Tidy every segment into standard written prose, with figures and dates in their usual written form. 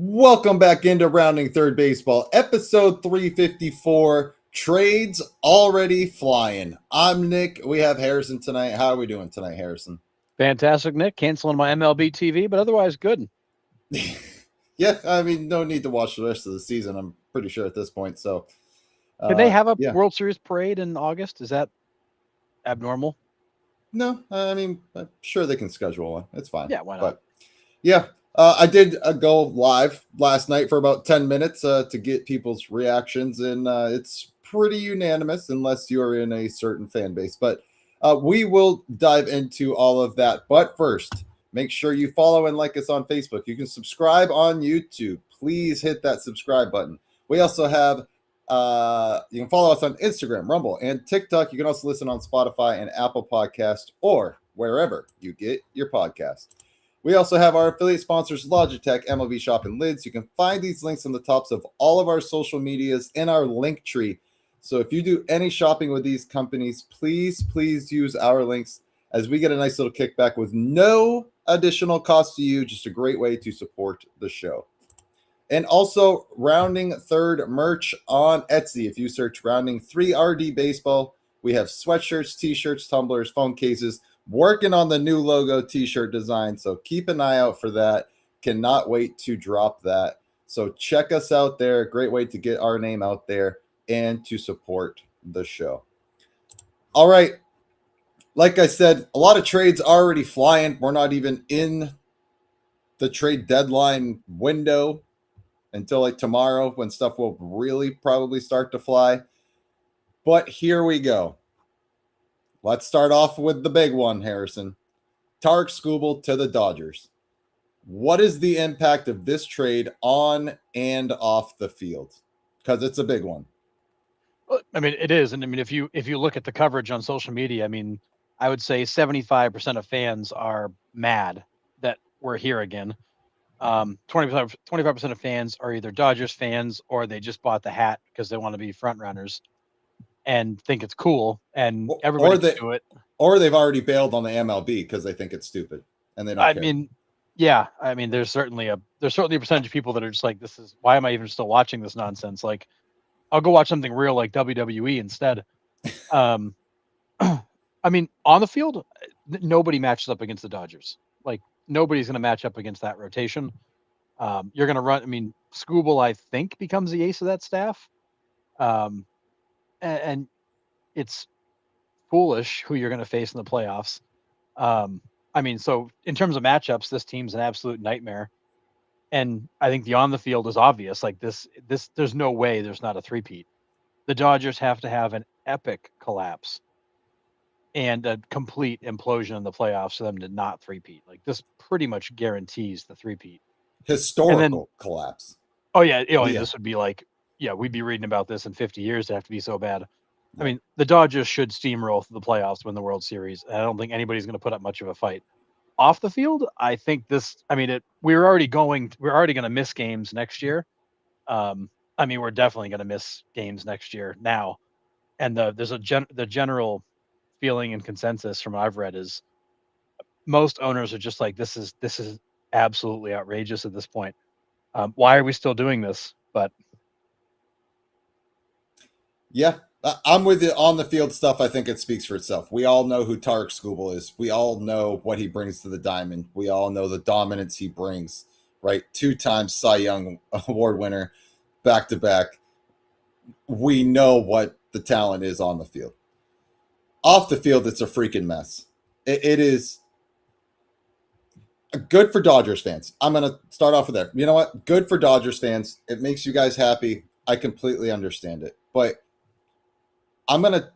Welcome back into Rounding Third Baseball, episode 354. Trades already flying. I'm Nick. We have Harrison tonight. How are we doing tonight, Harrison? Fantastic, Nick. Canceling my MLB TV, but otherwise good. Yeah, I mean, no need to watch the rest of the season, I'm pretty sure at this point. So, Can they have a yeah. World Series parade in August? Is that abnormal? No, I mean, I'm sure they can schedule one. It's fine. Yeah, why not? But, yeah, I did go live last night for about 10 minutes to get people's reactions, and it's pretty unanimous unless you're in a certain fan base. But we will dive into all of that. But first, make sure you follow and like us on Facebook. You can subscribe on YouTube. Please hit that subscribe button. We also have you can follow us on Instagram, Rumble, and TikTok. You can also listen on Spotify and Apple Podcast or wherever you get your podcast. We also have our affiliate sponsors, Logitech, MLB Shop, and Lids. You can find these links on the tops of all of our social medias in our link tree. So if you do any shopping with these companies, please use our links as we get a nice little kickback with no additional cost to you. Just a great way to support the show. And also Rounding Third merch on Etsy. If you search Rounding 3RD Baseball, we have sweatshirts, t-shirts, tumblers, phone cases, working on the new logo t-shirt design. So keep an eye out for that. Cannot wait to drop that. So check us out there. Great way to get our name out there and to support the show. All right. Like I said, a lot of trades already flying. We're not even in the trade deadline window until like tomorrow when stuff will really probably start to fly. But here we go. Let's start off with the big one, Harrison. Tarek Skubal to the Dodgers. What is the impact of this trade on and off the field? Because it's a big one. Well, I mean, it is, and I mean, if you look at the coverage on social media, I mean, I would say 75% of fans are mad that we're here again. 25% of fans are either Dodgers fans or they just bought the hat because they want to be front runners and think it's cool, and everybody can do it. Or they've already bailed on the MLB because they think it's stupid and they don't care. Mean, yeah, I mean, there's certainly a percentage of people that are just like, this is, why am I even still watching this nonsense? Like, I'll go watch something real like WWE instead. I mean, on the field, nobody matches up against the Dodgers. Like, nobody's going to match up against that rotation. You're going to run. I mean, Skubal, I think, becomes the ace of that staff. And it's foolish who you're going to face in the playoffs. I mean, so in terms of matchups, this team's an absolute nightmare. And I think the on the field is obvious. Like this, there's no way there's not a three-peat. The Dodgers have to have an epic collapse and a complete implosion in the playoffs for them to not three-peat. Like this pretty much guarantees the three-peat. Historical collapse. Oh yeah, this would be like, yeah, we'd be reading about this in 50 years to have to be so bad. Yeah. I mean, the Dodgers should steamroll through the playoffs to win the World Series. I don't think anybody's going to put up much of a fight. Off the field, I think this. I mean, we're already going to miss games next year. I mean, we're definitely going to miss games next year now, and there's the general feeling and consensus from what I've read is most owners are just like, this is absolutely outrageous at this point. Why are we still doing this? But yeah, I'm with you on the field stuff. I think it speaks for itself. We all know who Tarek Skubal is. We all know what he brings to the diamond. We all know the dominance he brings, right? 2-time Cy Young Award winner, back-to-back. We know what the talent is on the field. Off the field, it's a freaking mess. It is good for Dodgers fans. I'm going to start off with that. You know what? Good for Dodgers fans. It makes you guys happy. I completely understand it. But I'm going to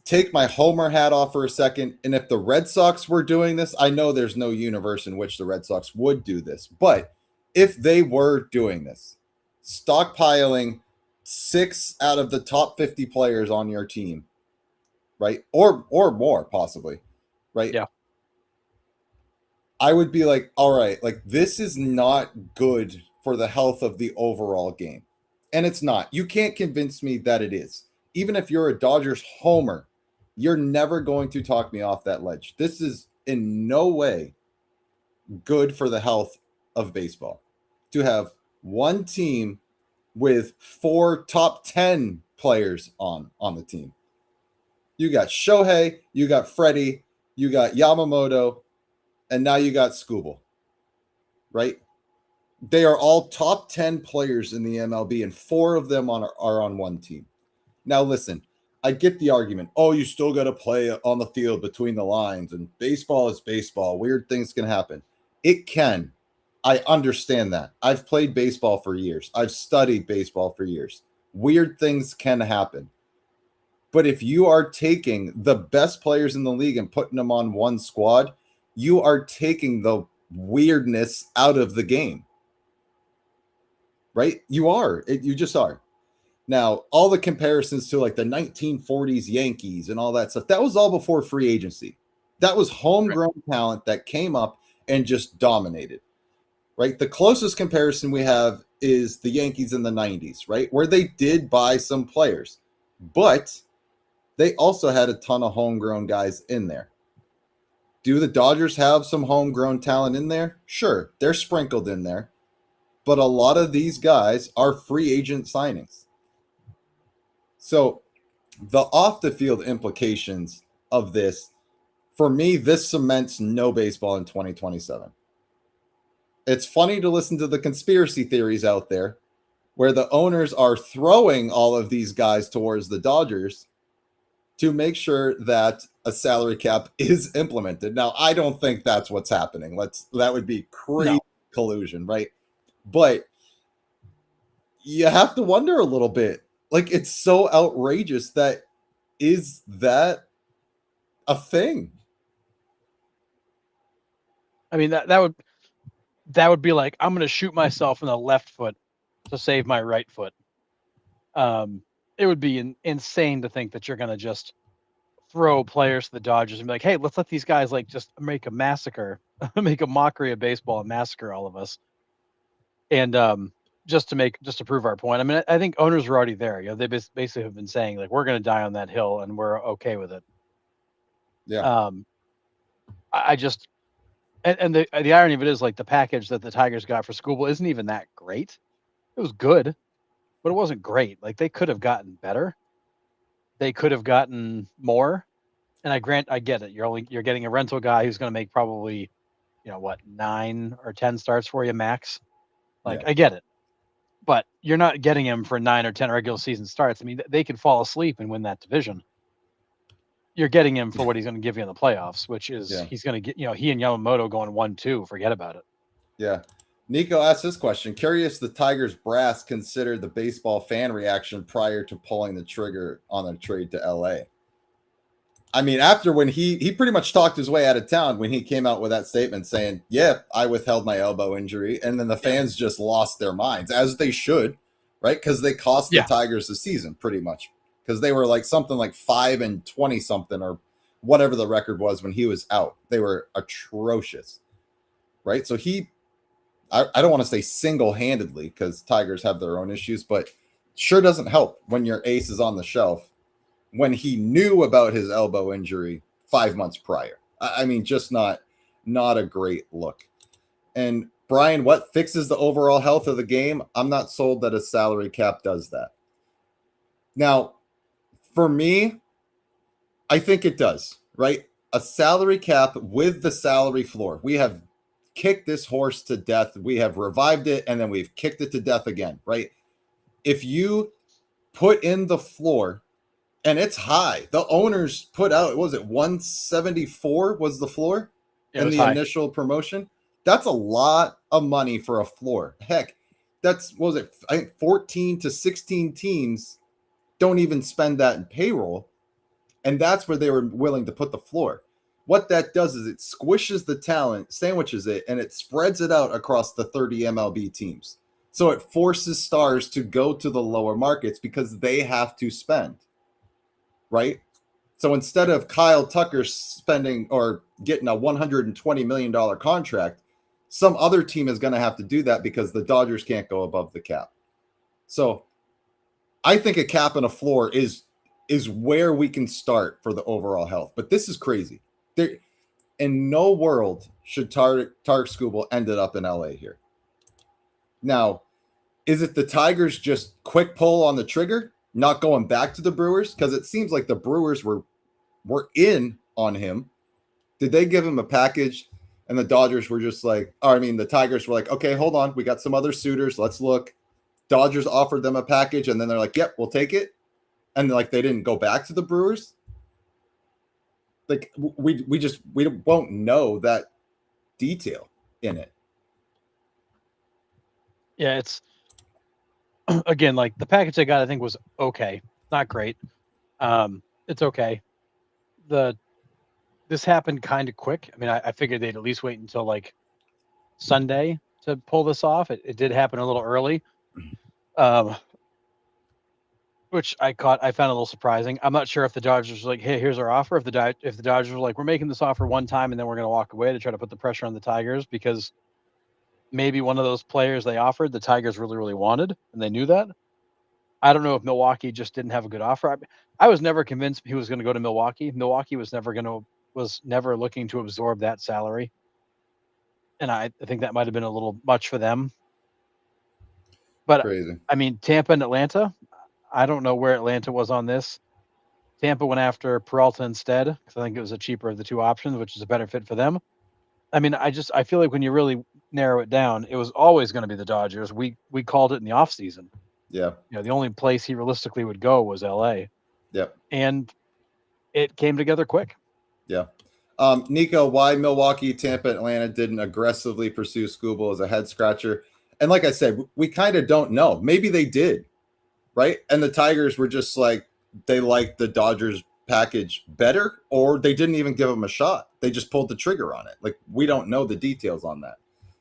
take my homer hat off for a second. And if the Red Sox were doing this, I know there's no universe in which the Red Sox would do this. But if they were doing this, stockpiling 6 out of the top 50 players on your team, right? Or more possibly, right? Yeah. I would be like, all right, like this is not good for the health of the overall game. And it's not. You can't convince me that it is. Even if you're a Dodgers homer, you're never going to talk me off that ledge. This is in no way good for the health of baseball to have one team with 4 top 10 players on the team. You got Shohei, you got Freddie, you got Yamamoto, and now you got Skubal, right? They are all top 10 players in the MLB, and 4 of them are on one team. Now, listen, I get the argument. Oh, you still got to play on the field between the lines, and baseball is baseball. Weird things can happen. It can. I understand that. I've played baseball for years. I've studied baseball for years. Weird things can happen. But if you are taking the best players in the league and putting them on one squad, you are taking the weirdness out of the game. Right? You are. You just are. Now, all the comparisons to like the 1940s Yankees and all that stuff, that was all before free agency. That was homegrown talent that came up and just dominated. Right? The closest comparison we have is the Yankees in the 90s, right? Where they did buy some players, but they also had a ton of homegrown guys in there. Do the Dodgers have some homegrown talent in there? Sure, they're sprinkled in there. But a lot of these guys are free agent signings. So the off the field implications of this, for me, this cements no baseball in 2027. It's funny to listen to the conspiracy theories out there where the owners are throwing all of these guys towards the Dodgers to make sure that a salary cap is implemented. Now, I don't think that's what's happening. That would be crazy collusion, right? But you have to wonder a little bit. Like, it's so outrageous that is that a thing? I mean, that would be like, I'm going to shoot myself in the left foot to save my right foot. It would be insane to think that you're going to just throw players to the Dodgers and be like, hey, let's let these guys like just make a massacre, make a mockery of baseball and massacre all of us. And just to prove our point. I mean, I think owners are already there. You know, they basically have been saying like, we're going to die on that hill and we're okay with it. Yeah. I just, and the irony of it is like the package that the Tigers got for Skubal isn't even that great. It was good, but it wasn't great. Like they could have gotten better. They could have gotten more. And I get it. You're getting a rental guy who's going to make probably, 9 or 10 starts for you max. Like I get it, but you're not getting him for 9 or 10 regular season starts. I mean, they could fall asleep and win that division. You're getting him for what he's going to give you in the playoffs, which is he's going to get, he and Yamamoto going 1-2. Forget about it. Yeah. Nico asked this question. Curious the Tigers brass considered the baseball fan reaction prior to pulling the trigger on a trade to LA. I mean, after when he pretty much talked his way out of town when he came out with that statement saying, yeah, I withheld my elbow injury. And then the fans just lost their minds, as they should, right? Because they cost the Tigers the season pretty much. Because they were like something like 5-20 something or whatever the record was when he was out. They were atrocious, right? So I don't want to say single-handedly because Tigers have their own issues, but sure doesn't help when your ace is on the shelf when he knew about his elbow injury 5 months prior. I mean, just not a great look. And Brian, what fixes the overall health of the game? I'm not sold that a salary cap does that. Now, for me, I think it does, right? A salary cap with the salary floor. We have kicked this horse to death. We have revived it, and then we've kicked it to death again, right? If you put in the floor, and it's high. The owners put out, what was it, 174 was the floor in the initial promotion? That's a lot of money for a floor. Heck, that's, what was it, I think 14 to 16 teams don't even spend that in payroll. And that's where they were willing to put the floor. What that does is it squishes the talent, sandwiches it, and it spreads it out across the 30 MLB teams. So it forces stars to go to the lower markets because they have to spend. Right? So instead of Kyle Tucker spending or getting a $120 million contract, some other team is going to have to do that because the Dodgers can't go above the cap. So I think a cap and a floor is where we can start for the overall health. But this is crazy. In no world should Tarek Skubal ended up in LA here. Now, Is it the Tigers just quick pull on the trigger, not going back to the Brewers? Because it seems like the Brewers were in on him. Did they give him a package? And the Dodgers were just like, the Tigers were like, okay, hold on. We got some other suitors. Let's look. Dodgers offered them a package, and then they're like, yep, we'll take it. And like they didn't go back to the Brewers. Like we won't know that detail in it. Yeah, it's again like the package I got. I think was okay, not great. It's okay. This happened kind of quick. I mean, I figured they'd at least wait until like Sunday to pull this off. It did happen a little early, which I found a little surprising. I'm not sure if the Dodgers were like, "Hey, here's our offer." If the Dodgers were like, "We're making this offer one time and then we're going to walk away," to try to put the pressure on the Tigers because maybe one of those players they offered the Tigers really, really wanted, and they knew that. I don't know if Milwaukee just didn't have a good offer. I was never convinced he was going to go to Milwaukee. Milwaukee was never looking to absorb that salary, and I think that might have been a little much for them. But Crazy. I mean, Tampa and Atlanta. I don't know where Atlanta was on this. Tampa went after Peralta instead because I think it was a cheaper of the two options, which is a better fit for them. I mean, I feel like when you really narrow it down, it was always going to be the Dodgers. We called it in the offseason. Yeah. The only place he realistically would go was LA. Yep. And it came together quick. Yeah. Nico, why Milwaukee, Tampa, Atlanta didn't aggressively pursue Skubal as a head scratcher? And like I said, we kind of don't know. Maybe they did, right? And the Tigers were just like, they liked the Dodgers package better, or they didn't even give them a shot. They just pulled the trigger on it. Like, we don't know the details on that.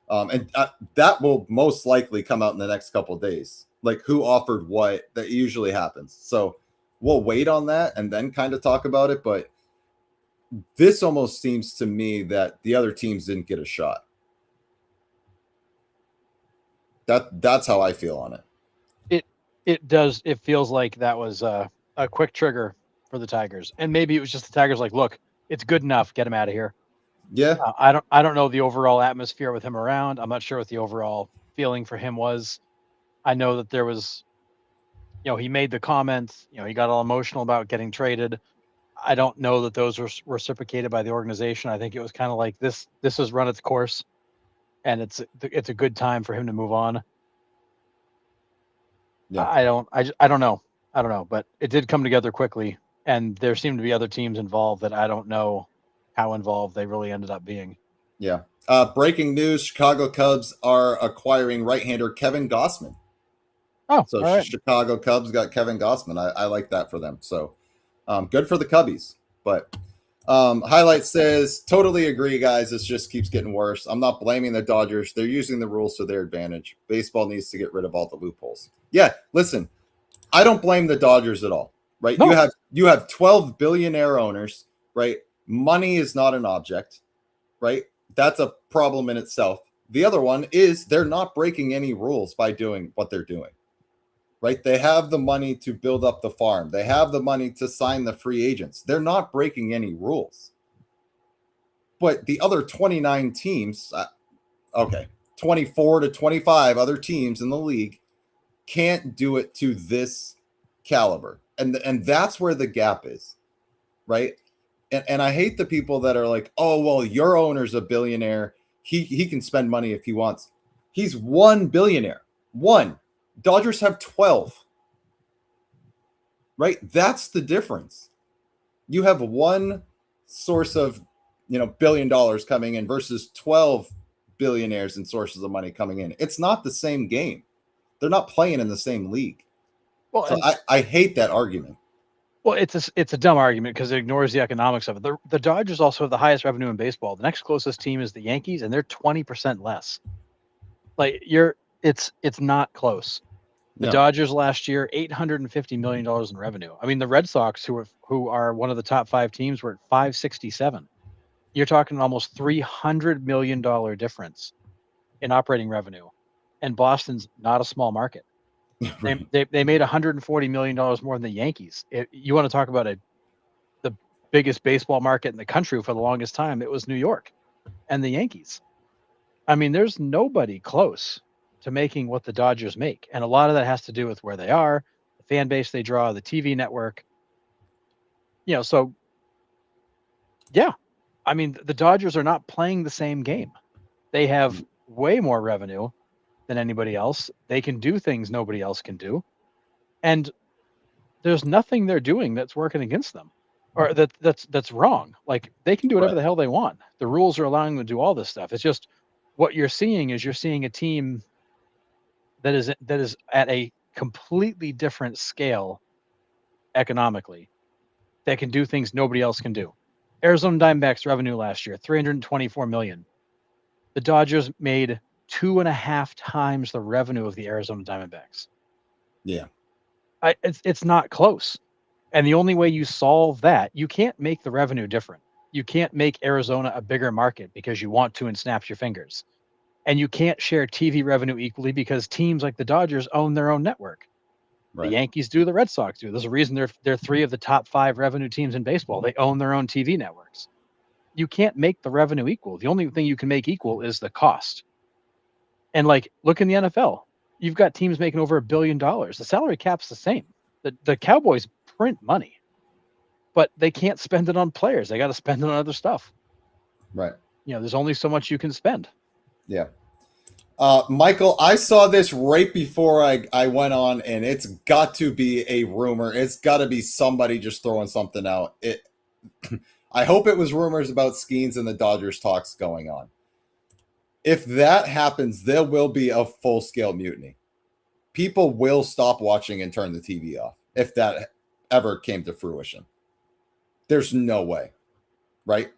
And that will most likely come out in the next couple of days. Like, who offered what? That usually happens. So we'll wait on that and then kind of talk about it. But this almost seems to me that the other teams didn't get a shot. That's how I feel on it. It does. It feels like that was a quick trigger for the Tigers, and maybe it was just the Tigers like, look, it's good enough. Get him out of here. Yeah. I don't know the overall atmosphere with him around. I'm not sure what the overall feeling for him was. I know that there was, he made the comments. He got all emotional about getting traded. I don't know that those were reciprocated by the organization. I think it was kind of like this has run its course, and it's a good time for him to move on. Yeah. I don't know, but it did come together quickly, and there seemed to be other teams involved that I don't know how involved they really ended up being. Yeah. Breaking news: Chicago Cubs are acquiring right-hander Kevin Gossman. Oh, So all right. Chicago Cubs got Kevin Gossman. I like that for them. So good for the Cubbies. But Highlight says, totally agree, guys. This just keeps getting worse. I'm not blaming the Dodgers. They're using the rules to their advantage. Baseball needs to get rid of all the loopholes. Yeah, listen, I don't blame the Dodgers at all, right? No. You have 12 billionaire owners, right? Money is not an object, right? That's a problem in itself. The other one is they're not breaking any rules by doing what they're doing. Right? They have the money to build up the farm. They have the money to sign the free agents. They're not breaking any rules. But the other 29 teams, 24 to 25 other teams in the league can't do it to this caliber. And that's where the gap is, right? And I hate the people that are like, oh, well, your owner's a billionaire. He can spend money if he wants. He's one billionaire. One. Dodgers have 12. Right? That's the difference. You have one source of, $1 billion coming in versus 12 billionaires and sources of money coming in. It's not the same game. They're not playing in the same league. Well, So I hate that argument. well, it's a dumb argument because it ignores the economics of it. The Dodgers also have the highest revenue in baseball. The next closest team is the Yankees, and they're 20% less. Like it's not close. The No. Dodgers last year, $850 million in revenue. I mean, the Red Sox, who are one of the top 5 teams, were at 567. You're talking almost $300 million difference in operating revenue, and Boston's not a small market. They made $140 million more than the Yankees. You want to talk about the biggest baseball market in the country for the longest time? It was New York and the Yankees. I mean, there's nobody close. to making what the Dodgers make. And a lot of that has to do with where they are, the fan base they draw, the TV network. So yeah, I mean, the Dodgers are not playing the same game. They have way more revenue than anybody else. They can do things nobody else can do. And there's nothing they're doing that's working against them or that's wrong. Like they can do whatever Right. the hell they want. The rules are allowing them to do all this stuff. It's just what you're seeing a team that is at a completely different scale economically that can do things nobody else can do. Arizona Diamondbacks revenue last year, 324 million. The Dodgers made 2.5 times the revenue of the Arizona Diamondbacks. Yeah. It's not close. And the only way you solve that, you can't make the revenue different. You can't make Arizona a bigger market because you want to and snaps your fingers. And you can't share TV revenue equally because teams like the Dodgers own their own network. The Right. Yankees do, the Red Sox do. There's a reason they're three of the top 5 revenue teams in baseball. They own their own TV networks. You can't make the revenue equal. The only thing you can make equal is the cost. And like, look in the NFL. You've got teams making over $1 billion. The salary cap's the same. The Cowboys print money, but they can't spend it on players. They got to spend it on other stuff. Right. There's only so much you can spend. Yeah. Michael, I saw this right before I went on, and it's got to be a rumor. It's got to be somebody just throwing something out. I hope it was rumors about Skeens and the Dodgers talks going on. If that happens, there will be a full-scale mutiny. People will stop watching and turn the TV off if that ever came to fruition. There's no way, right?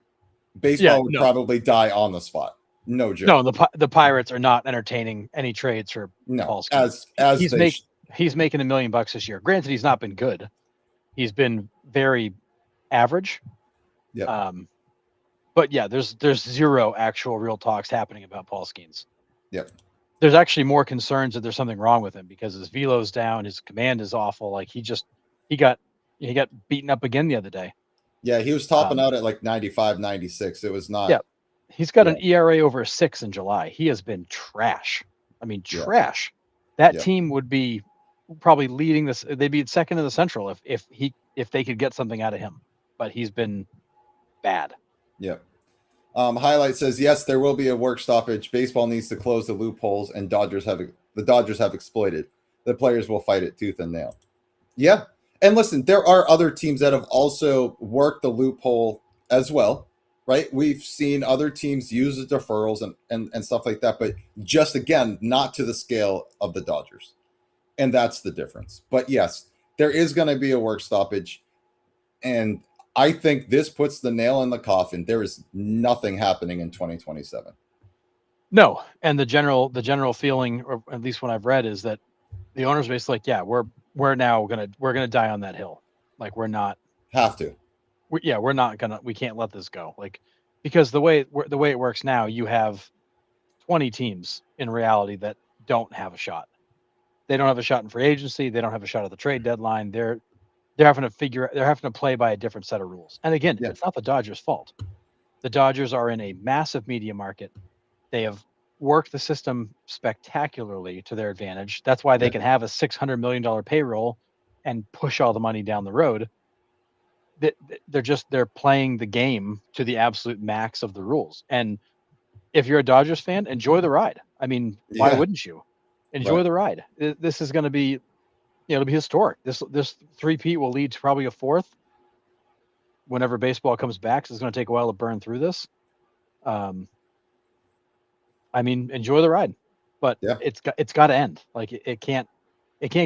Baseball would probably die on the spot. No joke. No, the Pirates are not entertaining any trades for Paul Skeens. He's making $1 million this year. Granted, he's not been good. He's been very average. Yeah. But yeah, there's zero actual real talks happening about Paul Skeens. Yep. There's actually more concerns that there's something wrong with him because his velo's down, his command is awful. Like he got beaten up again the other day. Yeah, he was topping out at like 95, 96. It was not. Yeah. He's got an ERA over 6 in July. He has been trash. I mean, trash. That team would be probably leading this. They'd be second in the Central if they could get something out of him. But he's been bad. Yep. Highlight says, yes, there will be a work stoppage. Baseball needs to close the loopholes, and the Dodgers have exploited. The players will fight it tooth and nail. Yeah. And listen, there are other teams that have also worked the loophole as well, right? We've seen other teams use the deferrals and stuff like that, but just, again, not to the scale of the Dodgers. And that's the difference. But yes, there is going to be a work stoppage, and I think this puts the nail in the coffin. There is nothing happening in 2027. No, and the general feeling, or at least what I've read, is that the owners basically like, yeah, we're gonna die on that hill. Like we're not have to. We're not gonna. We can't let this go. Like because the way it works now, you have 20 teams in reality that don't have a shot. They don't have a shot in free agency. They don't have a shot at the trade deadline. They're having to play by a different set of rules. And again, it's not the Dodgers' fault. The Dodgers are in a massive media market. They have worked the system spectacularly to their advantage. That's why they can have a $600 million payroll and push all the money down the road. They're playing the game to the absolute max of the rules. And if you're a Dodgers fan, enjoy the ride. I mean, why wouldn't you? Enjoy the ride. This is going to be, it'll be historic. This three-peat will lead to probably a fourth whenever baseball comes back. So it's going to take a while to burn through this. I mean, enjoy the ride, but it's got to end. Like it can't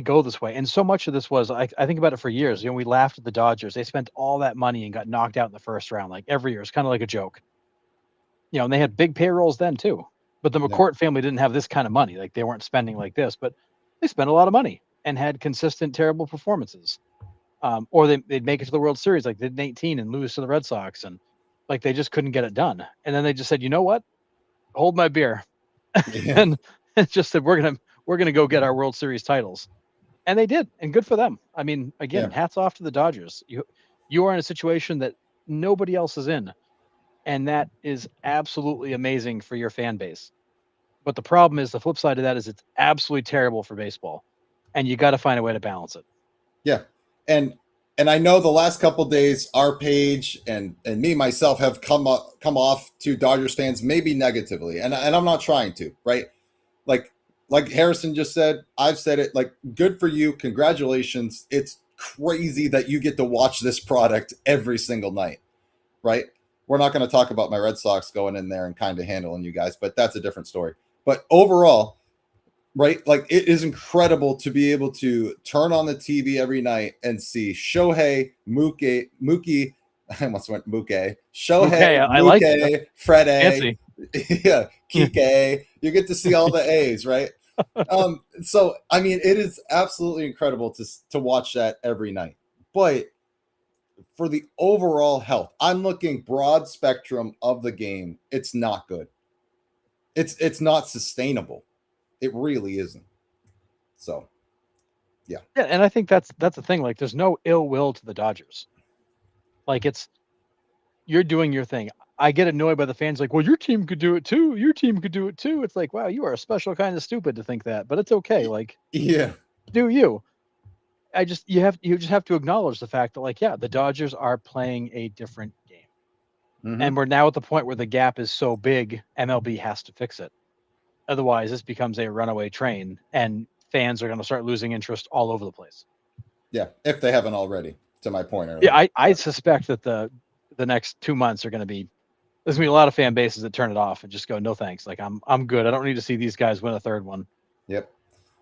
go this way. And so much of this was, I think about it for years. We laughed at the Dodgers. They spent all that money and got knocked out in the first round, like every year. It's kind of like a joke. And they had big payrolls then too. But the McCourt family didn't have this kind of money. Like they weren't spending like this, but they spent a lot of money and had consistent terrible performances. Or they'd make it to the World Series like they did in 18 and lose to the Red Sox, and like they just couldn't get it done. And then they just said, you know what? Hold my beer. And just said, we're gonna go get our World Series titles. And they did, and good for them. I mean, again, hats off to the Dodgers. You are in a situation that nobody else is in, and that is absolutely amazing for your fan base. But the problem is the flip side of that is it's absolutely terrible for baseball, and you got to find a way to balance it. Yeah, and I know the last couple days, our page and me myself have come off to Dodgers fans maybe negatively, and I'm not trying to, right? Like Harrison just said, I've said it. Like, good for you, congratulations. It's crazy that you get to watch this product every single night, right? We're not going to talk about my Red Sox going in there and kind of handling you guys, but that's a different story. But overall, right? Like, it is incredible to be able to turn on the TV every night and see Shohei, Mookie, I almost went Mookie, Okay, Shohei, I like it. Mookie, Fred A, Fancy. yeah, Kike. You get to see all the A's, right? So I mean, it is absolutely incredible to watch that every night. But for the overall health, I'm looking broad spectrum of the game. It's not good. It's not sustainable. It really isn't. So, yeah. Yeah, and I think that's the thing. Like, there's no ill will to the Dodgers. Like, it's you're doing your thing. I get annoyed by the fans like, well, your team could do it too. Your team could do it too. It's like, wow, you are a special kind of stupid to think that, but it's okay. Like, Yeah. do you? You just have to acknowledge the fact that, like, yeah, the Dodgers are playing a different game. And we're now at the point where the gap is so big, MLB has to fix it. Otherwise, this becomes a runaway train, and fans are going to start losing interest all over the place. Yeah, if they haven't already, to my point earlier. Yeah, I suspect that the next 2 months are going to be there's gonna be a lot of fan bases that turn it off and just go, no thanks. Like, I'm good. I don't need to see these guys win a third one. Yep.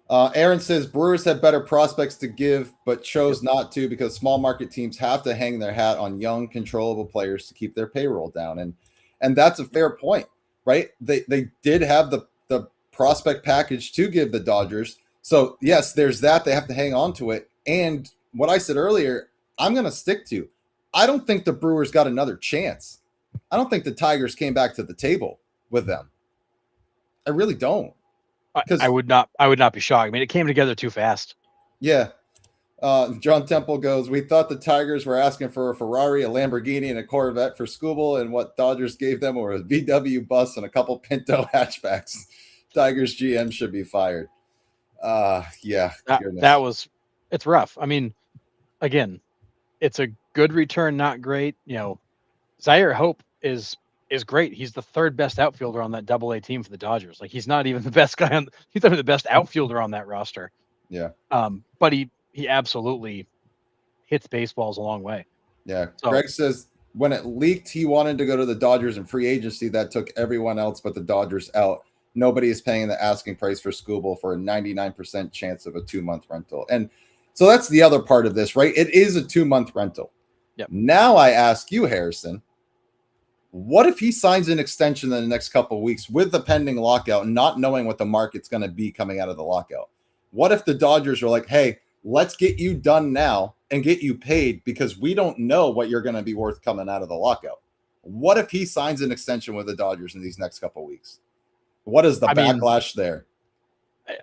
Aaron says Brewers had better prospects to give, but chose not to because small market teams have to hang their hat on young, controllable players to keep their payroll down, and that's a fair point, right? They did have the prospect package to give the Dodgers, so yes, there's that. They have to hang on to it, and what I said earlier, I'm going to stick to. I don't think the Brewers got another chance. I don't think the Tigers came back to the table with them. I really don't. I would not be shocked. I mean, it came together too fast. Yeah. John Temple goes, we thought the Tigers were asking for a Ferrari, a Lamborghini, and a Corvette for Skubal, and what Dodgers gave them were a VW bus and a couple Pinto hatchbacks. Tigers GM should be fired. Yeah. It's rough. I mean, again, it's a good return, not great. You know, Zaire Hope is great. He's the third best outfielder on that Double A team for the Dodgers. Like, he's not even the best guy he's not even the best outfielder on that roster. Yeah. But he absolutely hits baseballs a long way. Yeah. So, Greg says when it leaked, he wanted to go to the Dodgers in free agency. That took everyone else but the Dodgers out. Nobody is paying the asking price for Skubal for a 99% chance of a 2-month rental. And so that's the other part of this, right? It is a 2-month rental. Yep. Now I ask you, Harrison, what if he signs an extension in the next couple of weeks with the pending lockout, not knowing what the market's going to be coming out of the lockout? What if the Dodgers are like, hey, let's get you done now and get you paid because we don't know what you're going to be worth coming out of the lockout? What if he signs an extension with the Dodgers in these next couple of weeks? What is the backlash there?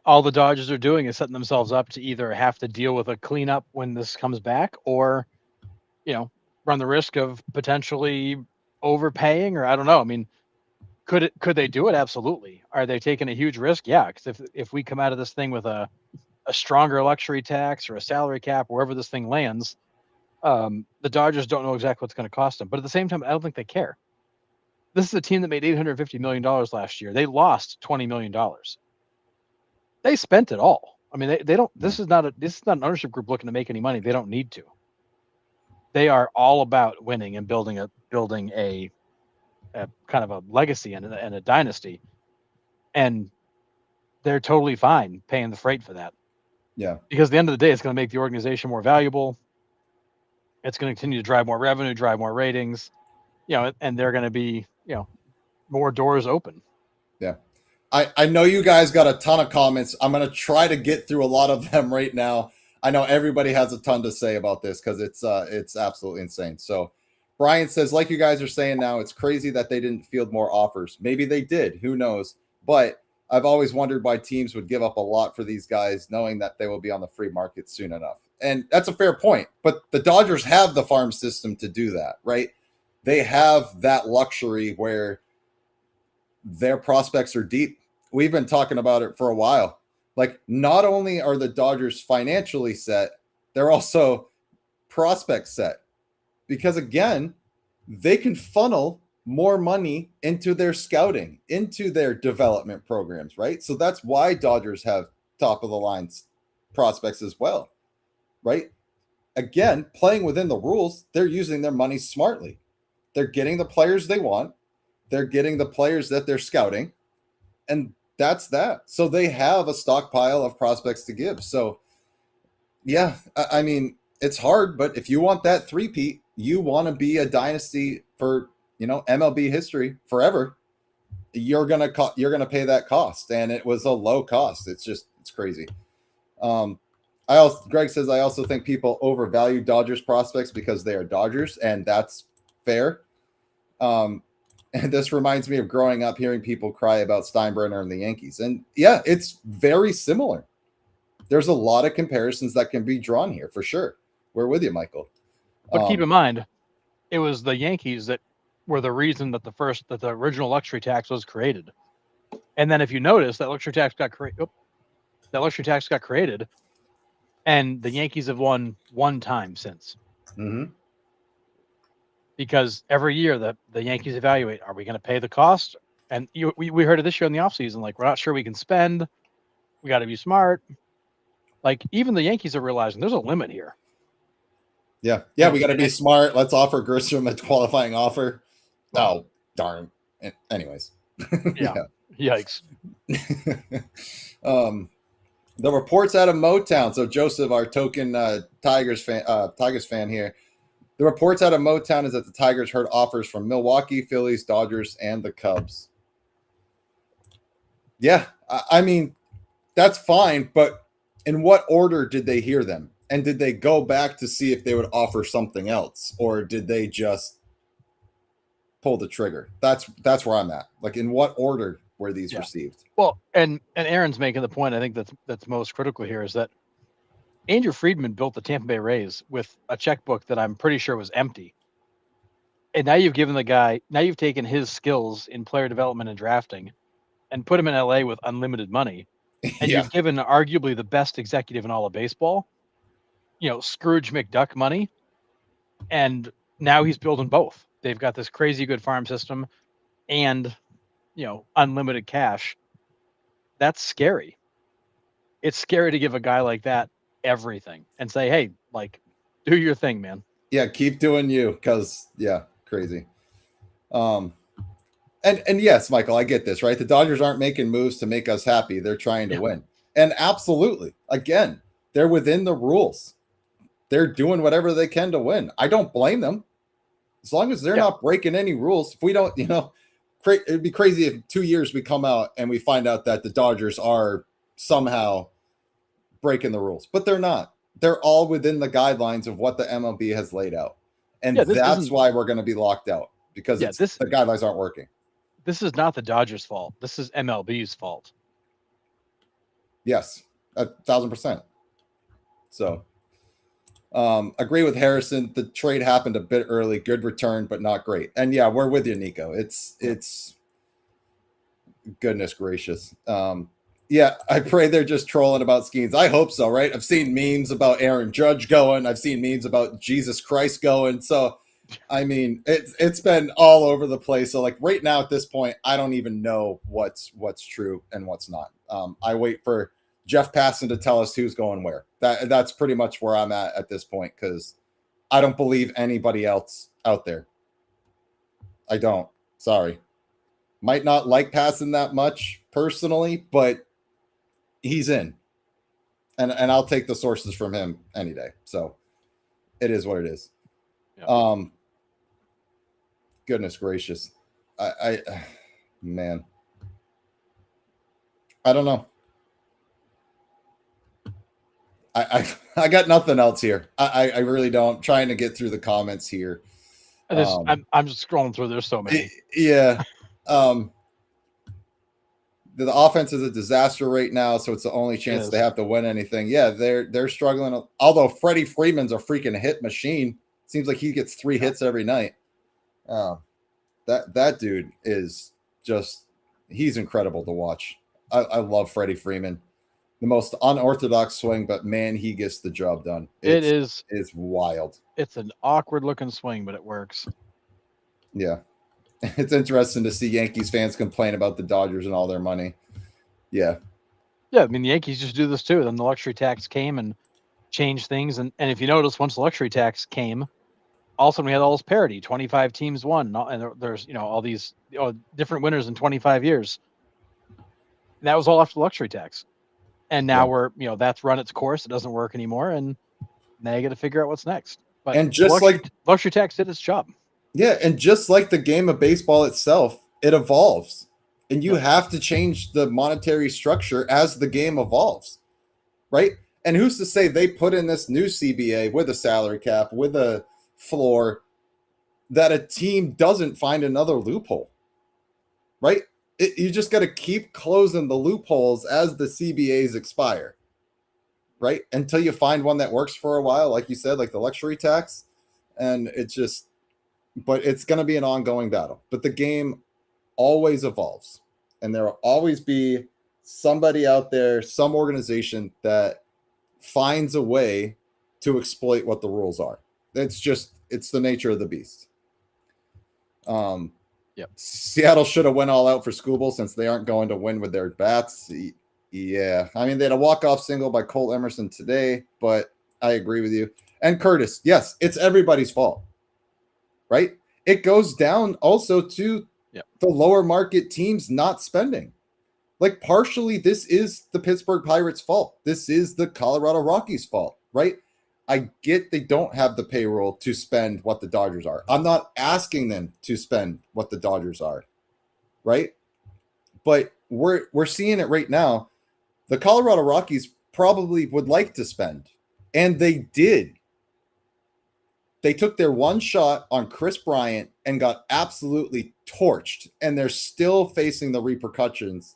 All the Dodgers are doing is setting themselves up to either have to deal with a cleanup when this comes back or, you know, run the risk of potentially overpaying, or I don't know. I mean, could they do it? Absolutely. Are they taking a huge risk? Yeah, because if we come out of this thing with a stronger luxury tax or a salary cap, wherever this thing lands, the Dodgers don't know exactly what's going to cost them. But at the same time, I don't think they care. This is a team that made $850 million last year. They lost $20 million. They spent it all. I mean, they don't. This is not an ownership group looking to make any money. They don't need to. They are all about winning and building a kind of a legacy and a dynasty, and they're totally fine paying the freight for that. Yeah, because at the end of the day, it's going to make the organization more valuable. It's going to continue to drive more revenue, drive more ratings, and they're going to be, more doors open. Yeah. I know you guys got a ton of comments. I'm going to try to get through a lot of them right now. I know everybody has a ton to say about this because it's absolutely insane. So Brian says, like you guys are saying now, it's crazy that they didn't field more offers. Maybe they did. Who knows? But I've always wondered why teams would give up a lot for these guys, knowing that they will be on the free market soon enough. And that's a fair point. But the Dodgers have the farm system to do that, right? They have that luxury where their prospects are deep we've been talking about it for a while. Like, not only are the Dodgers financially set, they're also prospect set. Because again, they can funnel more money into their scouting, into their development programs, right? So that's why Dodgers have top of the lines prospects as well, right? Again, playing within the rules, they're using their money smartly. They're getting the players they want, they're getting the players that they're scouting, and that's that. So they have a stockpile of prospects to give. So, yeah, I mean, it's hard, but if you want that three-peat, you want to be a dynasty for, MLB history forever, you're gonna pay that cost, and it was a low cost. It's crazy. Greg says, I also think people overvalue Dodgers prospects because they are Dodgers, and that's fair. And this reminds me of growing up hearing people cry about Steinbrenner and the Yankees, and yeah, it's very similar. There's a lot of comparisons that can be drawn here for sure. We're with you, Michael. But keep in mind, it was the Yankees that were the reason that the original luxury tax was created. And then if you notice, that luxury tax got created, and the Yankees have won one time since. Mm-hmm. Because every year the Yankees evaluate, are we going to pay the cost? And we heard it this year in the offseason, like, we're not sure we can spend. We got to be smart. Like, even the Yankees are realizing there's a limit here. Yeah, we got to be smart. Let's offer Grisham a qualifying offer. Oh, darn. Anyways. Yeah. Yikes. The reports out of Motown. So Joseph, our token Tigers fan here. The reports out of Motown is that the Tigers heard offers from Milwaukee, Phillies, Dodgers, and the Cubs. Yeah, I mean, that's fine, but in what order did they hear them? And did they go back to see if they would offer something else, or did they just pull the trigger? That's where I'm at. Like, in what order were these received? Well, and Aaron's making the point, I think that's most critical here, is that Andrew Friedman built the Tampa Bay Rays with a checkbook that I'm pretty sure was empty. And now you've taken his skills in player development and drafting and put him in LA with unlimited money. And you've given arguably the best executive in all of baseball, Scrooge McDuck money. And now he's building both. They've got this crazy good farm system and, unlimited cash. That's scary. It's scary to give a guy like that everything and say, hey, like, do your thing, man. Yeah, keep doing you, because crazy. And yes, Michael, I get this, right? The Dodgers aren't making moves to make us happy. They're trying to win. And absolutely, again, they're within the rules. They're doing whatever they can to win. I don't blame them. As long as they're not breaking any rules. If we don't, it'd be crazy if 2 years we come out and we find out that the Dodgers are somehow breaking the rules. But they're not. They're all within the guidelines of what the MLB has laid out. And that's why we're going to be locked out, because the guidelines aren't working. This is not the Dodgers' fault. This is MLB's fault. Yes, 1,000%. So, agree with Harrison. The trade happened a bit early. Good return, but not great. And yeah, we're with you, Nico. It's goodness gracious. Yeah, I pray they're just trolling about Skeens. I hope so, right? I've seen memes about Aaron Judge going. I've seen memes about Jesus Christ going. So, I mean, it's been all over the place. So, like, right now at this point, I don't even know what's true and what's not. I wait for Jeff Passan to tell us who's going where. That's pretty much where I'm at this point, because I don't believe anybody else out there. I don't. Sorry. Might not like Passan that much personally, but he's in. And I'll take the sources from him any day. So it is what it is. Yeah. Goodness gracious. I man. I don't know. I got nothing else here. I really don't. I'm trying to get through the comments here. I'm just scrolling through. There's so many. Yeah. The offense is a disaster right now, so it's the only chance they have to win anything. Yeah, they're struggling. Although Freddie Freeman's a freaking hit machine. Seems like he gets 3 hits every night. That dude is just, he's incredible to watch. I love Freddie Freeman. The most unorthodox swing, but man, he gets the job done. It's wild. It's an awkward looking swing, but it works. Yeah. It's interesting to see Yankees fans complain about the Dodgers and all their money. Yeah. Yeah, I mean the Yankees just do this too. Then the luxury tax came and changed things, and if you notice, once the luxury tax came, all of a sudden we had all this parity. 25 teams won, and there's all these different winners in 25 years. And that was all after the luxury tax, and now we're that's run its course. It doesn't work anymore, and now you got to figure out what's next. But and just luxury tax did its job. Yeah, and just like the game of baseball itself, it evolves. And you have to change the monetary structure as the game evolves, right? And who's to say they put in this new CBA with a salary cap, with a floor, that a team doesn't find another loophole, right? You just got to keep closing the loopholes as the CBAs expire, right? Until you find one that works for a while, like you said, like the luxury tax. And but it's going to be an ongoing battle. But the game always evolves, and there will always be somebody out there, some organization that finds a way to exploit what the rules are. It's the nature of the beast. Seattle should have went all out for Skubal since they aren't going to win with their bats. Yeah, I mean, they had a walk-off single by Cole Emerson today, but I agree with you. And Curtis, yes, it's everybody's fault, right? It goes down also to the lower market teams not spending. Like, partially, this is the Pittsburgh Pirates' fault. This is the Colorado Rockies' fault, right? I get they don't have the payroll to spend what the Dodgers are. I'm not asking them to spend what the Dodgers are, right? But we're seeing it right now. The Colorado Rockies probably would like to spend, and they did. They took their one shot on Chris Bryant and got absolutely torched, and they're still facing the repercussions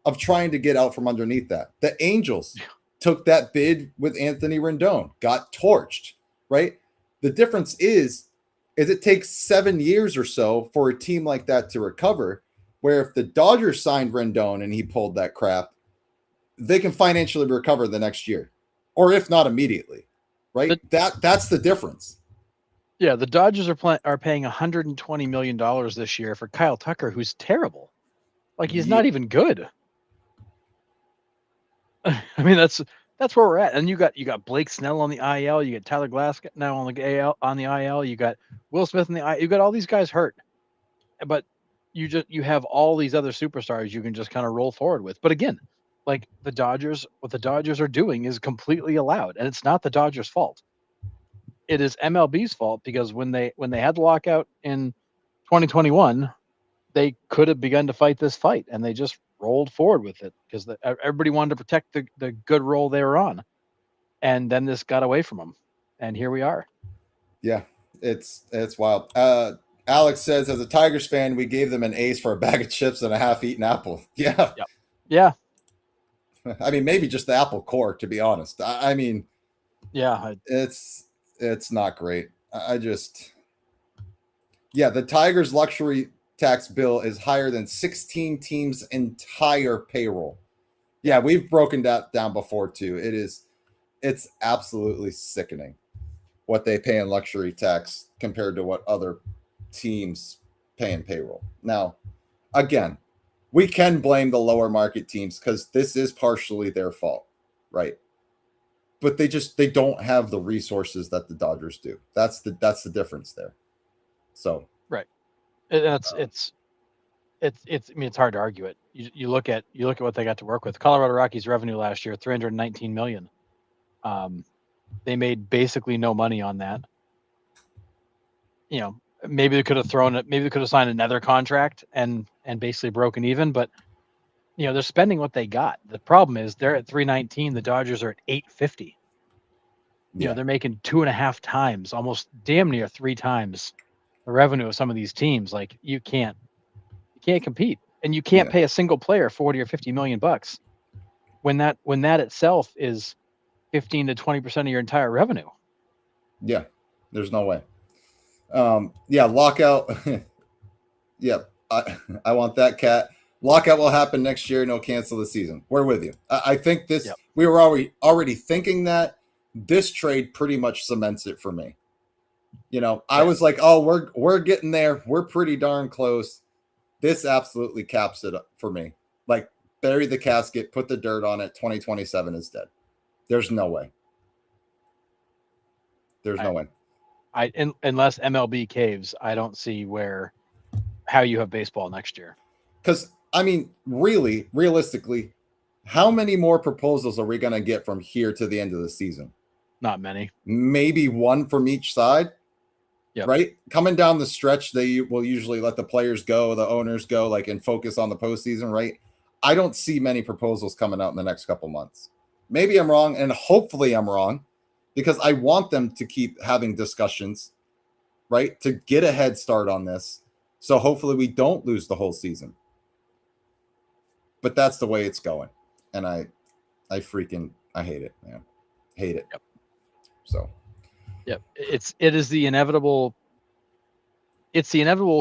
of trying to get out from underneath that. The Angels took that bid with Anthony Rendon, got torched, right? The difference is it takes 7 years or so for a team like that to recover, where if the Dodgers signed Rendon and he pulled that crap, they can financially recover the next year, or if not immediately. Right, that's the difference. Yeah, the Dodgers are paying $120 million this year for Kyle Tucker, who's terrible. Like, he's not even good. I mean, that's where we're at. And you got Blake Snell on the IL. You got Tyler Glass now on the IL. You got Will Smith on the IL. You got all these guys hurt, but you have all these other superstars you can just kind of roll forward with. But again, like what the Dodgers are doing is completely allowed, and it's not the Dodgers' fault. It is MLB's fault, because when they had the lockout in 2021, they could have begun to fight this fight, and they just rolled forward with it because everybody wanted to protect the good role they were on, and then this got away from them, and here we are. Yeah, it's wild. Alex says, as a Tigers fan, we gave them an ace for a bag of chips and a half-eaten apple. Yeah. Yep. Yeah. I mean, maybe just the apple core, to be honest. I mean, yeah, it's not great. The Tigers' luxury tax bill is higher than 16 teams' entire payroll. Yeah, we've broken that down before too. It's absolutely sickening what they pay in luxury tax compared to what other teams pay in payroll. Now, again, we can blame the lower market teams because this is partially their fault, right? But they don't have the resources that the Dodgers do. That's the difference there. So right, it's I mean, it's hard to argue it. You look at what they got to work with. Colorado Rockies revenue last year, $319 million. They made basically no money on that. Maybe they could have maybe they could have signed another contract and basically broken even, but they're spending what they got. The problem is they're at 319, the Dodgers are at 850. They're making 2.5 times, almost damn near 3 times the revenue of some of these teams. Like, you can't compete, and you can't pay a single player 40 or 50 million bucks when that itself is 15 to 20% of your entire revenue. Yeah, there's no way. Lockout. I want that, Cat. Lockout will happen next year and they'll cancel the season. We're with you. I think this, Yep. we were already thinking that. This trade pretty much cements it for me. I was like, oh, we're getting there. We're pretty darn close. This absolutely caps it up for me. Like, bury the casket, put the dirt on it. 2027 is dead. There's no way. There's no way. Unless MLB caves, I don't see how you have baseball next year. Because, I mean, really, realistically, how many more proposals are we going to get from here to the end of the season? Not many. Maybe one from each side. Yep. Right? Coming down the stretch, they will usually let the players go, the owners go, and focus on the postseason, right? I don't see many proposals coming out in the next couple months. Maybe I'm wrong, and hopefully I'm wrong, because I want them to keep having discussions, right? To get a head start on this. So hopefully we don't lose the whole season. But that's the way it's going. And I hate it, man. Hate it. Yep. So yep. It is the inevitable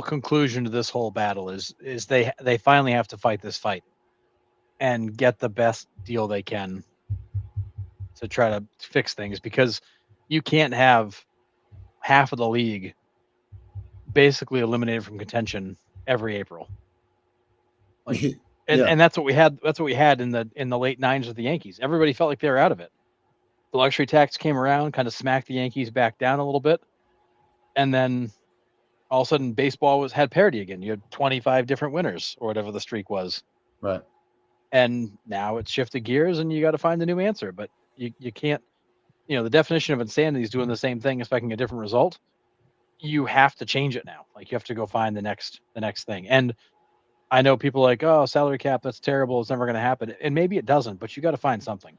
conclusion to this whole battle is they finally have to fight this fight and get the best deal they can to try to fix things, because you can't have half of the league basically eliminated from contention every April. And that's what we had. That's what we had in the late 90s with the Yankees. Everybody felt like they were out of it. The luxury tax came around, kind of smacked the Yankees back down a little bit, and then all of a sudden baseball had parity again. You had 25 different winners or whatever the streak was. Right. And now it's shifted gears and you got to find a new answer, but you can't, the definition of insanity is doing the same thing, expecting a different result. You have to change it now. Like, you have to go find the next thing. And I know people are like, oh, salary cap, that's terrible. It's never going to happen. And maybe it doesn't, but you got to find something.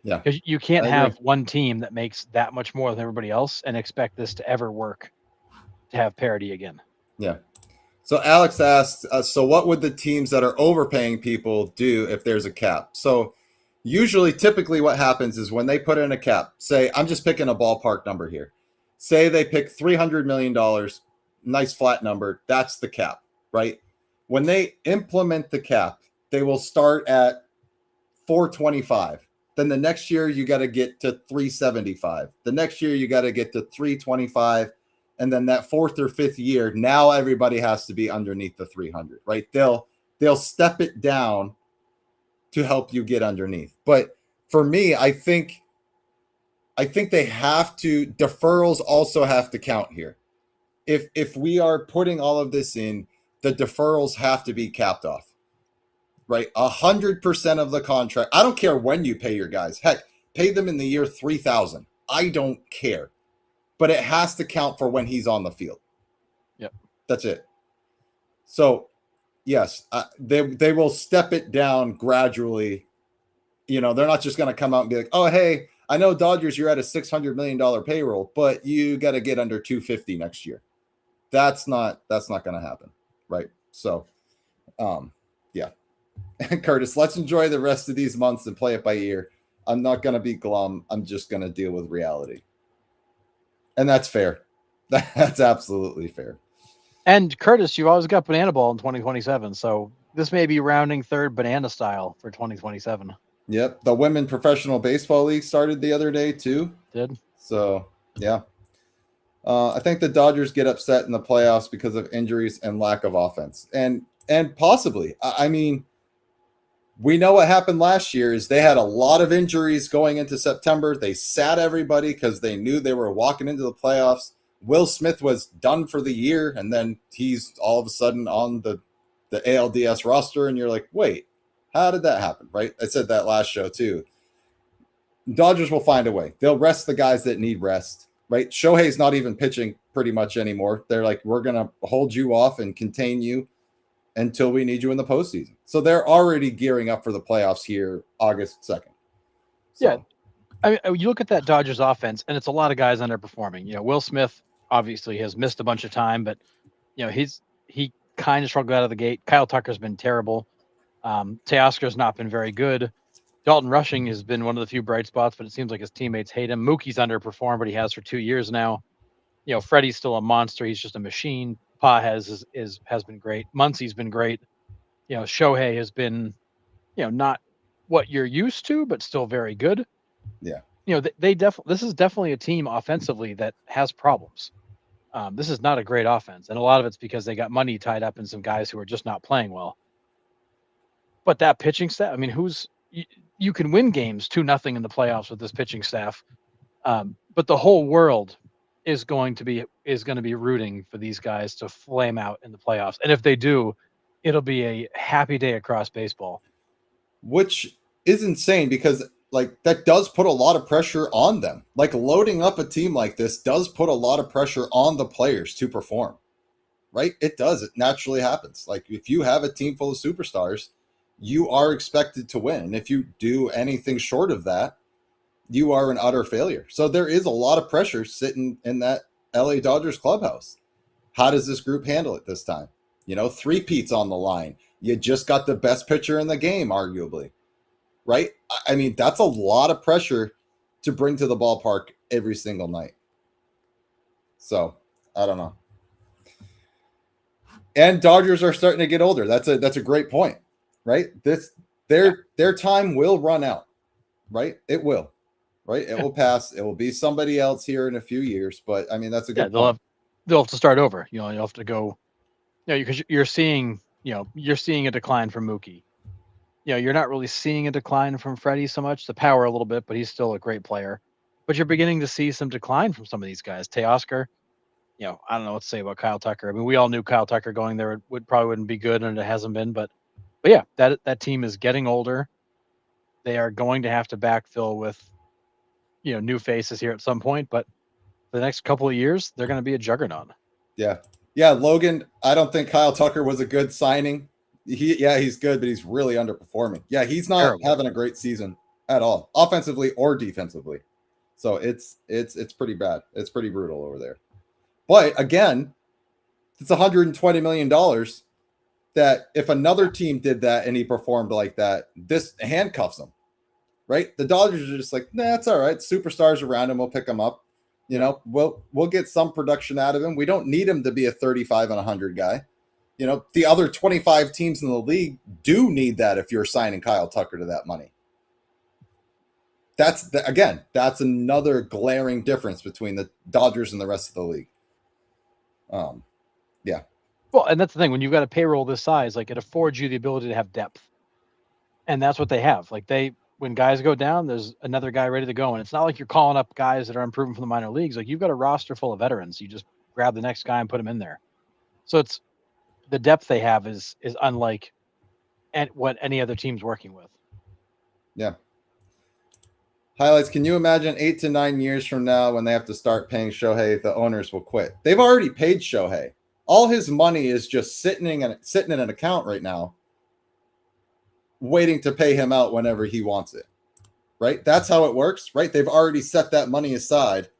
Yeah. Because you can't have one team that makes that much more than everybody else and expect this to ever work to have parity again. Yeah. So Alex asked, so what would the teams that are overpaying people do if there's a cap? So typically what happens is when they put in a cap, say, I'm just picking a ballpark number here. Say they pick $300 million, nice flat number. That's the cap, right? When they implement the cap, they will start at 425. Then the next year you got to get to 375. The next year you got to get to 325. And then that fourth or fifth year, now everybody has to be underneath the 300, right? They'll step it down to help you get underneath. But for me, I think they have to, deferrals also have to count here. If we are putting all of this in, the deferrals have to be capped off, right? 100% of the contract. I don't care when you pay your guys. Heck, pay them in the year 3000. I don't care. But it has to count for when he's on the field. Yep. That's it. So, yes, they will step it down gradually. They're not just going to come out and be like, oh, hey, I know Dodgers, you're at a $600 million payroll, but you got to get under 250 next year. That's not going to happen. Right. So, yeah. Curtis, let's enjoy the rest of these months and play it by ear. I'm not going to be glum. I'm just going to deal with reality. And that's fair. That's absolutely fair. And Curtis, you've always got banana ball in 2027. So this may be rounding third banana style for 2027. Yep. The Women Professional Baseball League started the other day too. Did. So, yeah. I think the Dodgers get upset in the playoffs because of injuries and lack of offense. And possibly, I mean, we know what happened last year is they had a lot of injuries going into September. They sat everybody because they knew they were walking into the playoffs. Will Smith was done for the year, and then he's all of a sudden on the ALDS roster, and you're like, wait, how did that happen, right? I said that last show too. Dodgers will find a way. They'll rest the guys that need rest, right? Shohei's not even pitching pretty much anymore. They're like, we're going to hold you off and contain you until we need you in the postseason. So they're already gearing up for the playoffs here, August 2nd. So. Yeah. I mean, you look at that Dodgers offense, and it's a lot of guys underperforming. Will Smith obviously has missed a bunch of time, but he kind of struggled out of the gate. Kyle Tucker's been terrible. Teoscar's not been very good. Dalton Rushing has been one of the few bright spots, but it seems like his teammates hate him. Mookie's underperformed, but he has for 2 years now. Freddie's still a monster. He's just a machine. Pa has been great. Muncie's been great. Shohei has been, not what you're used to, but still very good. Yeah. They definitely, this is definitely a team offensively that has problems. This is not a great offense, and a lot of it's because they got money tied up in some guys who are just not playing well. But that pitching staff, I mean, you can win games 2-0 in the playoffs with this pitching staff. But the whole world is going to be rooting for these guys to flame out in the playoffs. And if they do, it'll be a happy day across baseball. Which is insane because like that does put a lot of pressure on them. Like loading up a team like this does put a lot of pressure on the players to perform. Right? It does. It naturally happens. Like if you have a team full of superstars, you are expected to win. And if you do anything short of that, you are an utter failure. So there is a lot of pressure sitting in that LA Dodgers clubhouse. How does this group handle it this time? Three-peats on the line. You just got the best pitcher in the game, arguably. Right? I mean, that's a lot of pressure to bring to the ballpark every single night. So, I don't know. And Dodgers are starting to get older. That's a great point. Right? Their time will run out. Right? It will. Right? It will pass. It will be somebody else here in a few years. But I mean, that's a good point. They'll have to start over. You'll have to go. Because you're seeing a decline from Mookie. You're not really seeing a decline from Freddie so much. The power a little bit, but he's still a great player. But you're beginning to see some decline from some of these guys. Teoscar, I don't know what to say about Kyle Tucker. I mean, we all knew Kyle Tucker going there probably wouldn't be good, and it hasn't been. But yeah, that team is getting older. They are going to have to backfill with new faces here at some point. But for the next couple of years, they're going to be a juggernaut. Yeah. Yeah, Logan, I don't think Kyle Tucker was a good signing. He's good, but he's really underperforming. Yeah, he's not Terrible. having a great season at all, offensively or defensively. So it's pretty bad. It's pretty brutal over there. But again, it's $120 million that if another team did that and he performed like that, this handcuffs him. Right? The Dodgers are just like, nah, it's all right. Superstars around him, we'll pick him up. We'll get some production out of him. We don't need him to be a 35 and 100 guy. The other 25 teams in the league do need that if you're signing Kyle Tucker to that money. That's another glaring difference between the Dodgers and the rest of the league. Yeah. Well, and that's the thing. When you've got a payroll this size, like it affords you the ability to have depth. And that's what they have. Like when guys go down, there's another guy ready to go. And it's not like you're calling up guys that are improving from the minor leagues. Like you've got a roster full of veterans. You just grab the next guy and put him in there. So it's the depth they have is unlike what any other team's working with. Yeah. Highlights. Can you imagine 8 to 9 years from now when they have to start paying Shohei, the owners will quit? They've already paid Shohei. All his money is just sitting in an account right now, waiting to pay him out whenever he wants it. Right? That's how it works, right? They've already set that money aside.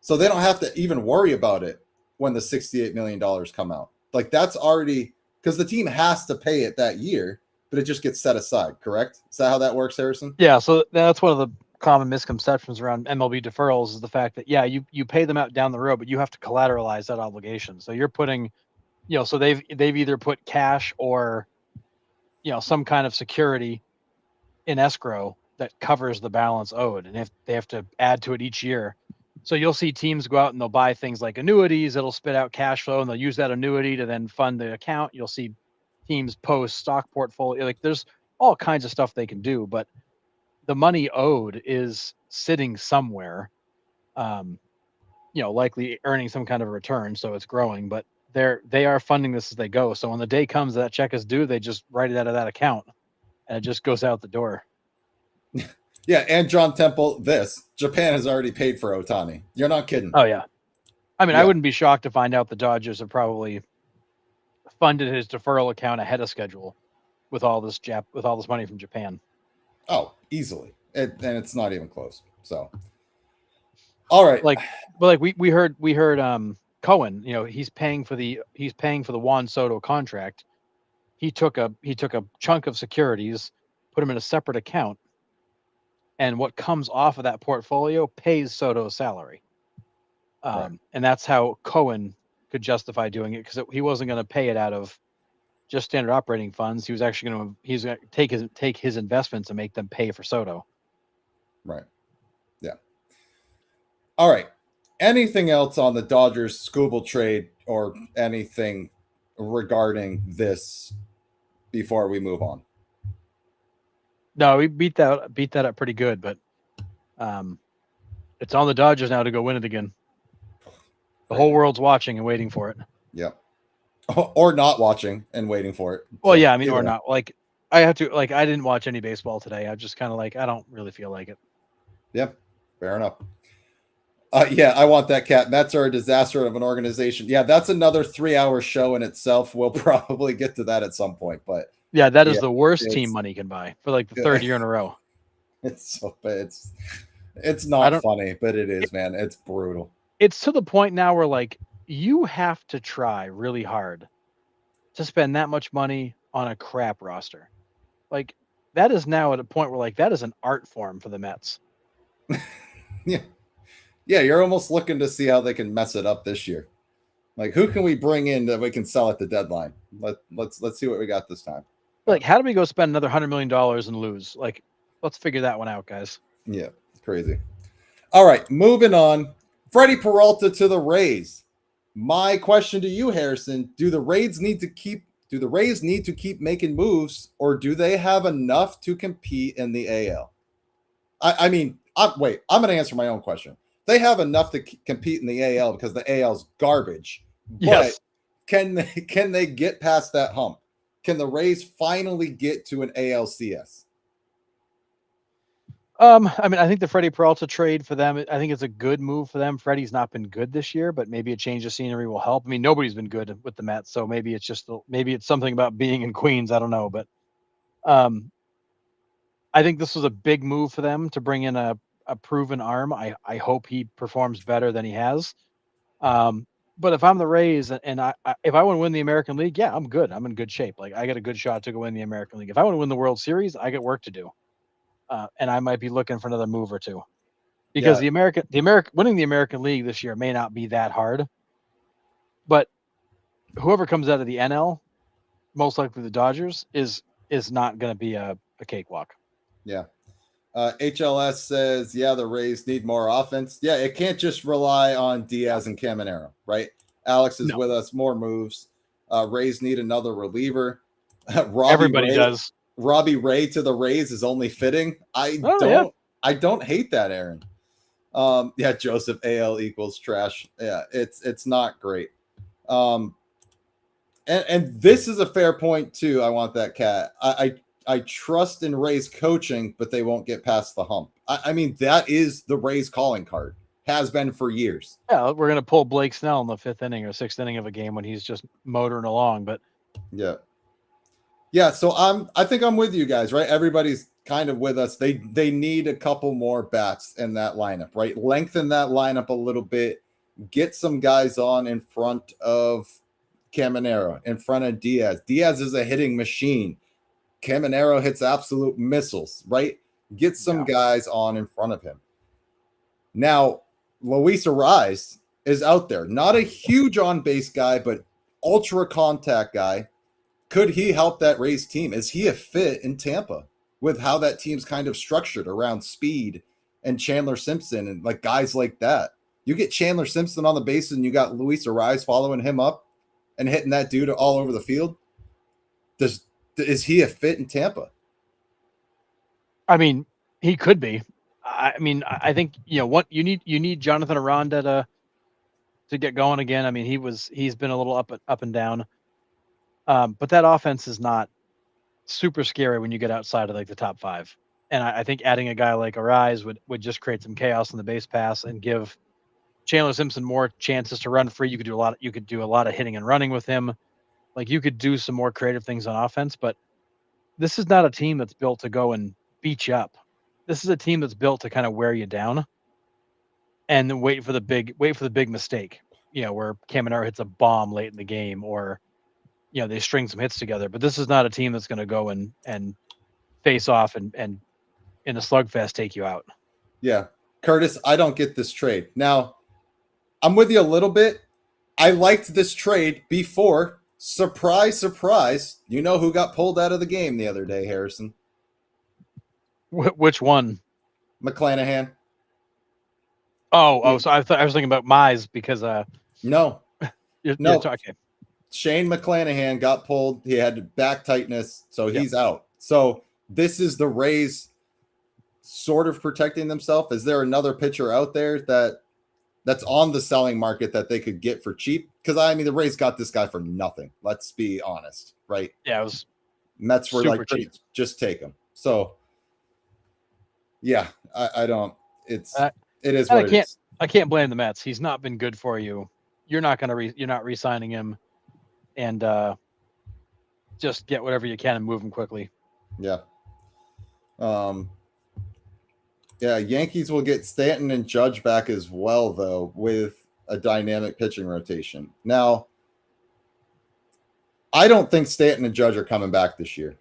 So they don't have to even worry about it when the $68 million come out. Like that's already, because the team has to pay it that year, but it just gets set aside, correct? Is that how that works, Harrison? Yeah, so that's one of the common misconceptions around MLB deferrals is the fact that, you pay them out down the road, but you have to collateralize that obligation. So you're putting, so they've either put cash or, some kind of security in escrow that covers the balance owed. And if they have to add to it each year. So you'll see teams go out and they'll buy things like annuities. It'll spit out cash flow and they'll use that annuity to then fund the account. You'll see teams post stock portfolio. Like there's all kinds of stuff they can do, but the money owed is sitting somewhere, likely earning some kind of a return. So it's growing, but they are funding this as they go. So when the day comes that check is due, they just write it out of that account and it just goes out the door. Yeah, and John Temple, Japan has already paid for Ohtani. You're not kidding. Oh yeah. I mean, I wouldn't be shocked to find out the Dodgers have probably funded his deferral account ahead of schedule with all this money from Japan. Oh, easily. And it's not even close. So, all right. We heard Cohen, he's paying for the Juan Soto contract. He took a chunk of securities, put them in a separate account, and what comes off of that portfolio pays Soto's salary. Right. And that's how Cohen could justify doing it, because he wasn't going to pay it out of just standard operating funds. He's going to take his investments and make them pay for Soto. Right. Yeah. All right. Anything else on the Dodgers Skubal trade or anything regarding this before we move on? No, we beat that up pretty good, but it's on the Dodgers now to go win it again. The whole world's watching and waiting for it. Yep. Or not watching and waiting for it. Well, yeah, I mean, or not. Like, I have to, like, I didn't watch any baseball today. I just kind of like, I don't really feel like it. Yep. Fair enough. Yeah, I want that cat. Mets are a disaster of an organization. Yeah, that's another 3-hour show in itself. We'll probably get to that at some point, but yeah, that is the worst team money can buy for like the third year in a row. It's so bad. It's not funny, but it is, man. It's brutal. It's to the point now where like you have to try really hard to spend that much money on a crap roster. Like that is now at a point where like that is an art form for the Mets. Yeah. Yeah, you're almost looking to see how they can mess it up this year. Like, who can we bring in that we can sell at the deadline? Let's see what we got this time. Like, how do we go spend another $100 million and lose? Like, let's figure that one out, guys. Yeah, crazy. All right, moving on. Freddie Peralta to the Rays. My question to you, Harrison: Do the Rays need to keep making moves, or do they have enough to compete in the AL? I'm going to answer my own question. They have enough to compete in the AL because the AL's garbage. Yes. But can they get past that hump? Can the Rays finally get to an ALCS? I mean, I think the Freddie Peralta trade for them, I think it's a good move for them. Freddie's not been good this year, but maybe a change of scenery will help. I mean, nobody's been good with the Mets, so maybe it's something about being in Queens. I don't know, but I think this was a big move for them to bring in a proven arm. I hope he performs better than he has. But if I'm the Rays and if I want to win the American League, yeah, I'm good. I'm in good shape. Like I got a good shot to go win the American League. If I want to win the World Series, I got work to do. And I might be looking for another move or two. Because winning the American League this year may not be that hard. But whoever comes out of the NL, most likely the Dodgers, is not going to be a cakewalk. Yeah. HLS says, yeah, the Rays need more offense. Yeah, it can't just rely on Diaz and Caminero, right? Alex is with us. More moves. Rays need another reliever. Everybody does. Robbie Ray to the Rays is only fitting. I don't hate that, Aaron. Yeah, Joseph AL equals trash. Yeah, it's not great. And this is a fair point too. I want that cat. I trust in Rays coaching, but they won't get past the hump. I mean, that is the Rays calling card. Has been for years. Yeah, we're going to pull Blake Snell in the 5th inning or 6th inning of a game when he's just motoring along. But yeah. So I think I'm with you guys, right? Everybody's kind of with us. They need a couple more bats in that lineup, right? Lengthen that lineup a little bit. Get some guys on in front of Caminero, in front of Diaz. Diaz is a hitting machine. Caminero hits absolute missiles, right? Get some guys on in front of him. Now, Luis Ariz is out there. Not a huge on-base guy, but ultra contact guy. Could he help that Rays team? Is he a fit in Tampa with how that team's kind of structured around speed and Chandler Simpson and like guys like that? You get Chandler Simpson on the bases and you got Luis Ariz following him up and hitting that dude all over the field. Is he a fit in Tampa? I mean, he could be. I mean, I think what you need Jonathan Aranda to get going again. I mean, he's been a little up and down. But that offense is not super scary when you get outside of like the top 5. And I think adding a guy like Ariz would just create some chaos in the base pass and give Chandler Simpson more chances to run free. You could do a lot of hitting and running with him. Like you could do some more creative things on offense, but this is not a team that's built to go and beat you up. This is a team that's built to kind of wear you down and then wait for the big mistake, where Caminero hits a bomb late in the game or, they string some hits together. But this is not a team that's going to go and face off and in a slugfest take you out. Yeah. Curtis, I don't get this trade. Now, I'm with you a little bit. I liked this trade before surprise, surprise, you know who got pulled out of the game the other day, Harrison? Which one? McClanahan. Oh, so I thought I was thinking about Mize because No, you're no. talking. Shane McClanahan got pulled. He had back tightness, so Yep. he's out. So this is the Rays sort of protecting themselves. Is there another pitcher out there that's on the selling market that they could get for cheap? Because I mean, the Rays got this guy for nothing. Let's be honest, right? Yeah, it was Mets were super like, cheap. just take him. So yeah, I don't. It is what it is. I can't blame the Mets. He's not been good for you. You're not you're not re-signing him, and just get whatever you can and move him quickly. Yeah. Yeah, Yankees will get Stanton and Judge back as well, though, with a dynamic pitching rotation. Now, I don't think Stanton and Judge are coming back this year.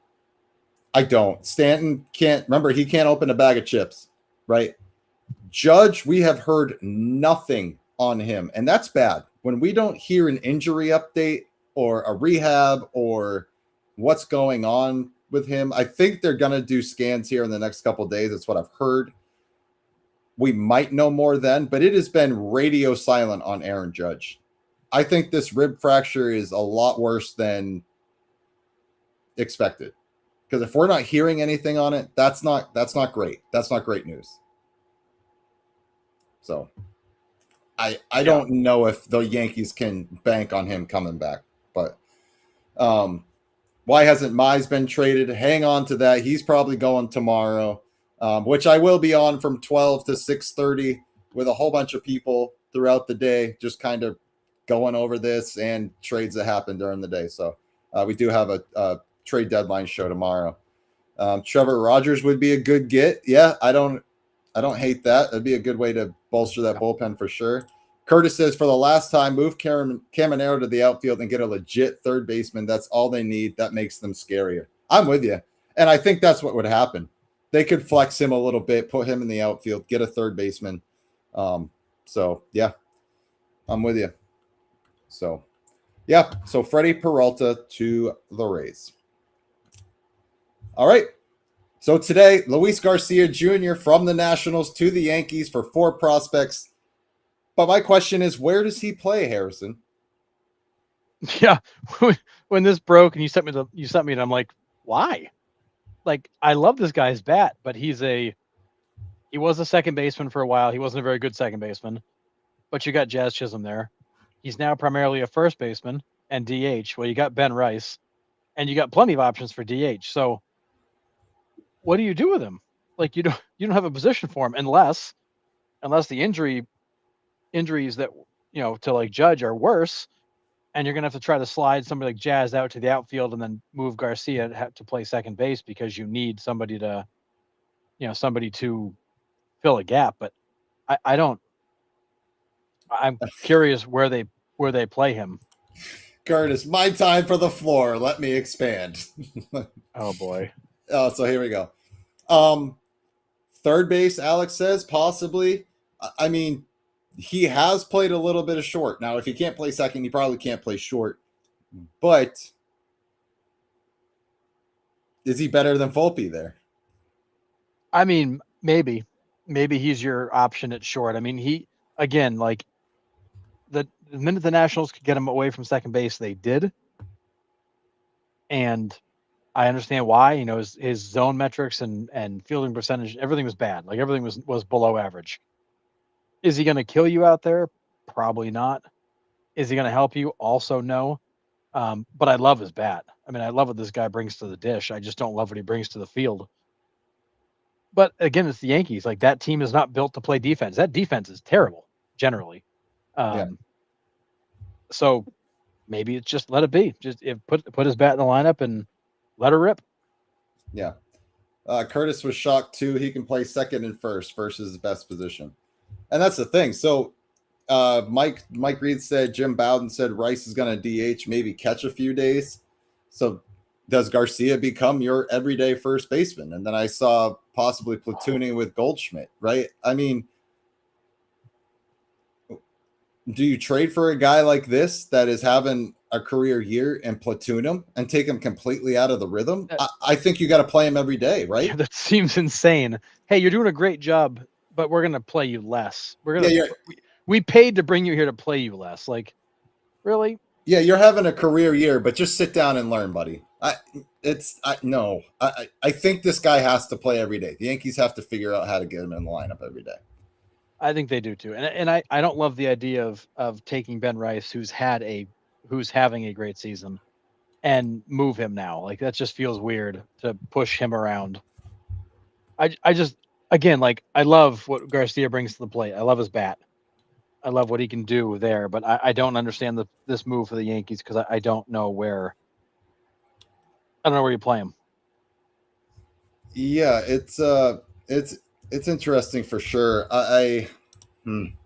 I don't. Stanton can't, remember, he can't open a bag of chips, right? Judge, we have heard nothing on him, and that's bad. When we don't hear an injury update or a rehab or what's going on with him, I think they're going to do scans here in the next couple of days. That's what I've heard. We might know more then, but it has been radio silent on Aaron Judge. I think this rib fracture is a lot worse than expected. Because if we're not hearing anything on it, that's not great. That's not great news. So I don't know if the Yankees can bank on him coming back. But why hasn't Mize been traded? Hang on to that. He's probably going tomorrow. Which I will be on from 12 to 6:30 with a whole bunch of people throughout the day, just kind of going over this and trades that happen during the day. So we do have a trade deadline show tomorrow. Trevor Rogers would be a good get. Yeah, I don't hate that. That'd be a good way to bolster that bullpen for sure. Curtis says, for the last time, move Caminero to the outfield and get a legit third baseman. That's all they need. That makes them scarier. I'm with you. And I think that's what would happen. They could flex him a little bit, put him in the outfield, get a third baseman. So, yeah, I'm with you. So, yeah, so Freddie Peralta to the Rays. All right. So today, Luis Garcia Jr. from the Nationals to the Yankees for 4 prospects. But my question is, where does he play, Harrison? Yeah, when this broke and you sent me it, I'm like, why? Like, I love this guy's bat, but he was a second baseman for a while. He wasn't a very good second baseman, but you got Jazz Chisholm there. He's now primarily a first baseman and DH. Well, you got Ben Rice, and you got plenty of options for DH. So, what do you do with him? Like, you don't have a position for him unless the injuries that to like Judge are worse, and you're gonna have to try to slide somebody like Jazz out to the outfield and then move Garcia to play second base because you need somebody to fill a gap. But I don't. I'm curious where they play him. Curtis, my time for the floor. Let me expand. Oh boy. So here we go. Third base, Alex says possibly. I mean, he has played a little bit of short. Now, if he can't play second, he probably can't play short. But is he better than Volpe there? I mean, maybe he's your option at short. I mean, he again, like the minute the Nationals could get him away from second base, they did. And I understand why. His zone metrics and fielding percentage, everything was bad. Like everything was below average. Is he going to kill you out there? Probably not. Is he going to help you? Also, no. But I love his bat. I mean, I love what this guy brings to the dish. I just don't love what he brings to the field. But again, it's the Yankees. Like, that team is not built to play defense. That defense is terrible generally. So maybe it's just let it be. Just put his bat in the lineup and let her rip. Yeah. Curtis was shocked too. He can play second and first versus his best position. And that's the thing. So Mike Reed said, Jim Bowden said Rice is going to DH, maybe catch a few days. So does Garcia become your everyday first baseman? And then I saw possibly platooning with Goldschmidt, right? I mean, do you trade for a guy like this that is having a career year and platoon him and take him completely out of the rhythm, That, I think you got to play him every day, right? that seems insane. Hey, you're doing a great job, but we're gonna play you less. Yeah, We paid to bring you here to play you less. Like, really? you're having a career year, but just sit down and learn, buddy. I think this guy has to play every day. The Yankees have to figure out how to get him in the lineup every day. I think they do too. And I don't love the idea of taking Ben Rice, who's having a great season, and move him now. Like, that just feels weird to push him around. I just, again, like, I love what Garcia brings to the plate. I love his bat. I love what he can do there, but I don't understand this move for the Yankees because I don't know where you play him. Yeah, it's interesting for sure. I mean,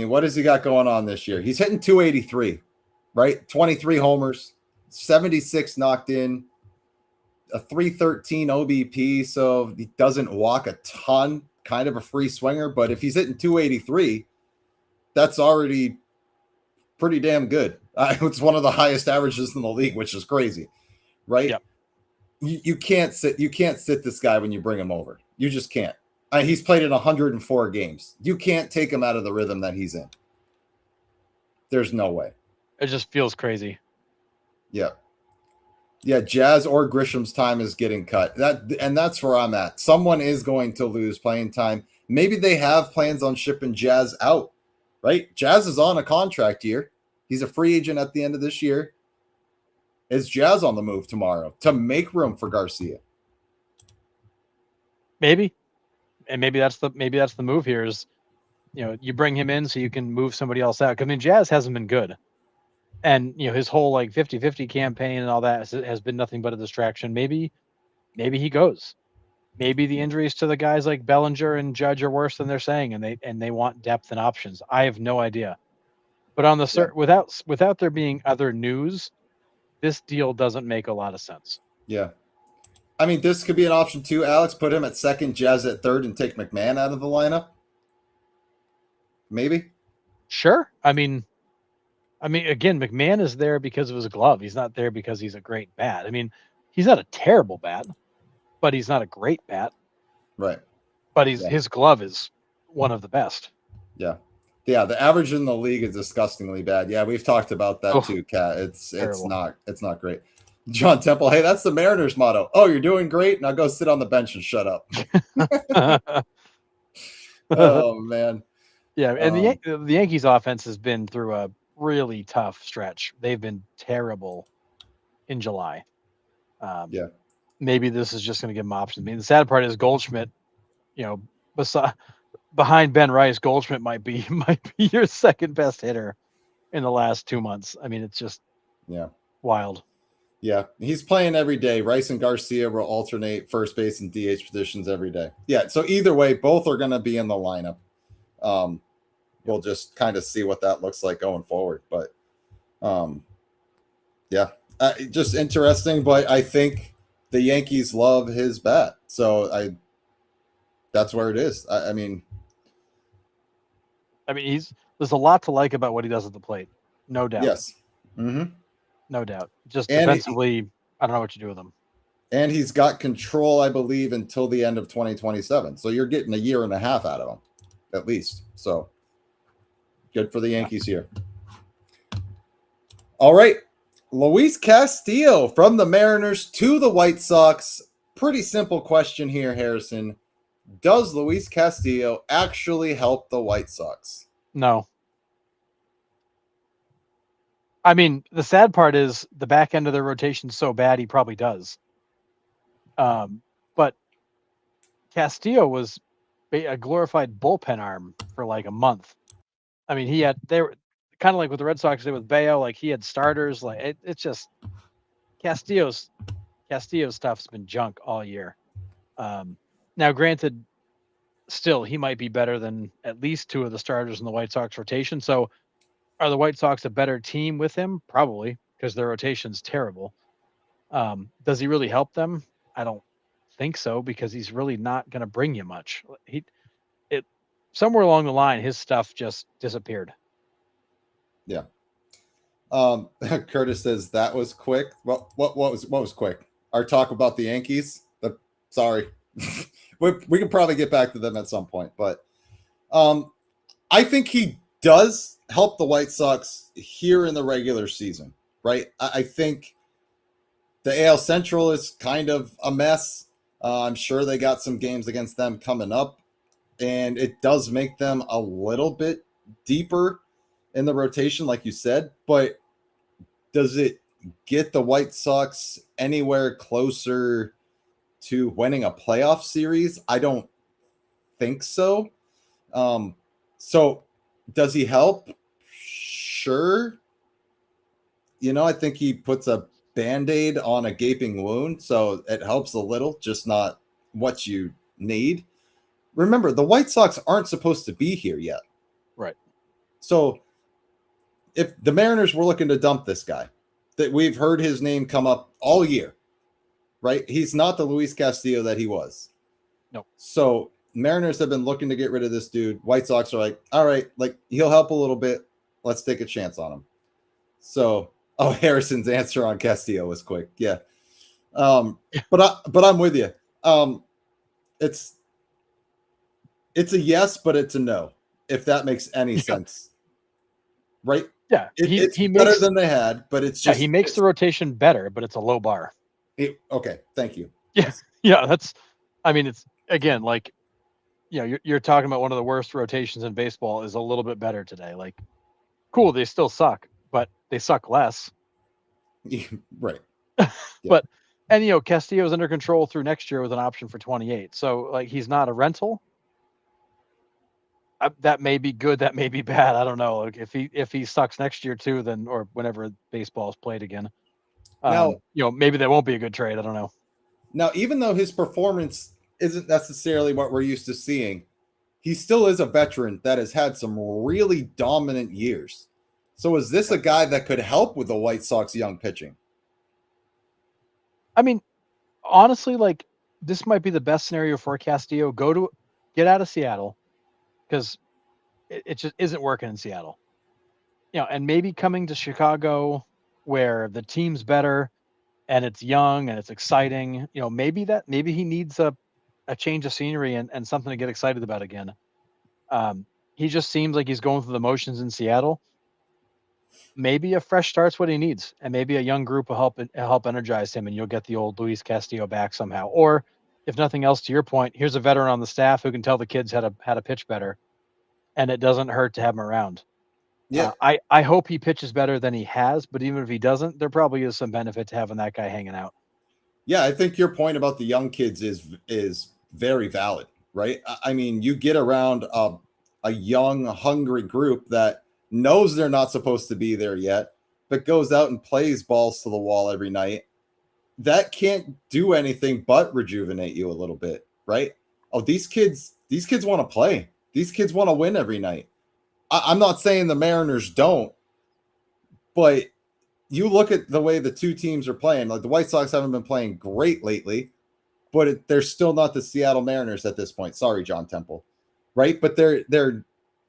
what has he got going on this year? He's hitting 283, right? 23 homers, 76 knocked in, a 313 OBP, so he doesn't walk a ton, kind of a free swinger, but if he's hitting 283, that's already pretty damn good. It's one of the highest averages in the league, which is crazy, right? Yep. You can't sit this guy when you bring him over. You just can't. He's played in 104 games. You can't take him out of the rhythm that he's in. There's no way. It just feels crazy. Yeah. Yeah, Jazz or Grisham's time is getting cut. That's where I'm at. Someone is going to lose playing time. Maybe they have plans on shipping Jazz out, right? Jazz is on a contract year. He's a free agent at the end of this year. Is Jazz on the move tomorrow to make room for Garcia? Maybe. And maybe that's the move here is, you bring him in so you can move somebody else out. I mean, Jazz hasn't been good. And, his whole like 50-50 campaign and all that has been nothing but a distraction. Maybe he goes. Maybe the injuries to the guys like Bellinger and Judge are worse than they're saying, and they want depth and options. I have no idea. But on without there being other news, this deal doesn't make a lot of sense. Yeah. I mean, this could be an option too, Alex. Put him at second, Jazz at third, and take McMahon out of the lineup. Maybe. Sure. I mean, again, McMahon is there because of his glove. He's not there because he's a great bat. I mean, he's not a terrible bat, but he's not a great bat. Right. But his glove is one of the best. Yeah. Yeah, the average in the league is disgustingly bad. Yeah, we've talked about that too, Kat. It's not great. John Temple, hey, that's the Mariners motto. Oh, you're doing great. Now go sit on the bench and shut up. Oh man. Yeah, and the Yankees offense has been through a really tough stretch. They've been terrible in July. Yeah. Maybe this is just going to give them options. I mean, the sad part is Goldschmidt, behind Ben Rice, Goldschmidt might be your second best hitter in the last 2 months. I mean, it's just wild. Yeah, he's playing every day. Rice and Garcia will alternate first base and DH positions every day. Yeah, so either way, both are going to be in the lineup. We'll just kind of see what that looks like going forward. But just interesting. But I think the Yankees love his bat, so that's where it is. I mean, there's a lot to like about what he does at the plate, no doubt. Yes. Mm-hmm. No doubt. Just defensively, I don't know what you do with him. And he's got control, I believe, until the end of 2027. So you're getting a year and a half out of him, at least. So good for the Yankees here. All right. Luis Castillo from the Mariners to the White Sox. Pretty simple question here, Harrison. Does Luis Castillo actually help the White Sox? No. I mean, the sad part is the back end of their rotation is so bad, he probably does. But Castillo was a glorified bullpen arm for like a month. I mean, they were kind of like what the Red Sox did with Bayo. Like, he had starters. Like, it's just Castillo's stuff's been junk all year. Now, granted, still he might be better than at least two of the starters in the White Sox rotation. So, are the White Sox a better team with him? Probably, because their rotation's terrible. Does he really help them? I don't think so, because he's really not going to bring you much. Somewhere along the line, his stuff just disappeared. Yeah. Curtis says that was quick. What was quick? Our talk about the Yankees. Sorry, we can probably get back to them at some point, but I think he does help the White Sox here in the regular season, right? I think the AL Central is kind of a mess. I'm sure they got some games against them coming up, and it does make them a little bit deeper in the rotation, like you said, but does it get the White Sox anywhere closer to winning a playoff series? I don't think so. So does he help? Sure. I think he puts a band-aid on a gaping wound, so it helps a little, just not what you need. Remember, the White Sox aren't supposed to be here yet. Right. So if the Mariners were looking to dump this guy, that we've heard his name come up all year, right? He's not the Luis Castillo that he was. No. So Mariners have been looking to get rid of this dude. White Sox are like, all right, like he'll help a little bit. Let's take a chance on him. So, Harrison's answer on Castillo was quick. Yeah. But I'm with you. It's a yes, but it's a no, if that makes any sense. Right? Yeah. It's better than they had, but it's just he makes the rotation better, but it's a low bar. Okay, thank you. Yeah. Yeah, it's again, like, you're talking about one of the worst rotations in baseball is a little bit better today. Like, cool, they still suck, but they suck less. Right. Yeah. But Castillo's under control through next year with an option for 28. So like he's not a rental. That may be good, that may be bad. I don't know. Like if he sucks next year too, then or whenever baseball is played again. Now, maybe that won't be a good trade. I don't know. Now, even though his performance isn't necessarily what we're used to seeing, he still is a veteran that has had some really dominant years. So is this a guy that could help with the White Sox young pitching? I mean, honestly, like this might be the best scenario for Castillo. Get out of Seattle because it just isn't working in Seattle. And maybe coming to Chicago where the team's better and it's young and it's exciting. Maybe he needs a change of scenery and something to get excited about again. He just seems like he's going through the motions in Seattle. Maybe a fresh start's what he needs, and maybe a young group will help energize him, and you'll get the old Luis Castillo back somehow. Or, if nothing else, to your point, here's a veteran on the staff who can tell the kids how to pitch better, and it doesn't hurt to have him around. Yeah, I hope he pitches better than he has, but even if he doesn't, there probably is some benefit to having that guy hanging out. Yeah, I think your point about the young kids is very valid, right? I mean, you get around a young, hungry group that knows they're not supposed to be there yet, but goes out and plays balls to the wall every night. That can't do anything but rejuvenate you a little bit, right? These kids want to play. These kids want to win every night. I'm not saying the Mariners don't, but you look at the way the two teams are playing. Like the White Sox haven't been playing great lately, but they're still not the Seattle Mariners at this point. Sorry, John Temple, right? But they're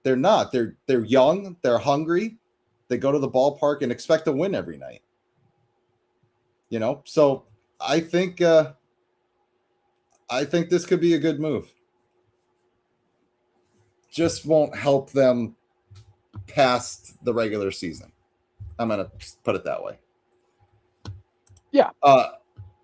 not. They're young. They're hungry. They go to the ballpark and expect to win every night. So I think this could be a good move. Just won't help them past the regular season. I'm gonna put it that way. Yeah.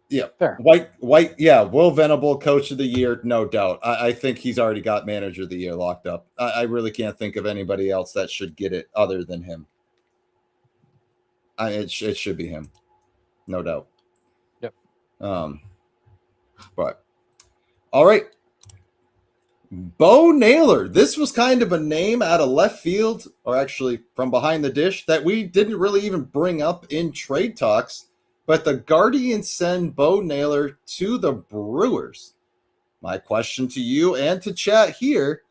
Yeah. Fair. White. Yeah. Will Venable, Coach of the Year, no doubt. I think he's already got Manager of the Year locked up. I really can't think of anybody else that should get it other than him. It should be him, no doubt. Yep. But all right. Bo Naylor. This was kind of a name out of left field, or actually from behind the dish, that we didn't really even bring up in trade talks. But the Guardians send Bo Naylor to the Brewers. My question to you and to chat here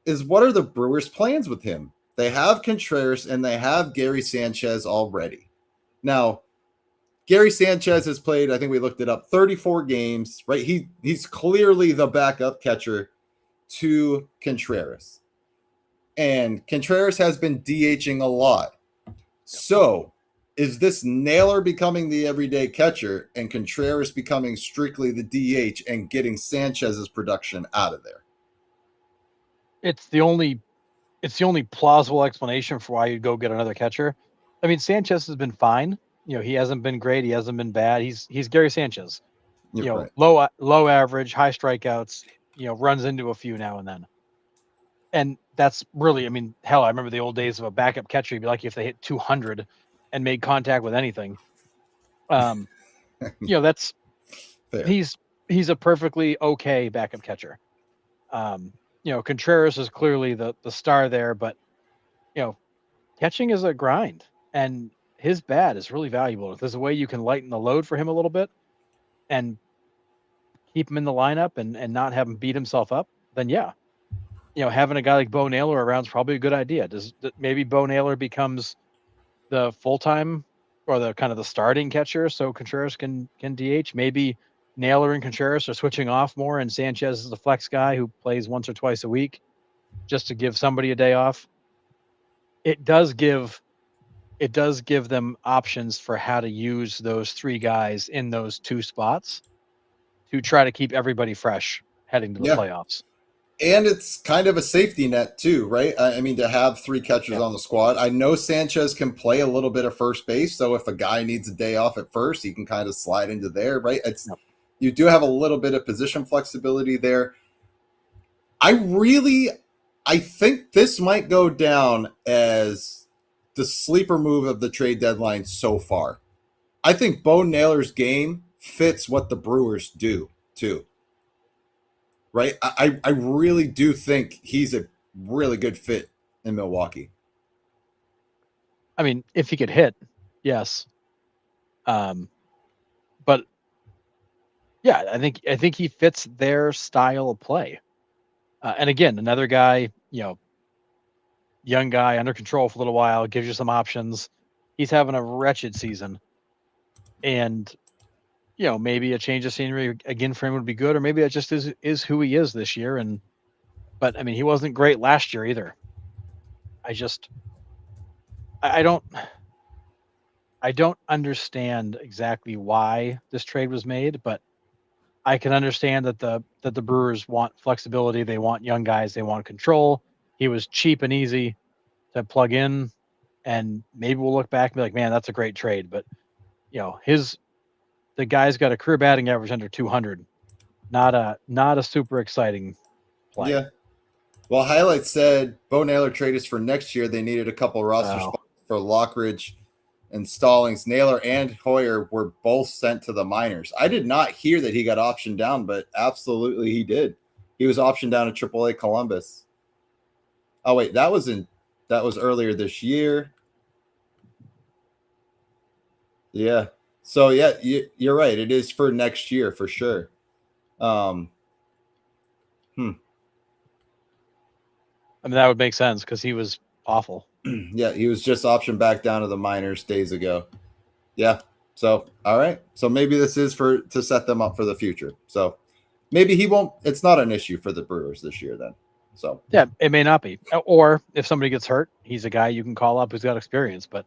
is, what are the Brewers' plans with him? They have Contreras and they have Gary Sanchez already. Now, Gary Sanchez has played, I think we looked it up, 34 games, right? He's clearly the backup catcher to Contreras. And Contreras has been DHing a lot. So, is this Naylor becoming the everyday catcher and Contreras becoming strictly the DH and getting Sanchez's production out of there? It's the only plausible explanation for why you'd go get another catcher. I mean, Sanchez has been fine. He hasn't been great. He hasn't been bad. He's Gary Sanchez. You're right. Low average, high strikeouts. Runs into a few now and then. And that's really, I mean, hell, I remember the old days of a backup catcher. You'd be lucky if they hit 200 and made contact with anything. That's Fair. he's a perfectly okay backup catcher. Contreras is clearly the star there, but catching is a grind, and his bat is really valuable. If there's a way you can lighten the load for him a little bit and keep him in the lineup and not have him beat himself up, then yeah, having a guy like Bo Naylor around is probably a good idea. Maybe Bo Naylor becomes the full-time or the kind of the starting catcher so Contreras can DH? Maybe Naylor and Contreras are switching off more and Sanchez is the flex guy who plays once or twice a week just to give somebody a day off. It does give them options for how to use those three guys in those two spots to try to keep everybody fresh heading to the playoffs. And it's kind of a safety net too, right? I mean, to have three catchers on the squad. I know Sanchez can play a little bit of first base, so if a guy needs a day off at first, he can kind of slide into there, right? You do have a little bit of position flexibility there. I think this might go down as the sleeper move of the trade deadline so far. I think Bo Naylor's game fits what the Brewers do too. Right? I really do think he's a really good fit in Milwaukee. I mean, if he could hit, yes. But yeah, I think he fits their style of play. And again, another guy, young guy under control for a little while, gives you some options. He's having a wretched season. And maybe a change of scenery again for him would be good, or maybe that just is who he is this year. But I mean, he wasn't great last year either. I don't understand exactly why this trade was made, but I can understand that the Brewers want flexibility. They want young guys. They want control. He was cheap and easy to plug in, and maybe we'll look back and be like, man, that's a great trade. But the guy's got a career batting average under 200. Not a super exciting play. Yeah. Well, Highlight said Bo Naylor trade is for next year. They needed a couple roster spots for Lockridge and Stallings. Naylor and Hoyer were both sent to the minors. I did not hear that he got optioned down, but absolutely he did. He was optioned down to AAA Columbus. Oh wait, that was earlier this year. Yeah. So yeah, you're right. It is for next year for sure. I mean, that would make sense because he was awful. Yeah, he was just optioned back down to the minors days ago. Yeah. So, all right. So maybe this is to set them up for the future. So maybe he won't. It's not an issue for the Brewers this year then. So yeah, it may not be. Or if somebody gets hurt, he's a guy you can call up who's got experience. But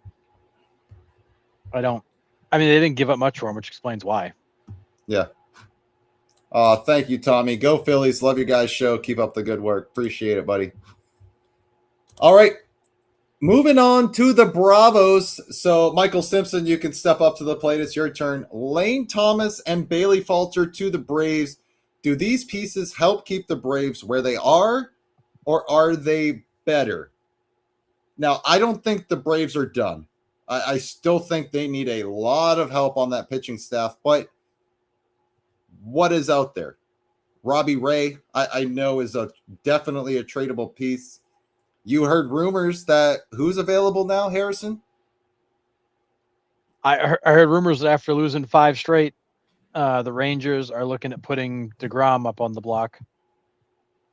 I mean, they didn't give up much for him, which explains why. Yeah. Thank you, Tommy. Go Phillies. Love your guys' show. Keep up the good work. Appreciate it, buddy. All right. Moving on to the Bravos. So, Michael Simpson, you can step up to the plate. It's your turn. Lane Thomas and Bailey Falter to the Braves. Do these pieces help keep the Braves where they are, or are they better? Now, I don't think the Braves are done. I still think they need a lot of help on that pitching staff, but what is out there? Robbie Ray, I know, is definitely a tradable piece. You heard rumors that who's available now, Harrison? I heard rumors that after losing 5 straight, the Rangers are looking at putting DeGrom up on the block.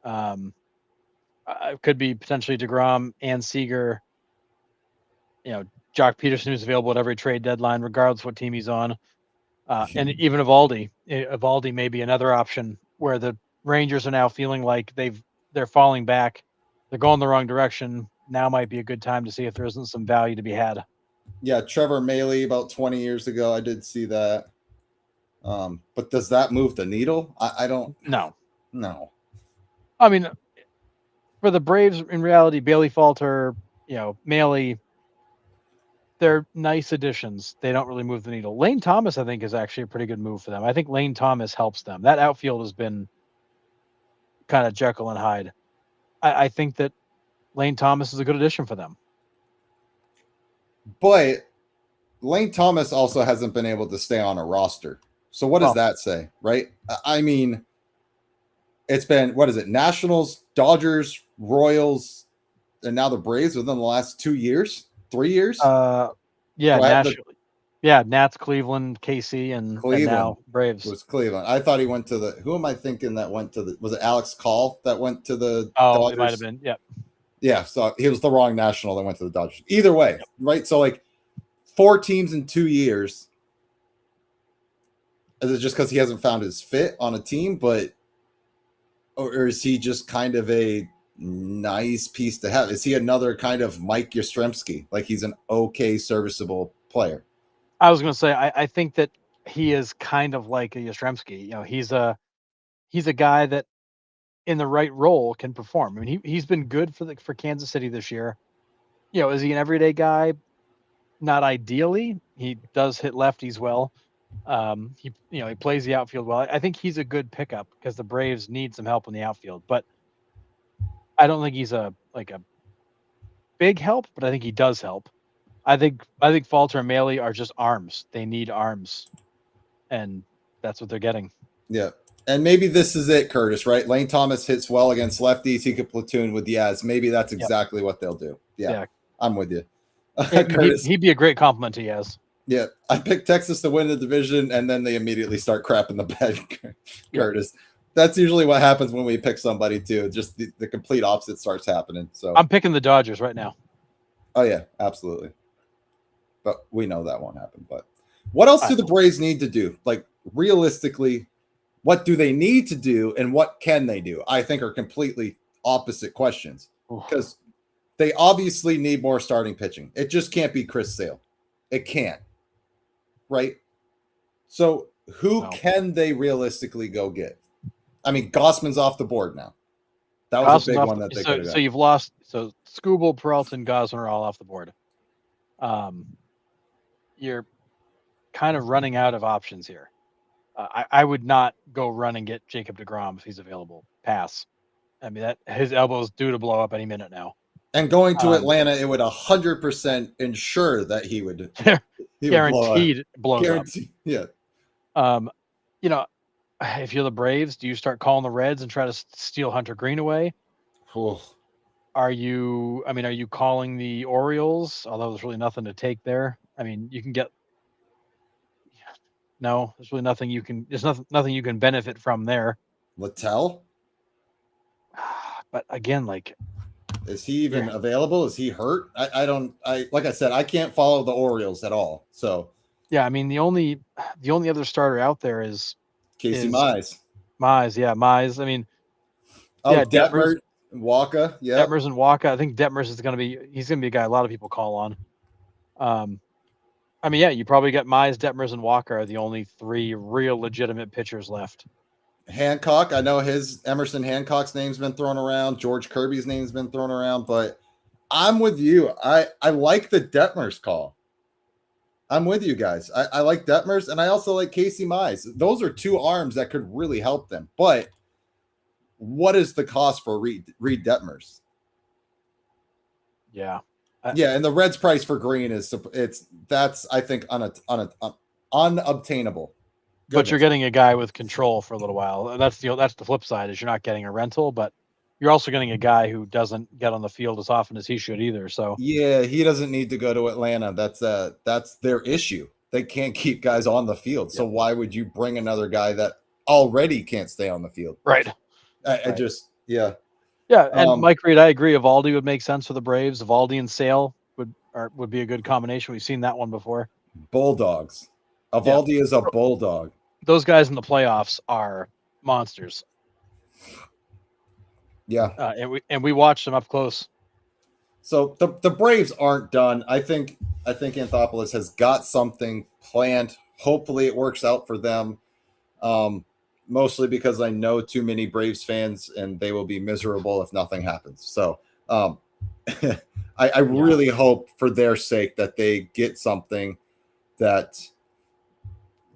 It could be potentially DeGrom and Seager. Jock Peterson is available at every trade deadline, regardless what team he's on. And even Evaldi. Evaldi may be another option where the Rangers are now feeling like they're falling back. They're going the wrong direction. Now might be a good time to see if there isn't some value to be had. Yeah, Trevor Maley about 20 years ago. I did see that. But does that move the needle? I don't No. know. I mean, for the Braves, in reality, Bailey Falter, Maley, they're nice additions. They don't really move the needle. Lane Thomas, I think, is actually a pretty good move for them. I think Lane Thomas helps them. That outfield has been kind of Jekyll and Hyde. I think that Lane Thomas is a good addition for them. But Lane Thomas also hasn't been able to stay on a roster. So what does that say, right? I mean, it's been, what is it? Nationals, Dodgers, Royals, and now the Braves within the last 2 years, 3 years. Yeah, Nats, Cleveland, KC, and now Braves. It was Cleveland. I thought he went to the. Who am I thinking that went to the? Was it Alex Call that went to the Dodgers? It might have been. Yep. Yeah, so he was the wrong National that went to the Dodgers. Either way, yep. Right? So like 4 teams in 2 years. Is it just because he hasn't found his fit on a team, or is he just kind of a nice piece to have? Is he another kind of Mike Yastrzemski? Like he's an okay, serviceable player. I was going to say, I think that he is kind of like a Yastrzemski. He's a guy that in the right role can perform. I mean, he's been good for Kansas City this year. Is he an everyday guy? Not ideally. He does hit lefties well. He plays the outfield well. I think he's a good pickup because the Braves need some help in the outfield, but I don't think he's a big help, but I think he does help. I think Falter and Maley are just arms. They need arms, and that's what they're getting. Yeah. And maybe this is it, Curtis, right? Lane Thomas hits well against lefties. He could platoon with Yaz. Maybe that's exactly what they'll do. Yeah. I'm with you. Curtis. He'd be a great compliment to Yaz. Yeah. I picked Texas to win the division, and then they immediately start crapping the bed, Curtis. That's usually what happens when we pick somebody, too. Just the complete opposite starts happening. So I'm picking the Dodgers right now. Oh, yeah, absolutely. But we know that won't happen. But what else do the Braves need to do? Like, realistically, what do they need to do and what can they do? I think are completely opposite questions because they obviously need more starting pitching. It just can't be Chris Sale. It can't. Right? So who can they realistically go get? I mean, Gossman's off the board now. That was a big one that they could have got. So you've lost. So Skubal, Peralta, and Gosman are all off the board. You're kind of running out of options here. I would not go run and get Jacob deGrom if he's available. Pass. I mean, that his elbow's due to blow up any minute now. And going to Atlanta, it would 100% ensure that he would guaranteed blow up. Yeah. If you're the Braves, do you start calling the Reds and try to steal Hunter Green away? Are you calling the Orioles? Although there's really nothing to take there. I mean, you can get. No, there's really nothing you can. There's nothing you can benefit from there. Littell. But again, is he even available? Is he hurt? I don't. Like I said, I can't follow the Orioles at all. So yeah, I mean the only other starter out there is Casey Mize. Mize. I mean, Detmers, Walker. Yeah, Detmers and Walker. I think Detmers is going to be. He's going to be a guy a lot of people call on. I mean, you probably got Mize, Detmers, and Walker are the only 3 real legitimate pitchers left. Hancock, I know Emerson Hancock's name's been thrown around. George Kirby's name's been thrown around, but I'm with you. I like the Detmers call. I'm with you guys. I like Detmers, and I also like Casey Mize. Those are 2 arms that could really help them. But what is the cost for Reed Detmers? Yeah. And the Reds' price for Green that's I think unobtainable. But you're getting a guy with control for a little while. That's the flip side is you're not getting a rental, but you're also getting a guy who doesn't get on the field as often as he should either. So yeah, he doesn't need to go to Atlanta. That's their issue. They can't keep guys on the field. So why would you bring another guy that already can't stay on the field? Right. I just Yeah, and Mike Reed, I agree. Evaldi would make sense for the Braves. Evaldi and Sale would be a good combination. We've seen that one before. Bulldogs. Evaldi is a bulldog. Those guys in the playoffs are monsters. Yeah, and we watched them up close. So the Braves aren't done. I think Anthopoulos has got something planned. Hopefully it works out for them. Mostly because I know too many Braves fans and they will be miserable if nothing happens. So I really hope for their sake that they get something that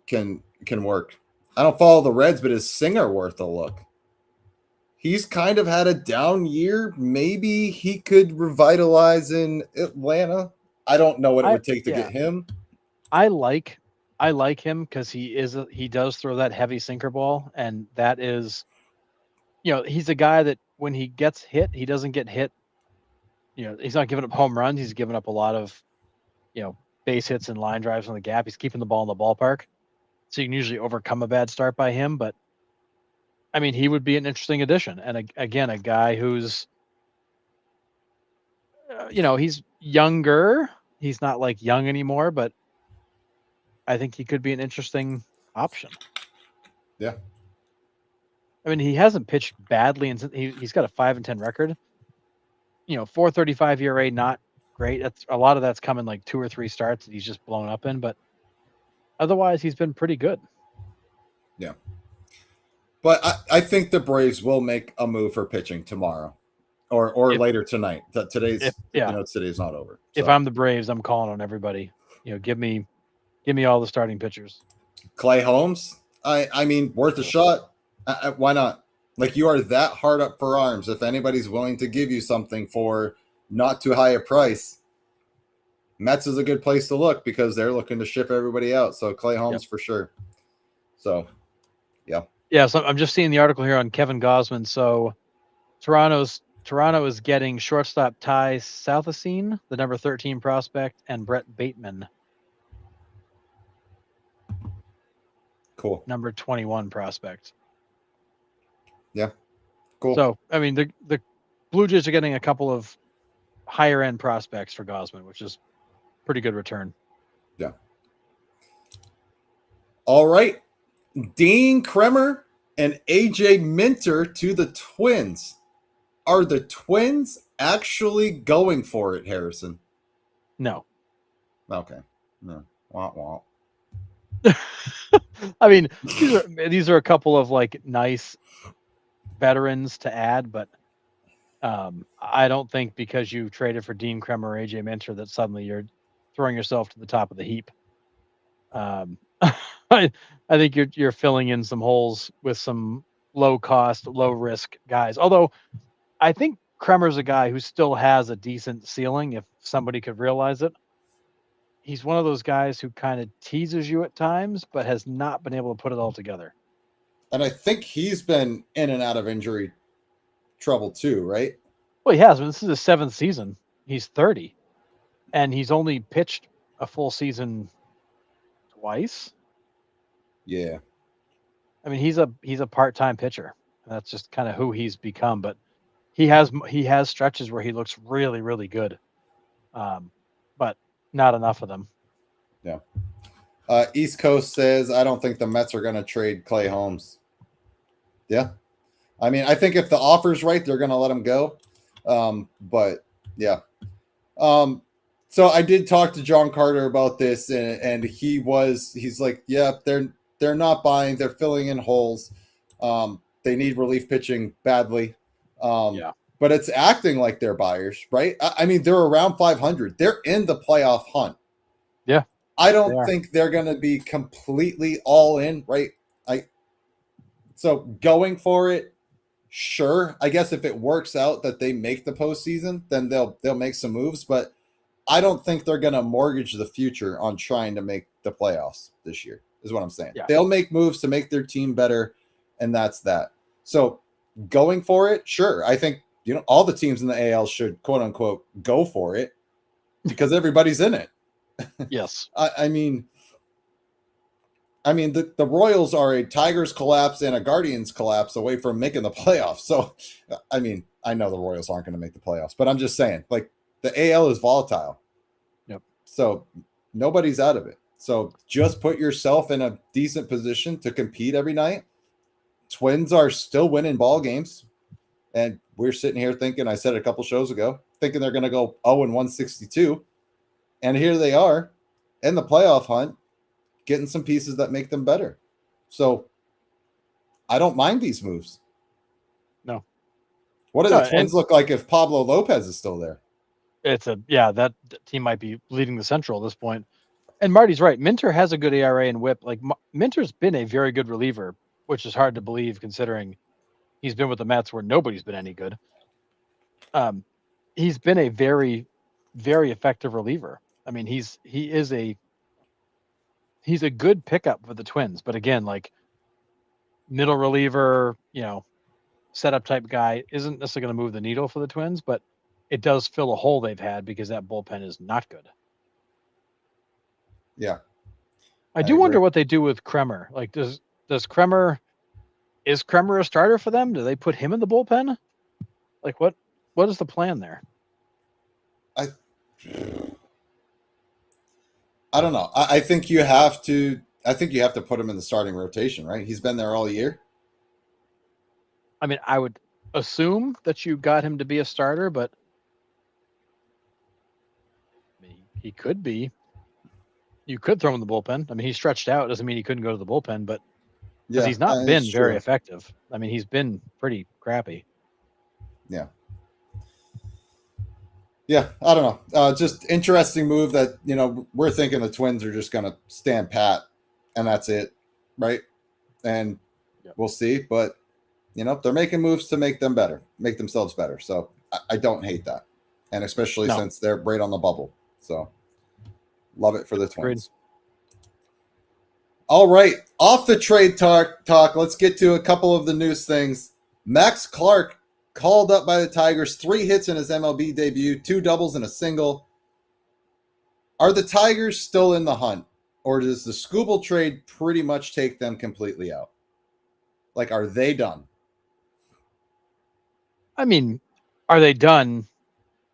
can work. I don't follow the Reds, but is Singer worth a look? He's kind of had a down year. Maybe he could revitalize in Atlanta. I don't know what it would take to get him. I like him because he does throw that heavy sinker ball, and that is, he's a guy that when he gets hit, he doesn't get hit. He's not giving up home runs. He's giving up a lot of, base hits and line drives on the gap. He's keeping the ball in the ballpark, so you can usually overcome a bad start by him. But I mean, he would be an interesting addition, and again, a guy who's, he's younger. He's not like young anymore, but I think he could be an interesting option. Yeah. I mean, he hasn't pitched badly, and he's got a 5-10 record. 4.35 ERA, not great. That's a lot of that's coming like 2 or 3 starts that he's just blown up in, but otherwise he's been pretty good. Yeah. But I think the Braves will make a move for pitching tomorrow or later tonight. Today's not over. So. If I'm the Braves, I'm calling on everybody. Give me all the starting pitchers. Clay Holmes, I mean, worth a shot. Why not? Like, you are that hard up for arms. If anybody's willing to give you something for not too high a price, Mets is a good place to look because they're looking to ship everybody out. So Clay Holmes for sure. So, yeah. Yeah, so I'm just seeing the article here on Kevin Gausman. So Toronto is getting shortstop Ty Southacene, the number 13 prospect, and Brett Bateman. Cool. Number 21 prospect. Yeah. Cool. So, I mean, the Blue Jays are getting a couple of higher end prospects for Gausman, which is pretty good return. Yeah. All right. Dean Kremer and AJ Minter to the Twins. Are the Twins actually going for it, Harrison? No. Okay. No. Wah, wah. I mean, these are a couple of like nice veterans to add, but I don't think because you traded for Dean Kremer or AJ Minter that suddenly you're throwing yourself to the top of the heap. I think you're filling in some holes with some low cost, low risk guys. Although I think Kremer's a guy who still has a decent ceiling if somebody could realize it. He's one of those guys who kind of teases you at times, but has not been able to put it all together. And I think he's been in and out of injury trouble too, right? Well, he has. This is his 7th season. He's 30, and he's only pitched a full season twice. Yeah. I mean, he's a part-time pitcher. That's just kind of who he's become. But he has stretches where he looks really, really good, but not enough of them. Yeah. East Coast says, I don't think the Mets are going to trade Clay Holmes. Yeah. I mean, I think if the offer's right, they're going to let him go. But yeah. So I did talk to John Carter about this, and he's like, yeah, they're not buying, they're filling in holes. They need relief pitching badly. But it's acting like they're buyers, right? I mean, they're around 500. They're in the playoff hunt. Yeah. I don't think they're going to be completely all in, right? So going for it, sure. I guess if it works out that they make the postseason, then they'll make some moves. But I don't think they're going to mortgage the future on trying to make the playoffs this year, is what I'm saying. Yeah. They'll make moves to make their team better, and that's that. So going for it, sure. I think all the teams in the AL should, quote unquote, go for it because everybody's in it. Yes. I mean, the Royals are a Tigers collapse and a Guardians collapse away from making the playoffs. So, I mean, I know the Royals aren't going to make the playoffs, but I'm just saying, like, the AL is volatile. Yep. So nobody's out of it. So just put yourself in a decent position to compete every night. Twins are still winning ball games. And we're sitting here thinking, I said it a couple shows ago, thinking they're going to go 0-162. And here they are in the playoff hunt, getting some pieces that make them better. So I don't mind these moves. No. What do No, the Twins look like if Pablo Lopez is still there? That team might be leading the Central at this point. And Marty's right. Minter has a good ERA and WHIP. Like Minter's been a very good reliever, which is hard to believe considering he's been with the Mets where nobody's been any good. He's been a very, very effective reliever. I mean, he's a good pickup for the Twins. But again, like middle reliever, setup type guy isn't necessarily going to move the needle for the Twins, but it does fill a hole they've had because that bullpen is not good. Yeah. I do wonder what they do with Kremer. Like, is Kremer a starter for them? Do they put him in the bullpen? Like, what is the plan there? I don't know. I think you have to put him in the starting rotation, right? He's been there all year. I mean, I would assume that you got him to be a starter, but I mean, he could be. You could throw him in the bullpen. I mean, he's stretched out. Doesn't mean he couldn't go to the bullpen, but because he's not been very effective. I mean, he's been pretty crappy. Yeah. Yeah, I don't know. Just interesting move that, we're thinking the Twins are just going to stand pat and that's it, right? And we'll see. But, they're making moves to make them better, make themselves better. So I don't hate that. And especially since they're right on the bubble. So love it for the Twins. All right, off the trade talk, let's get to a couple of the news things. Max Clark called up by the Tigers, 3 hits in his MLB debut, 2 doubles and a single. Are the Tigers still in the hunt, or does the Skubal trade pretty much take them completely out? Like, are they done? I mean, are they done?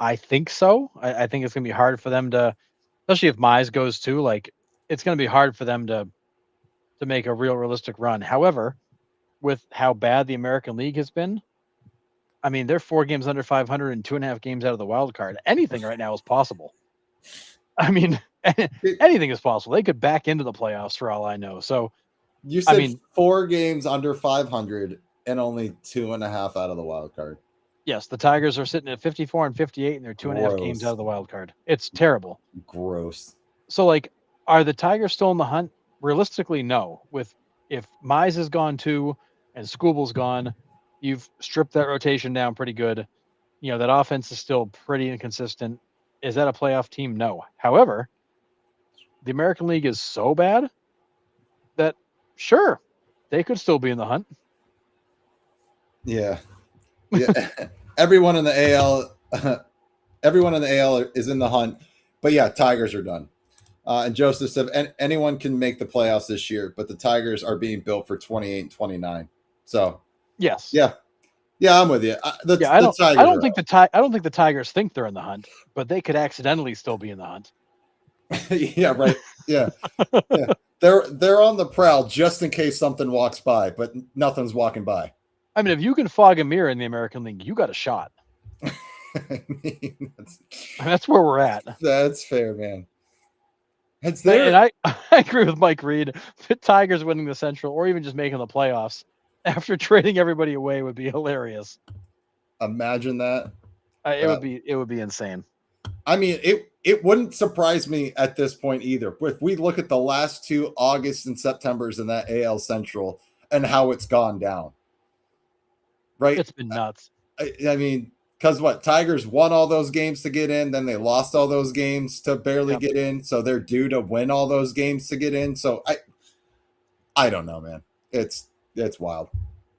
I think so. I think it's going to be hard for them to, especially if Mize goes too, like, it's going to be hard for them to make a real realistic run. However, with how bad the American League has been, I mean, they're 4 games under 500 and 2.5 games out of the wild card. Anything right now is possible. I mean, anything is possible. They could back into the playoffs for all I know. So you said 4 games under 500 and only 2.5 out of the wild card. Yes, the Tigers are sitting at 54 and 58, and they're 2.5 games out of the wild card. It's terrible. Gross. So, like, are the Tigers still in the hunt? Realistically, no. If Mize is gone too, and Skubal's gone, you've stripped that rotation down pretty good. That offense is still pretty inconsistent. Is that a playoff team? No. However, the American League is so bad that, sure, they could still be in the hunt. Yeah. Everyone in the AL is in the hunt, but yeah, Tigers are done. And Joseph said anyone can make the playoffs this year, but the Tigers are being built for 28 and 29. So yes, yeah, I'm with you. I don't think the Tigers think they're in the hunt, but they could accidentally still be in the hunt. Yeah, right. Yeah. They're on the prowl just in case something walks by, but nothing's walking by. I mean, if you can fog a mirror in the American League, you got a shot. That's where we're at. That's fair, man. It's there. And I agree with Mike Reed. The Tigers winning the Central or even just making the playoffs after trading everybody away would be hilarious. Imagine that. It would be insane. I mean, it wouldn't surprise me at this point either. If we look at the last 2 August and Septembers in that AL Central and how it's gone down. Right? It's been nuts. I mean, because Tigers won all those games to get in, then they lost all those games to barely get in, so they're due to win all those games to get in. So I don't know, man. It's wild,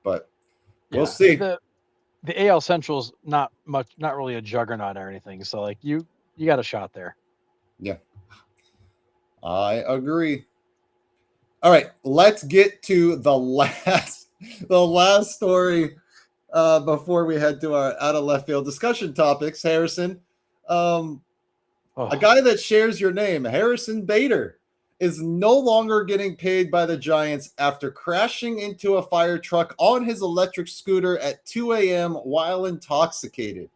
but we'll see. The AL Central's not really a juggernaut or anything. So like you got a shot there. Yeah, I agree. All right, let's get to the last story. Before we head to our out of left field discussion topics, Harrison, a guy that shares your name, Harrison Bader, is no longer getting paid by the Giants after crashing into a fire truck on his electric scooter at 2 a.m. while intoxicated.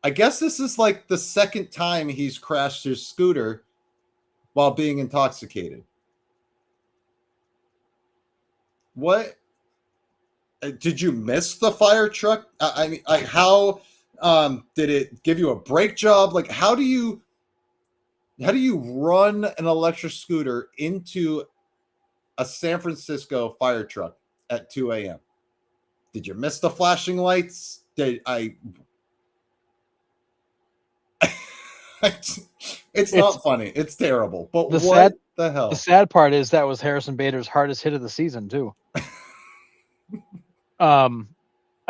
I guess this is like the second time he's crashed his scooter while being intoxicated. What? Did you miss the fire truck? I mean, like, how did it give you a brake job? Like, how do you run an electric scooter into a San Francisco fire truck at 2 a.m.? Did you miss the flashing lights? Did I? It's not funny. It's terrible. But what the hell? The sad part is that was Harrison Bader's hardest hit of the season too. I mean,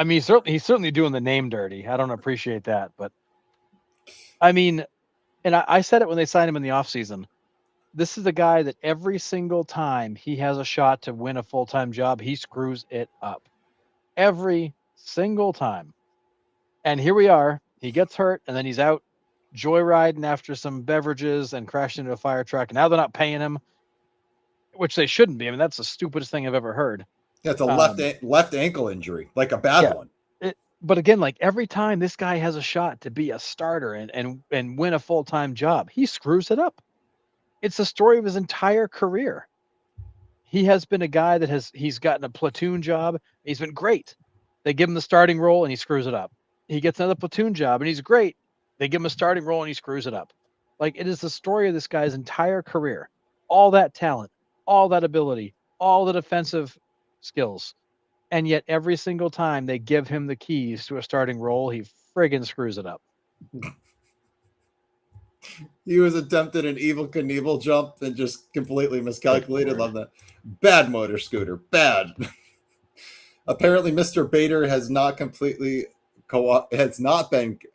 he's certainly doing the name dirty. I don't appreciate that, but I mean, and I said it when they signed him in the offseason. This is the guy that every single time he has a shot to win a full-time job, he screws it up. Every single time. And here we are. He gets hurt, and then he's out joyriding after some beverages and crashed into a fire truck. And now they're not paying him, which they shouldn't be. I mean, that's the stupidest thing I've ever heard. Yeah, it's a left ankle injury, like a bad one. But again, like every time this guy has a shot to be a starter and win a full-time job, he screws it up. It's the story of his entire career. He has been a guy that he's gotten a platoon job. He's been great. They give him the starting role and he screws it up. He gets another platoon job and he's great. They give him a starting role and he screws it up. Like, it is the story of this guy's entire career. All that talent, all that ability, all the defensive skills. And yet every single time they give him the keys to a starting role, he friggin' screws it up. He was attempting an Evel Knievel jump and just completely miscalculated. Love that. Bad motor scooter. Bad. Apparently, Mr. Bader has not been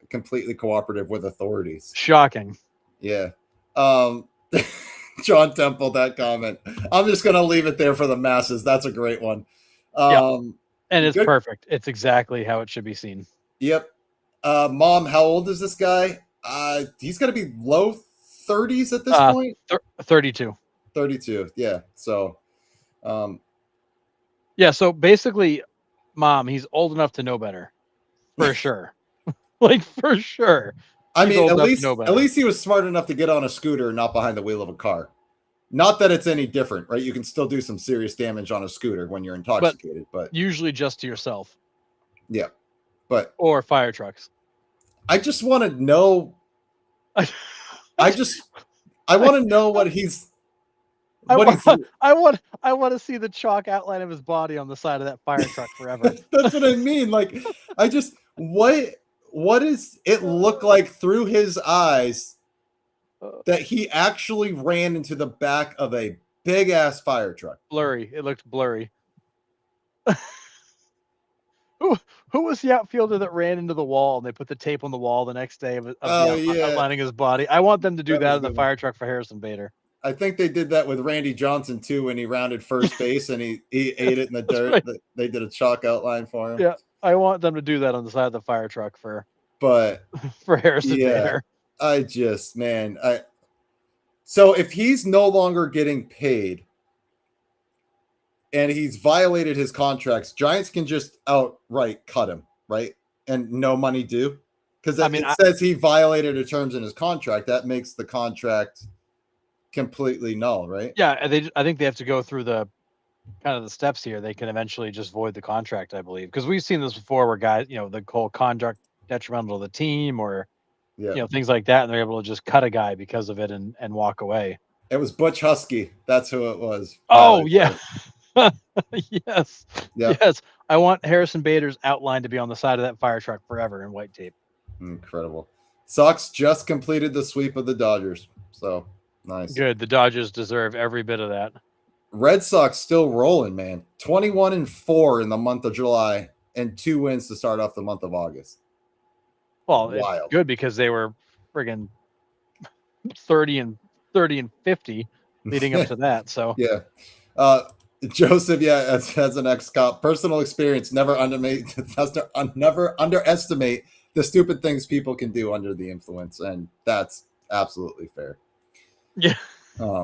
completely cooperative with authorities. Shocking. Yeah. John Temple, that comment. I'm just going to leave it there for the masses. That's a great one. And it's perfect. It's exactly how it should be seen. Yep. Mom, how old is this guy? He's got to be low 30s at this point. 32. 32. Yeah. So, yeah. So basically, Mom, he's old enough to know better, for sure. Like, for sure. I mean, at least he was smart enough to get on a scooter, not behind the wheel of a car. Not that it's any different, right? You can still do some serious damage on a scooter when you're intoxicated, but usually just to yourself. Yeah. Or fire trucks. I just want to know. I want to know what he's. I want to see the chalk outline of his body on the side of that fire truck forever. That's what I mean. Like, what does it look like through his eyes that he actually ran into the back of a big ass fire truck? Blurry. It looked blurry. Who was the outfielder that ran into the wall and they put the tape on the wall the next day of outlining his body? I want them to do that in the fire truck for Harrison Bader. I think they did that with Randy Johnson too when he rounded first base and he ate it in the dirt. Right. They did a chalk outline for him. Yeah, I want them to do that on the side of the fire truck for Harrison Bader. So if he's no longer getting paid and he's violated his contracts, Giants can just outright cut him, right? And no money due? Because it says he violated the terms in his contract. That makes the contract completely null, right? Yeah, I think they have to go through the kind of the steps here. They can eventually just void the contract, I believe. Because we've seen this before where guys, the whole contract detrimental to the team or things like that, and they're able to just cut a guy because of it and walk away. It was Butch Husky. That's who it was. Oh, yeah. Yes. Yeah. Yes. I want Harrison Bader's outline to be on the side of that fire truck forever in white tape. Incredible. Sox just completed the sweep of the Dodgers. So nice. Good. The Dodgers deserve every bit of that. Red Sox still rolling, man. 21-4 in the month of July and 2 wins to start off the month of August. Well, it's good because they were friggin' 30 and 50 leading up to that. So yeah. Joseph, as an ex-cop, personal experience, never underestimate the stupid things people can do under the influence, and that's absolutely fair. Yeah.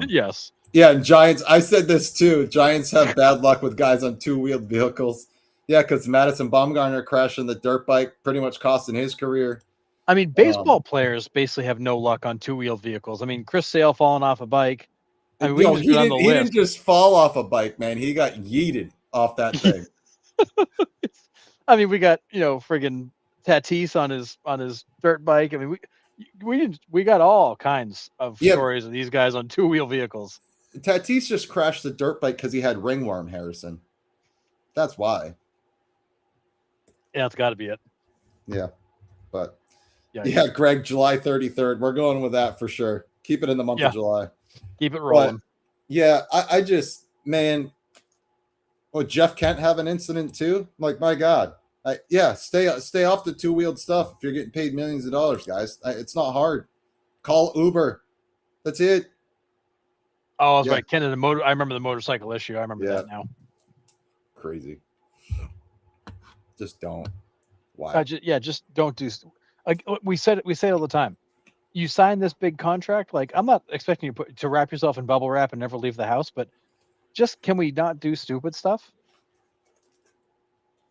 Yes. Yeah, and Giants, I said this too. Giants have bad luck with guys on two-wheeled vehicles. Yeah, because Madison Bumgarner crashing the dirt bike, pretty much costing his career. I mean, baseball players basically have no luck on two-wheeled vehicles. I mean, Chris Sale falling off a bike. I mean, we can just go down the he list. didn't just fall off a bike, man. He got yeeted off that thing. I mean, we got, friggin' Tatis on his dirt bike. I mean, we got all kinds of stories of these guys on two-wheel vehicles. Tatis just crashed the dirt bike because he had ringworm, Harrison. That's why. Yeah, it's got to be it. Yeah, but yeah, Greg, July 33rd. We're going with that for sure. Keep it in the month of July. Keep it rolling. But, yeah, I just, man. Oh, Jeff Kent have an incident too? Like, my God. Stay off the two-wheeled stuff if you're getting paid millions of dollars, guys. It's not hard. Call Uber. That's it. Oh, that's right. Ken and I remember the motorcycle issue. I remember that now. Crazy. Just don't. Why? Just don't do. Like we say it all the time. You sign this big contract. Like, I'm not expecting you to wrap yourself in bubble wrap and never leave the house, but can we not do stupid stuff?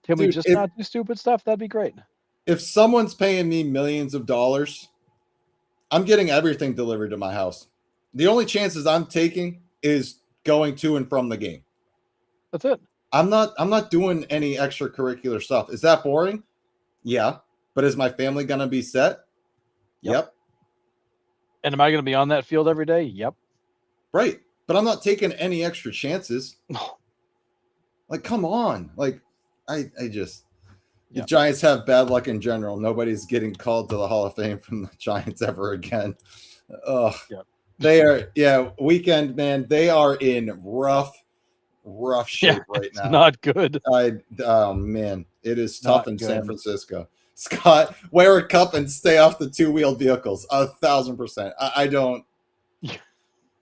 Can we just not do stupid stuff? That'd be great. If someone's paying me millions of dollars, I'm getting everything delivered to my house. The only chances I'm taking is going to and from the game. That's it. I'm not doing any extracurricular stuff. Is that boring? Yeah. But is my family going to be set? Yep. And am I going to be on that field every day? Yep. Right. But I'm not taking any extra chances. Like, come on. Like, I just... The Giants have bad luck in general. Nobody's getting called to the Hall of Fame from the Giants ever again. Oh, they are, weekend, man. They are in rough shape right now. Not good. Oh, man. It is tough in San Francisco. Scott, wear a cup and stay off the two-wheeled vehicles. 1,000%. I don't.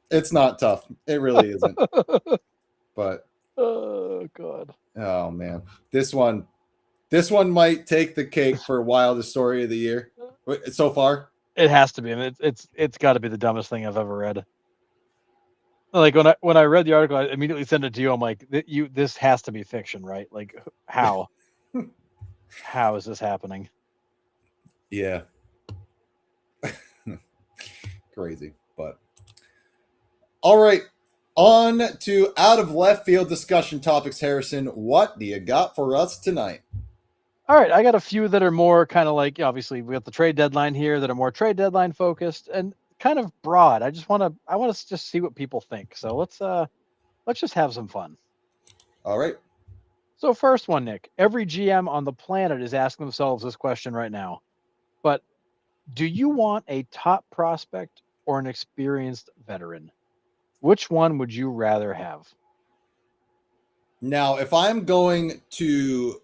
It's not tough. It really isn't. But. Oh, God. Oh, man. This one might take the cake for wildest story of the year so far. It has to be. I mean, it's got to be the dumbest thing I've ever read. Like, when I read the article, I immediately sent it to you. I'm like, this has to be fiction, right? Like, how? How is this happening? Yeah. Crazy. But all right. On to out of left field discussion topics, Harrison. What do you got for us tonight? All right, I got a few that are more kind of like, obviously we got the trade deadline here that are more trade deadline focused and kind of broad. I want to just see what people think. So let's just have some fun. All right. So first one, Nick, every GM on the planet is asking themselves this question right now. But do you want a top prospect or an experienced veteran? Which one would you rather have? Now, if I'm going to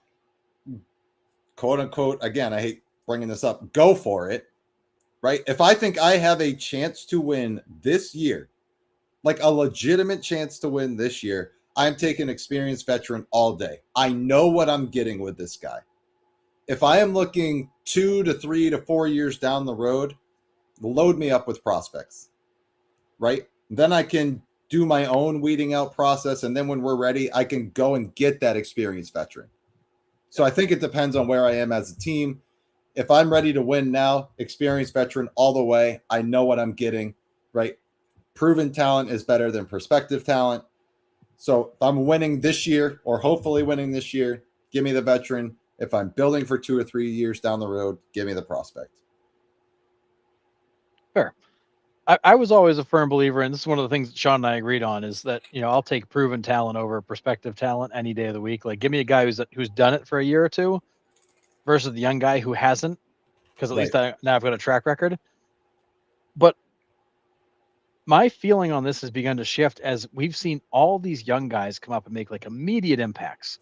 quote unquote, again, I hate bringing this up, go for it, right? If I think I have a chance to win this year, like a legitimate chance to win this year, I'm taking experienced veteran all day. I know what I'm getting with this guy. If I am looking 2 to 3 to 4 years down the road, load me up with prospects, right? Then I can do my own weeding out process. And then when we're ready, I can go and get that experienced veteran. So I think it depends on where I am as a team. If I'm ready to win now, experienced veteran all the way. I know what I'm getting, right? Proven talent is better than prospective talent. So if I'm winning this year or hopefully winning this year, give me the veteran. If I'm building for 2 or 3 years down the road, give me the prospect. Fair. I was always a firm believer, and this is one of the things that Sean and I agreed on, is that, I'll take proven talent over prospective talent any day of the week. Like, give me a guy who's done it for a year or two versus the young guy who hasn't, because at least now I've got a track record. But my feeling on this has begun to shift as we've seen all these young guys come up and make like immediate impacts.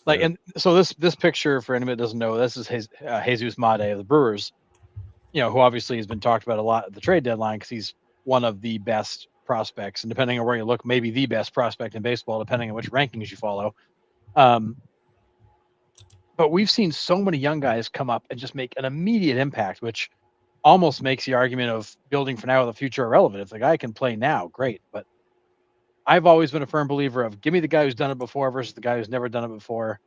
Like, and so this picture, for anybody that doesn't know, this is Jesus Made of the Brewers. Who obviously has been talked about a lot at the trade deadline because he's one of the best prospects, and depending on where you look, maybe the best prospect in baseball, depending on which rankings you follow. But we've seen so many young guys come up and just make an immediate impact, which almost makes the argument of building for now with the future irrelevant. If the guy can play now, great. But I've always been a firm believer of give me the guy who's done it before versus the guy who's never done it before.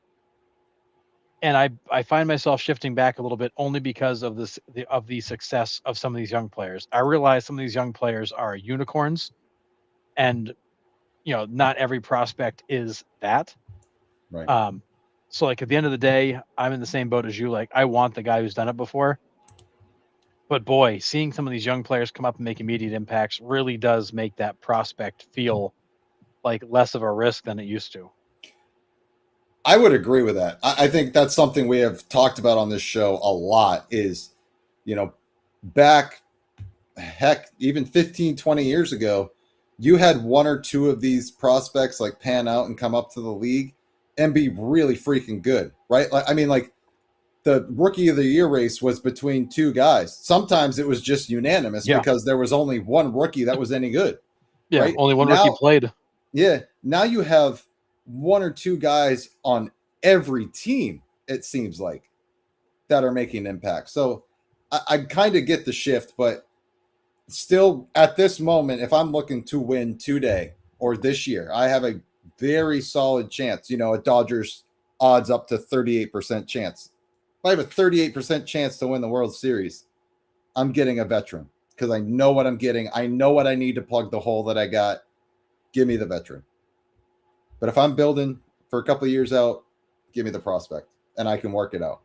and I find myself shifting back a little bit only because of the success of some of these young players. I realize some of these young players are unicorns, and not every prospect is that. Right. So like at the end of the day, I'm in the same boat as you. Like I want the guy who's done it before. But boy, seeing some of these young players come up and make immediate impacts really does make that prospect feel like less of a risk than it used to. I would agree with that. I think that's something we have talked about on this show a lot is, you know, back, heck, even 15, 20 years ago, you had one or two of these prospects like pan out and come up to the league and be really freaking good, right? Like, I mean, like the rookie of the year race was between two guys. Sometimes it was just unanimous Yeah. because there was only one rookie that was any good, Yeah. right? Only one rookie Now, played. yeah, now you have one or two guys on every team, it seems like, that are making impact. So I kind of get the shift, but still at this moment, if I'm looking to win today or this year, I have a very solid chance, a Dodgers odds up to 38% chance. If I have a 38% chance to win the World Series, I'm getting a veteran because I know what I'm getting. I know what I need to plug the hole that I got. Give me the veteran. But if I'm building for a couple of years out, give me the prospect and I can work it out.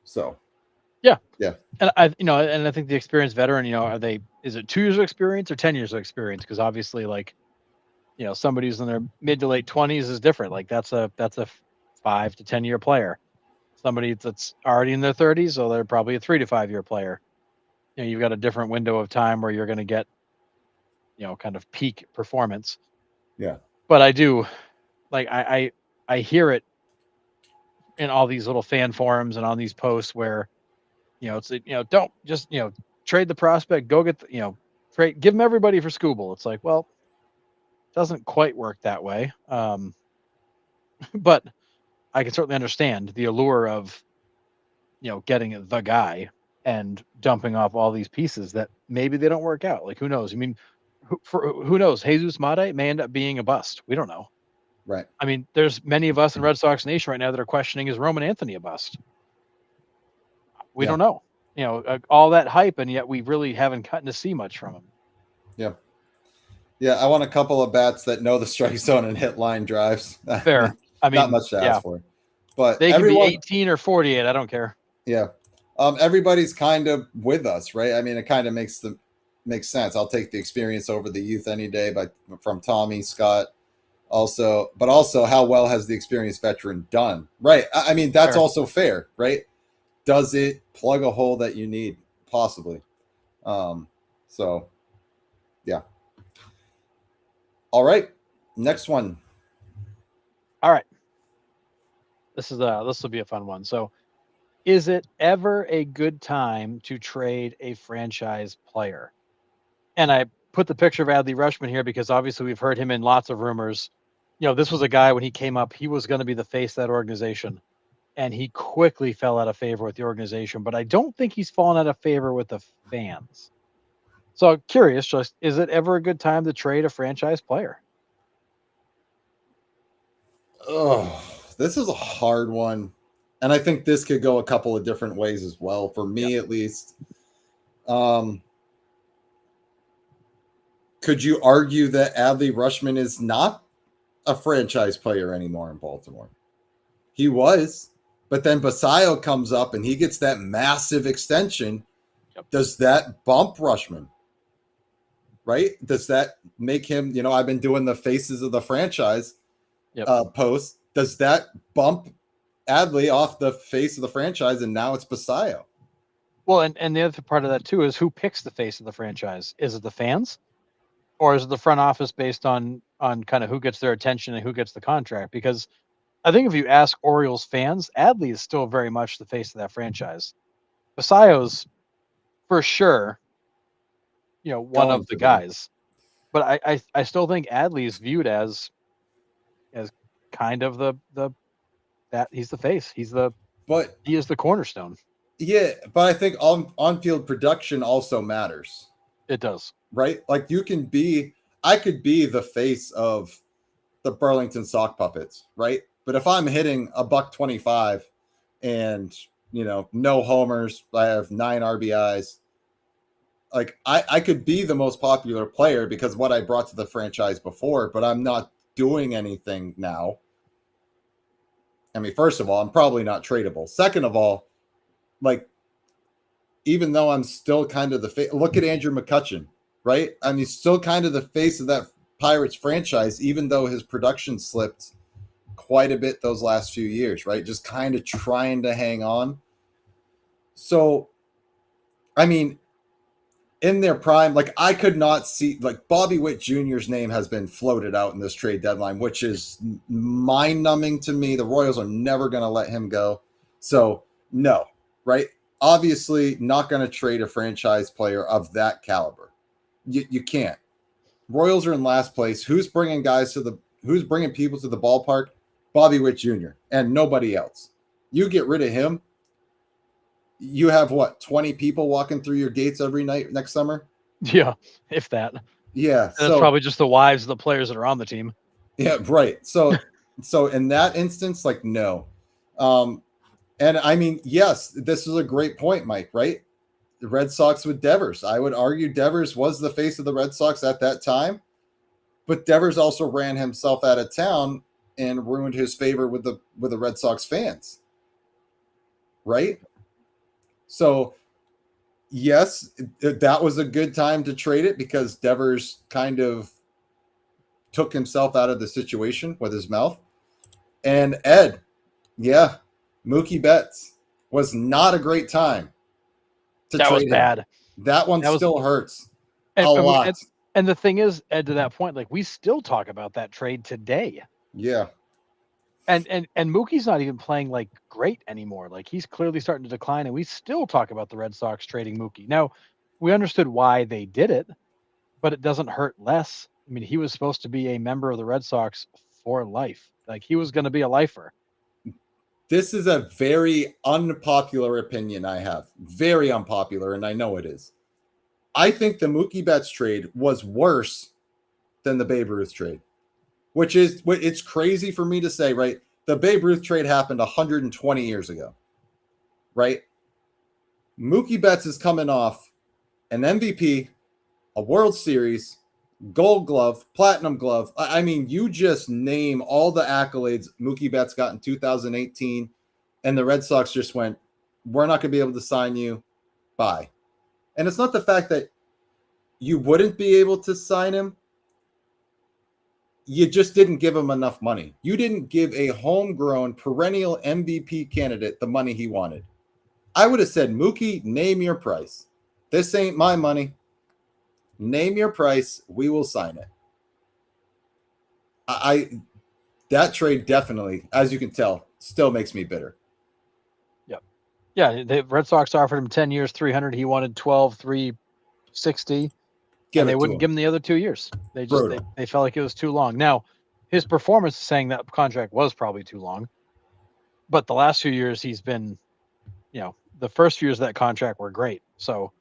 So, Yeah. yeah. And I think the experienced veteran, is it 2 years of experience or 10 years of experience? Because obviously, like, somebody who's in their mid to late 20s is different. Like that's a 5 to 10 year player. Somebody that's already in their 30s, so they're probably a 3 to 5 year player. You've got a different window of time where you're going to get, kind of peak performance. Yeah. But I do, like, I hear it in all these little fan forums and on these posts where, it's like, don't just, trade the prospect, go get the, trade, give them everybody for Skubal. It's like, well, it doesn't quite work that way. But I can certainly understand the allure of, getting the guy and dumping off all these pieces that maybe they don't work out. Like, who knows? I mean, who knows? Jesus Mate may end up being a bust. We don't know. Right. I mean, there's many of us in Red Sox Nation right now that are questioning, is Roman Anthony a bust? We Yeah. don't know. All that hype, and yet we really haven't gotten to see much from him. Yeah. Yeah. I want a couple of bats that know the strike zone and hit line drives. Fair. I Not mean, much to yeah, ask for. But they can be everyone, 18 or 48. I don't care. yeah. Everybody's kind of with us, right? I mean, it kind of makes sense. I'll take the experience over the youth any day, but from Tommy, Scott, but also how well has the experienced veteran done? Right. I mean, that's Fair. also fair, right? Does it plug a hole that you need? Possibly. So yeah. All right. Next one. All right. This will be a fun one. So, is it ever a good time to trade a franchise player? And I put the picture of Adley Rushman here because obviously we've heard him in lots of rumors. This was a guy when he came up, he was going to be the face of that organization. And he quickly fell out of favor with the organization. But I don't think he's fallen out of favor with the fans. So curious, just is it ever a good time to trade a franchise player? Oh, this is a hard one. And I think this could go a couple of different ways as well, for Yeah. me at least. Um, could you argue that Adley Rushman is not a franchise player anymore in Baltimore? He was, but then Basayo comes up and he gets that massive extension. Yep. Does that bump Rushman? Right? Does that make him, I've been doing the faces of the franchise post. Does that bump Adley off the face of the franchise and now it's Basayo? Well, and the other part of that too is who picks the face of the franchise? Is it the fans? Or is it the front office based on kind of who gets their attention and who gets the contract? Because I think if you ask Orioles fans, Adley is still very much the face of that franchise. Basayo's for sure, one Going of the to be. guys. But I still think Adley is viewed as kind of the that he's the face. He is the cornerstone. Yeah, but I think on-field production also matters. It does. Right? Like I could be the face of the Burlington sock puppets, right? But if I'm hitting a $125 and no homers, I have 9 RBIs. Like I could be the most popular player because what I brought to the franchise before, but I'm not doing anything now. I mean, first of all, I'm probably not tradable. Second of all, like, even though I'm still kind of the face, look at Andrew McCutchen, right? I mean, still kind of the face of that Pirates franchise, even though his production slipped quite a bit those last few years, right? Just kind of trying to hang on. So, I mean, in their prime, like I could not see, like Bobby Witt Jr.'s name has been floated out in this trade deadline, which is mind numbing to me. The Royals are never going to let him go. So, no, right? Obviously, not going to trade a franchise player of that caliber. You can't. Royals are in last place. Who's bringing people to the ballpark? Bobby Witt Jr. and nobody else. You get rid of him, you have what, 20 people walking through your gates every night next summer? Yeah, if that. Yeah. And that's probably just the wives of the players that are on the team. Yeah, right. So in that instance, like, no. And I mean, yes, this is a great point, Mike, right? The Red Sox with Devers. I would argue Devers was the face of the Red Sox at that time, but Devers also ran himself out of town and ruined his favor with the Red Sox fans. Right? So, yes, that was a good time to trade it because Devers kind of took himself out of the situation with his mouth. And Ed, yeah, Mookie Betts was not a great time to that trade was him. bad. That one still hurts a and, lot. And the thing is, Ed, to that point, like we still talk about that trade today. Yeah. And Mookie's not even playing like great anymore. Like he's clearly starting to decline, and we still talk about the Red Sox trading Mookie. Now, we understood why they did it, but it doesn't hurt less. I mean, he was supposed to be a member of the Red Sox for life. Like he was going to be a lifer. This is a very unpopular opinion I have. Very unpopular, and I know it is. I think the Mookie Betts trade was worse than the Babe Ruth trade, which is, it's crazy for me to say, right? The Babe Ruth trade happened 120 years ago, right? Mookie Betts is coming off an MVP, a World Series, Gold Glove, Platinum Glove. I mean, you just name all the accolades Mookie Betts got in 2018, and the Red Sox just went, we're not going to be able to sign you. Bye. And it's not the fact that you wouldn't be able to sign him. You just didn't give him enough money. You didn't give a homegrown perennial MVP candidate the money he wanted. I would have said, Mookie, name your price. This ain't my money. Name your price. We will sign it. That trade definitely, as you can tell, still makes me bitter. Yep. Yeah, the Red Sox offered him 10 years, 300. He wanted 12, 360. And they wouldn't give him the other 2 years. They just they felt like it was too long. Now, his performance is saying that contract was probably too long. But the last few years he's been, the first few years of that contract were great. So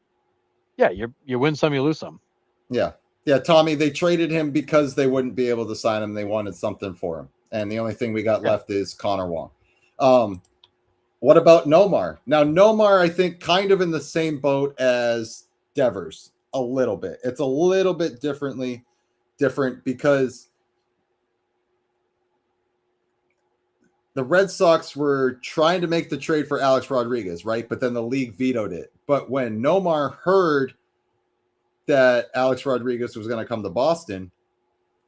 yeah, you win some, you lose some. Yeah. Yeah, Tommy, they traded him because they wouldn't be able to sign him. They wanted something for him. And the only thing we got left is Connor Wong. What about Nomar? Now, Nomar, I think, kind of in the same boat as Devers a little bit. It's a little bit different because the Red Sox were trying to make the trade for Alex Rodriguez, right? But then the league vetoed it. But when Nomar heard that Alex Rodriguez was going to come to Boston,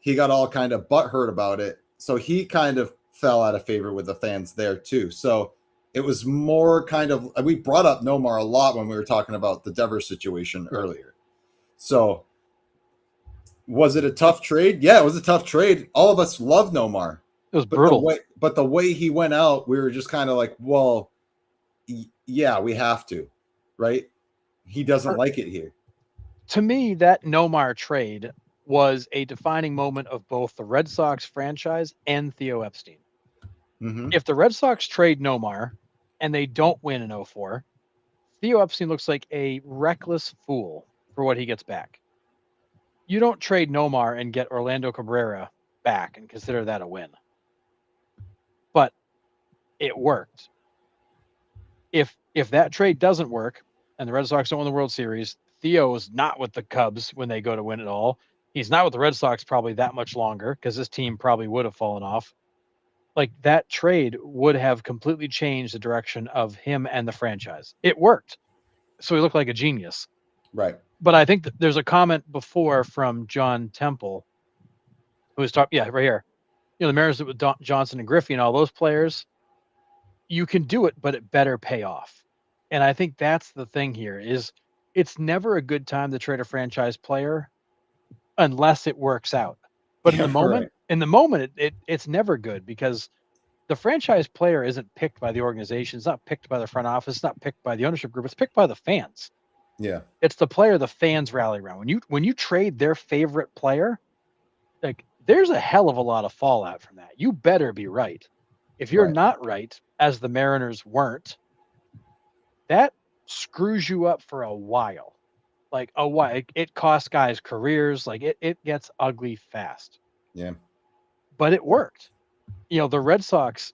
he got all kind of butthurt about it. So he kind of fell out of favor with the fans there too. So it was more kind of, we brought up Nomar a lot when we were talking about the Devers situation earlier. So was it a tough trade? Yeah, it was a tough trade. All of us love Nomar. It was brutal. But the way he went out, we were just kind of like, well, yeah, we have to, right? He doesn't like it here. To me, that Nomar trade was a defining moment of both the Red Sox franchise and Theo Epstein. Mm-hmm. If the Red Sox trade Nomar and they don't win in 2004, Theo Epstein looks like a reckless fool for what he gets back. You don't trade Nomar and get Orlando Cabrera back and consider that a win. But it worked. If that trade doesn't work and the Red Sox don't win the World Series, Theo is not with the Cubs when they go to win it all. He's not with the Red Sox probably that much longer because this team probably would have fallen off. Like that trade would have completely changed the direction of him and the franchise. It worked. So he looked like a genius. Right. But I think that there's a comment before from John Temple who was talking, right here. The Mariners with Johnson and Griffey and all those players, you can do it, but it better pay off. And I think that's the thing here is it's never a good time to trade a franchise player unless it works out. But in the moment, it's never good because the franchise player isn't picked by the organization. It's not picked by the front office. It's not picked by the ownership group. It's picked by the fans. Yeah. It's the player the fans rally around. When you trade their favorite player, like there's a hell of a lot of fallout from that. You better be right. If you're not right, as the Mariners weren't, that screws you up for a while. Like a while. It costs guys careers. Like it gets ugly fast. Yeah. But it worked. The Red Sox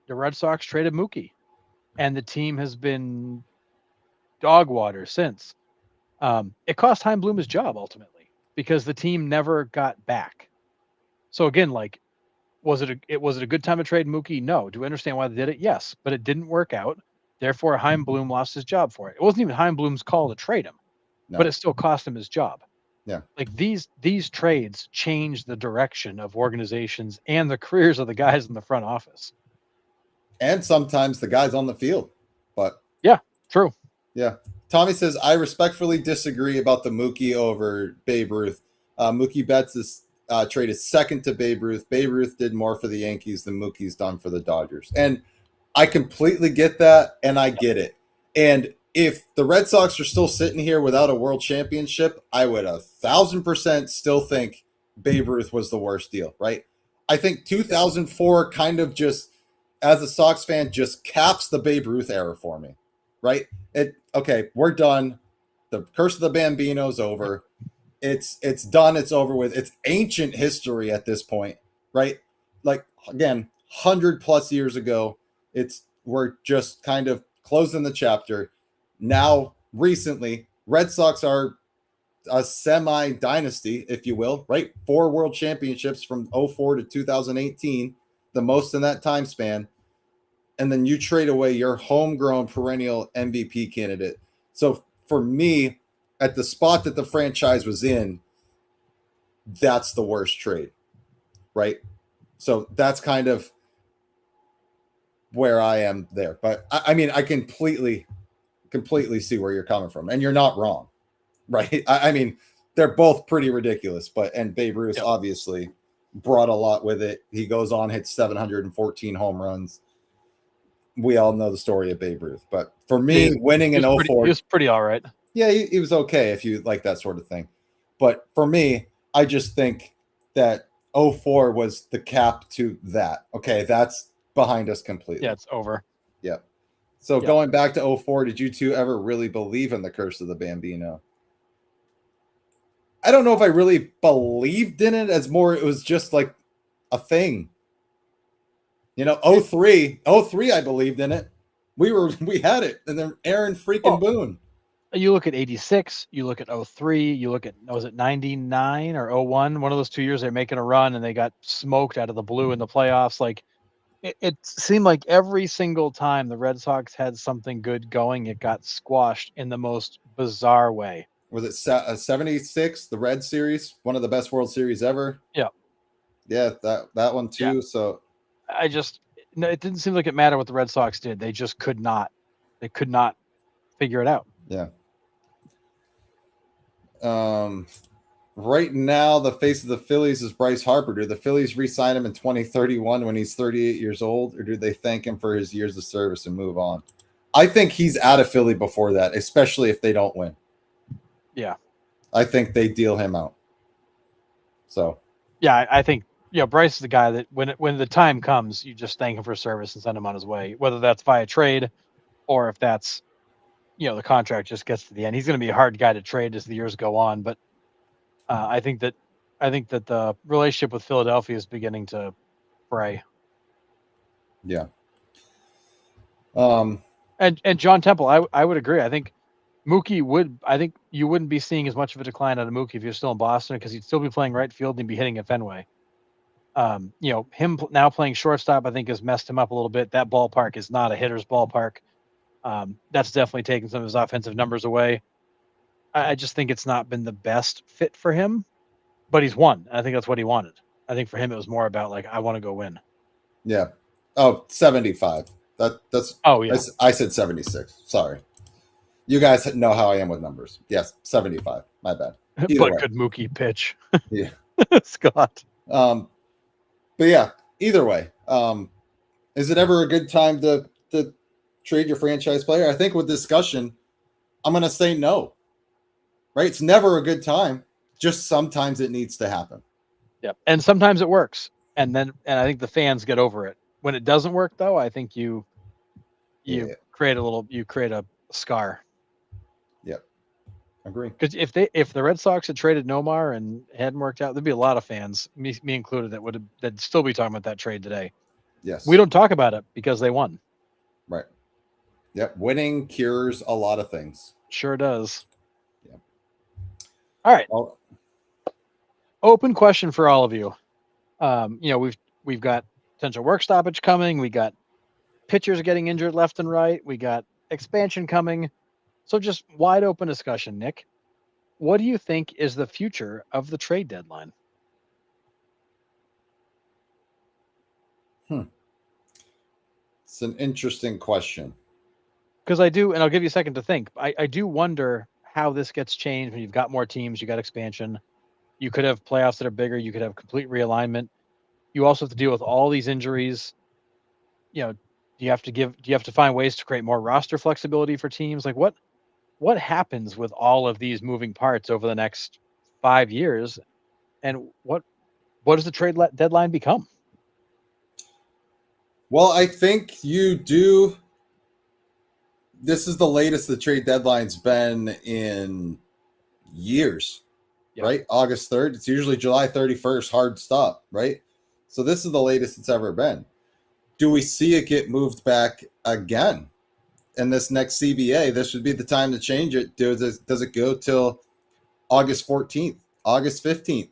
traded Mookie, and the team has been dog water since. It cost Chaim Bloom his job ultimately because the team never got back. So again, like, was it a good time to trade Mookie? No. Do we understand why they did it? Yes, but it didn't work out. Therefore, Chaim Bloom lost his job for it. It wasn't even Chaim Bloom's call to trade him, but it still cost him his job. Yeah. Like these trades change the direction of organizations and the careers of the guys in the front office. And sometimes the guys on the field. But yeah, true. Yeah. Tommy says, I respectfully disagree about the Mookie over Babe Ruth. Mookie Betts' trade is second to Babe Ruth. Babe Ruth did more for the Yankees than Mookie's done for the Dodgers. And I completely get that, and I get it. And if the Red Sox are still sitting here without a world championship, I would 1,000% still think Babe Ruth was the worst deal, right? I think 2004 kind of just, as a Sox fan, just caps the Babe Ruth era for me, right? Okay, we're done. The curse of the Bambino's over. It's done. It's over with. It's ancient history at this point, right? Like, again, 100+ years ago, we're just kind of closing the chapter. Now, recently, Red Sox are a semi-dynasty, if you will, right? 4 world championships from 2004 to 2018, the most in that time span. And then you trade away your homegrown perennial MVP candidate. So for me, at the spot that the franchise was in, that's the worst trade, right? So that's kind of where I am there. But I mean, I completely see where you're coming from, and you're not wrong, right? I mean, they're both pretty ridiculous, and Babe Ruth obviously brought a lot with it. He goes on, hits 714 home runs. We all know the story of Babe Ruth, but for me, winning in 04, he was pretty all right. Yeah, he was okay if you like that sort of thing. But for me, I just think that 04 was the cap to that. Okay, that's behind us completely. Yeah, it's over. Yeah. So going back to 04, did you two ever really believe in the curse of the Bambino? I don't know if I really believed in it, as more it was just like a thing. 03, I believed in it. We had it, and then Aaron freaking Boone. You look at 86, you look at 03, you look at, was it 99 or 01? One of those 2 years they're making a run and they got smoked out of the blue in the playoffs. Like it seemed like every single time the Red Sox had something good going, it got squashed in the most bizarre way. Was it 76, the Red Series, one of the best World Series ever? Yeah. Yeah, that one too. Yeah. So it didn't seem like it mattered what the Red Sox did. They just could not figure it out. Yeah. Right now, the face of the Phillies is Bryce Harper. Do the Phillies re-sign him in 2031 when he's 38 years old, or do they thank him for his years of service and move on? I think he's out of Philly before that, especially if they don't win. Yeah. I think they deal him out. So. Yeah, I think Bryce is the guy that when the time comes, you just thank him for service and send him on his way, whether that's via trade or if that's, the contract just gets to the end. He's going to be a hard guy to trade as the years go on, but I think that I think that the relationship with Philadelphia is beginning to fray. Yeah. And John Temple, I would agree. I think Mookie would. I think you wouldn't be seeing as much of a decline out of Mookie if you're still in Boston because he'd still be playing right field and he'd be hitting at Fenway. Him now playing shortstop, I think, has messed him up a little bit. That ballpark is not a hitter's ballpark. That's definitely taken some of his offensive numbers away. I just think it's not been the best fit for him, but he's won. I think that's what he wanted. I think for him, it was more about like, I want to go win. Yeah. Oh, 75. That's Oh yeah. I said 76. Sorry. You guys know how I am with numbers. Yes, 75. My bad. Either But way. could Mookie pitch? Yeah. Scott. But yeah, either way. Is it ever a good time to trade your franchise player? I think with discussion, I'm going to say no. Right? It's never a good time. Just sometimes it needs to happen. Yep. And sometimes it works. And I think the fans get over it. When it doesn't work though, I think you Yeah. create a scar. Yep. Agree. Because if the Red Sox had traded Nomar and it hadn't worked out, there'd be a lot of fans, me included, that'd still be talking about that trade today. Yes. We don't talk about it because they won. Right. Yep. Winning cures a lot of things. Sure does. Yep. All right. Well, Open question for all of you. We've got potential work stoppage coming. We got pitchers getting injured left and right. We got expansion coming. So just wide open discussion, Nick. What do you think is the future of the trade deadline? It's an interesting question. Because I do, and I'll give you a second to think. I do wonder how this gets changed when you've got more teams, you got expansion. You could have playoffs that are bigger. You could have complete realignment. You also have to deal with all these injuries. Do you have to find ways to create more roster flexibility for teams? Like what happens with all of these moving parts over the next 5 years? And what does the deadline become? Well, I think you do. This is the latest the trade deadline's been in years, Yep. right? August 3rd. It's usually July 31st, hard stop, right? So this is the latest it's ever been. Do we see it get moved back again in this next CBA? This would be the time to change it. Does it go till August 14th, August 15th,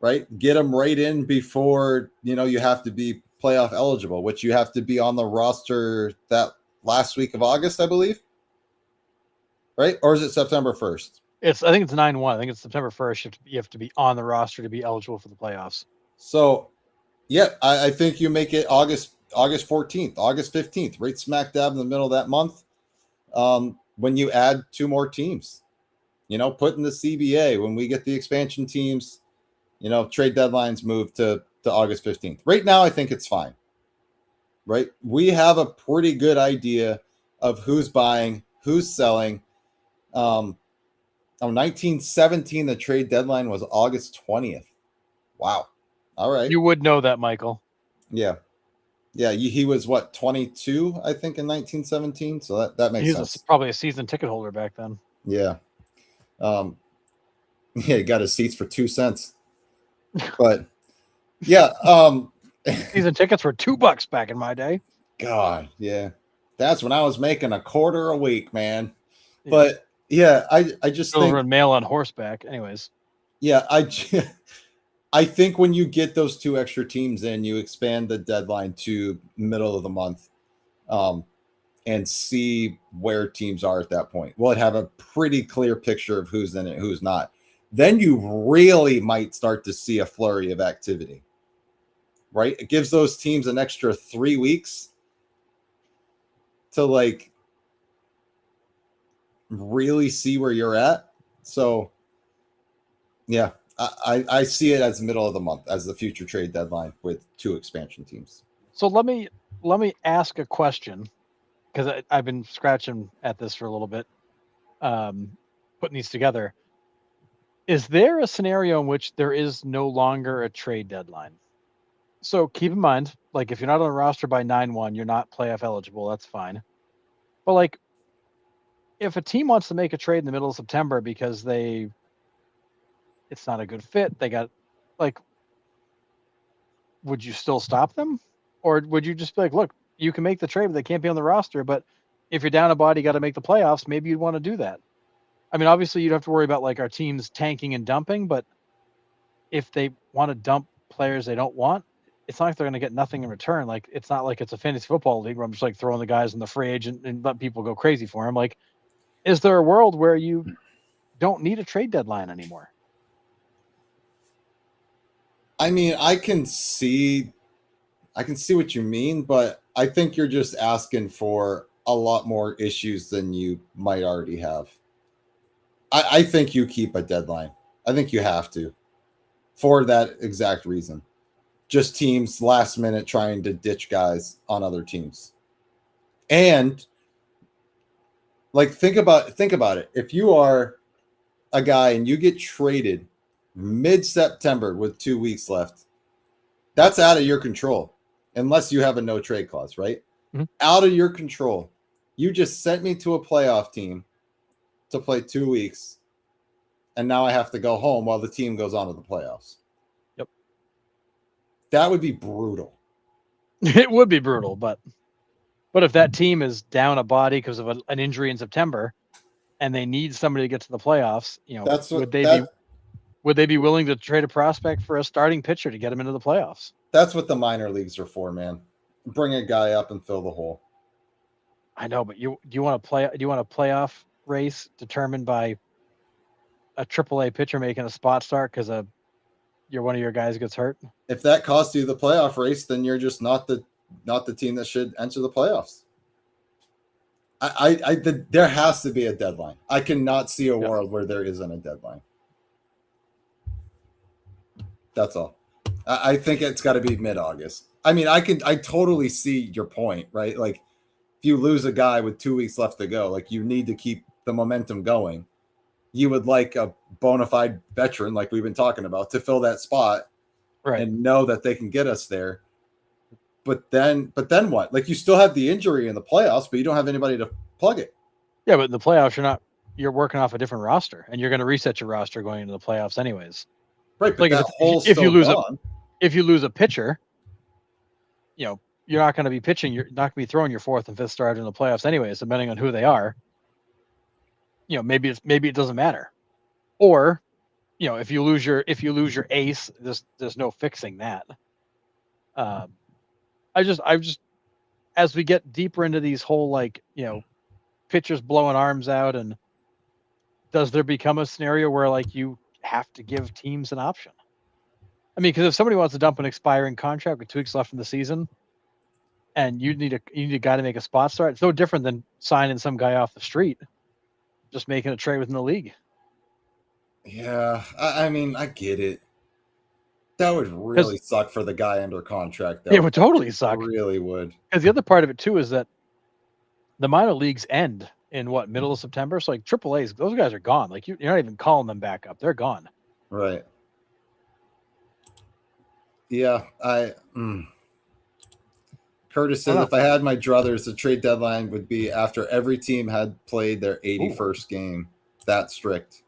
right? Get them right in before, you have to be playoff eligible, which you have to be on the roster that last week of August, I believe. Right? Or is it September 1st? I think it's 9-1. I think it's September 1st. You have to be on the roster to be eligible for the playoffs. So, yeah, I think you make it August 14th, August 15th, right smack dab in the middle of that month. When you add two more teams, put in the CBA when we get the expansion teams, trade deadlines move to August 15th. Right now, I think it's fine. Right? We have a pretty good idea of who's buying, who's selling. 1917, the trade deadline was August 20th. Wow. All right. You would know that, Michael. Yeah. Yeah. He was what, 22, I think, in 1917. So that makes sense. Probably a season ticket holder back then. Yeah. Yeah. He got his seats for 2 cents. But yeah. Season tickets were $2 back in my day. God. Yeah. That's when I was making a quarter a week, man. Yeah. But yeah, I just think mail on horseback. Anyways. Yeah, I think when you get those two extra teams in, you expand the deadline to middle of the month, and see where teams are at that point. We'll have a pretty clear picture of who's in it, who's not. Then you really might start to see a flurry of activity, right? It gives those teams an extra 3 weeks to really see where you're at. So, yeah. I see it as middle of the month as the future trade deadline with two expansion teams. So let me ask a question, because I've been scratching at this for a little bit, putting these together. Is there a scenario in which there is no longer a trade deadline? So keep in mind, if you're not on the roster by 9-1, you're not playoff eligible. That's fine. But if a team wants to make a trade in the middle of September because they it's not a good fit. They got like, would you still stop them? Or would you just be like, look, you can make the trade, but they can't be on the roster. But if you're down a body, you got to make the playoffs. Maybe you'd want to do that. I mean, obviously, you'd have to worry about like our teams tanking and dumping. But if they want to dump players they don't want, it's not like they're going to get nothing in return. Like, it's not like it's a fantasy football league where I'm just like throwing the guys in the free agent and let people go crazy for them. Like, is there a world where you don't need a trade deadline anymore? I mean, I can see what you mean, but I think you're just asking for a lot more issues than you might already have. I think you keep a deadline. I think you have to for that exact reason. Just teams last minute trying to ditch guys on other teams. And like think about it. If you are a guy and you get traded mid-September with 2 weeks left, that's out of your control unless you have a no trade clause, right? Mm-hmm. Out of your control. You just sent me to a playoff team to play 2 weeks, and now I have to go home while the team goes on to the playoffs. Yep. That would be brutal. It would be brutal, but if that team is down a body because of an injury in September and they need somebody to get to the playoffs, would they be willing to trade a prospect for a starting pitcher to get him into the playoffs? That's what the minor leagues are for, man. Bring a guy up and fill the hole. I know, but do you want a playoff race determined by a AAA pitcher making a spot start because one of your guys gets hurt? If that costs you the playoff race, then you're just not the team that should enter the playoffs. There has to be a deadline. I cannot see a world where there isn't a deadline. That's all. I think it's got to be mid-August. I mean, I totally see your point, right? Like, if you lose a guy with 2 weeks left to go, like you need to keep the momentum going. You would like a bona fide veteran, like we've been talking about, to fill that spot, right? And know that they can get us there. But then what? Like, you still have the injury in the playoffs, but you don't have anybody to plug it. Yeah, but in the playoffs, you're working off a different roster, and you're going to reset your roster going into the playoffs anyways. Right, but like if you lose a pitcher, you're not going to be pitching. You're not going to be throwing your fourth and fifth starter in the playoffs anyways, depending on who they are. Maybe it doesn't matter. Or, if you lose your ace, there's no fixing that. I just as we get deeper into these whole pitchers blowing arms out, and does there become a scenario where like you have to give teams an option? I mean, because if somebody wants to dump an expiring contract with 2 weeks left in the season, and you need a guy to make a spot start, it's no different than signing some guy off the street, just making a trade within the league. Yeah, I mean, I get it. That would really suck for the guy under contract. It would totally suck. It really would. Because the other part of it too is that the minor leagues end in middle of September. So like AAA's, those guys are gone. Like you're not even calling them back up. They're gone. Right. Yeah, Curtis says if I had my druthers, the trade deadline would be after every team had played their 81st game. That strict.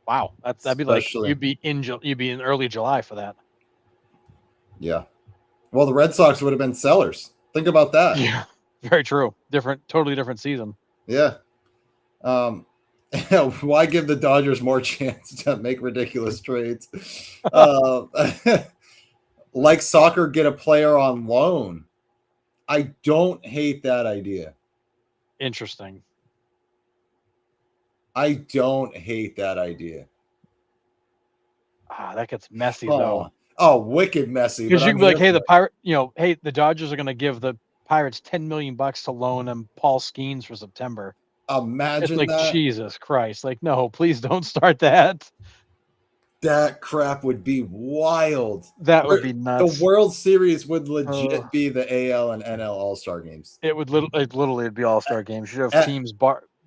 Wow, that'd be like you'd be in early July for that. Yeah. Well, the Red Sox would have been sellers. Think about that. Yeah, very true. Totally different season. Yeah. Why give the Dodgers more chance to make ridiculous trades? Like soccer, get a player on loan. I don't hate that idea. Interesting. I don't hate that idea. That gets messy though. Oh, wicked messy. Because you can be like, hey, the Dodgers are going to give the Pirates $10 million to loan them Paul Skeens for September. Imagine it's like that. Jesus Christ! Like, no, please don't start that. That crap would be wild. That would be nuts. The World Series would legit be the AL and NL All-Star games. It would literally be All-Star games. You'd have teams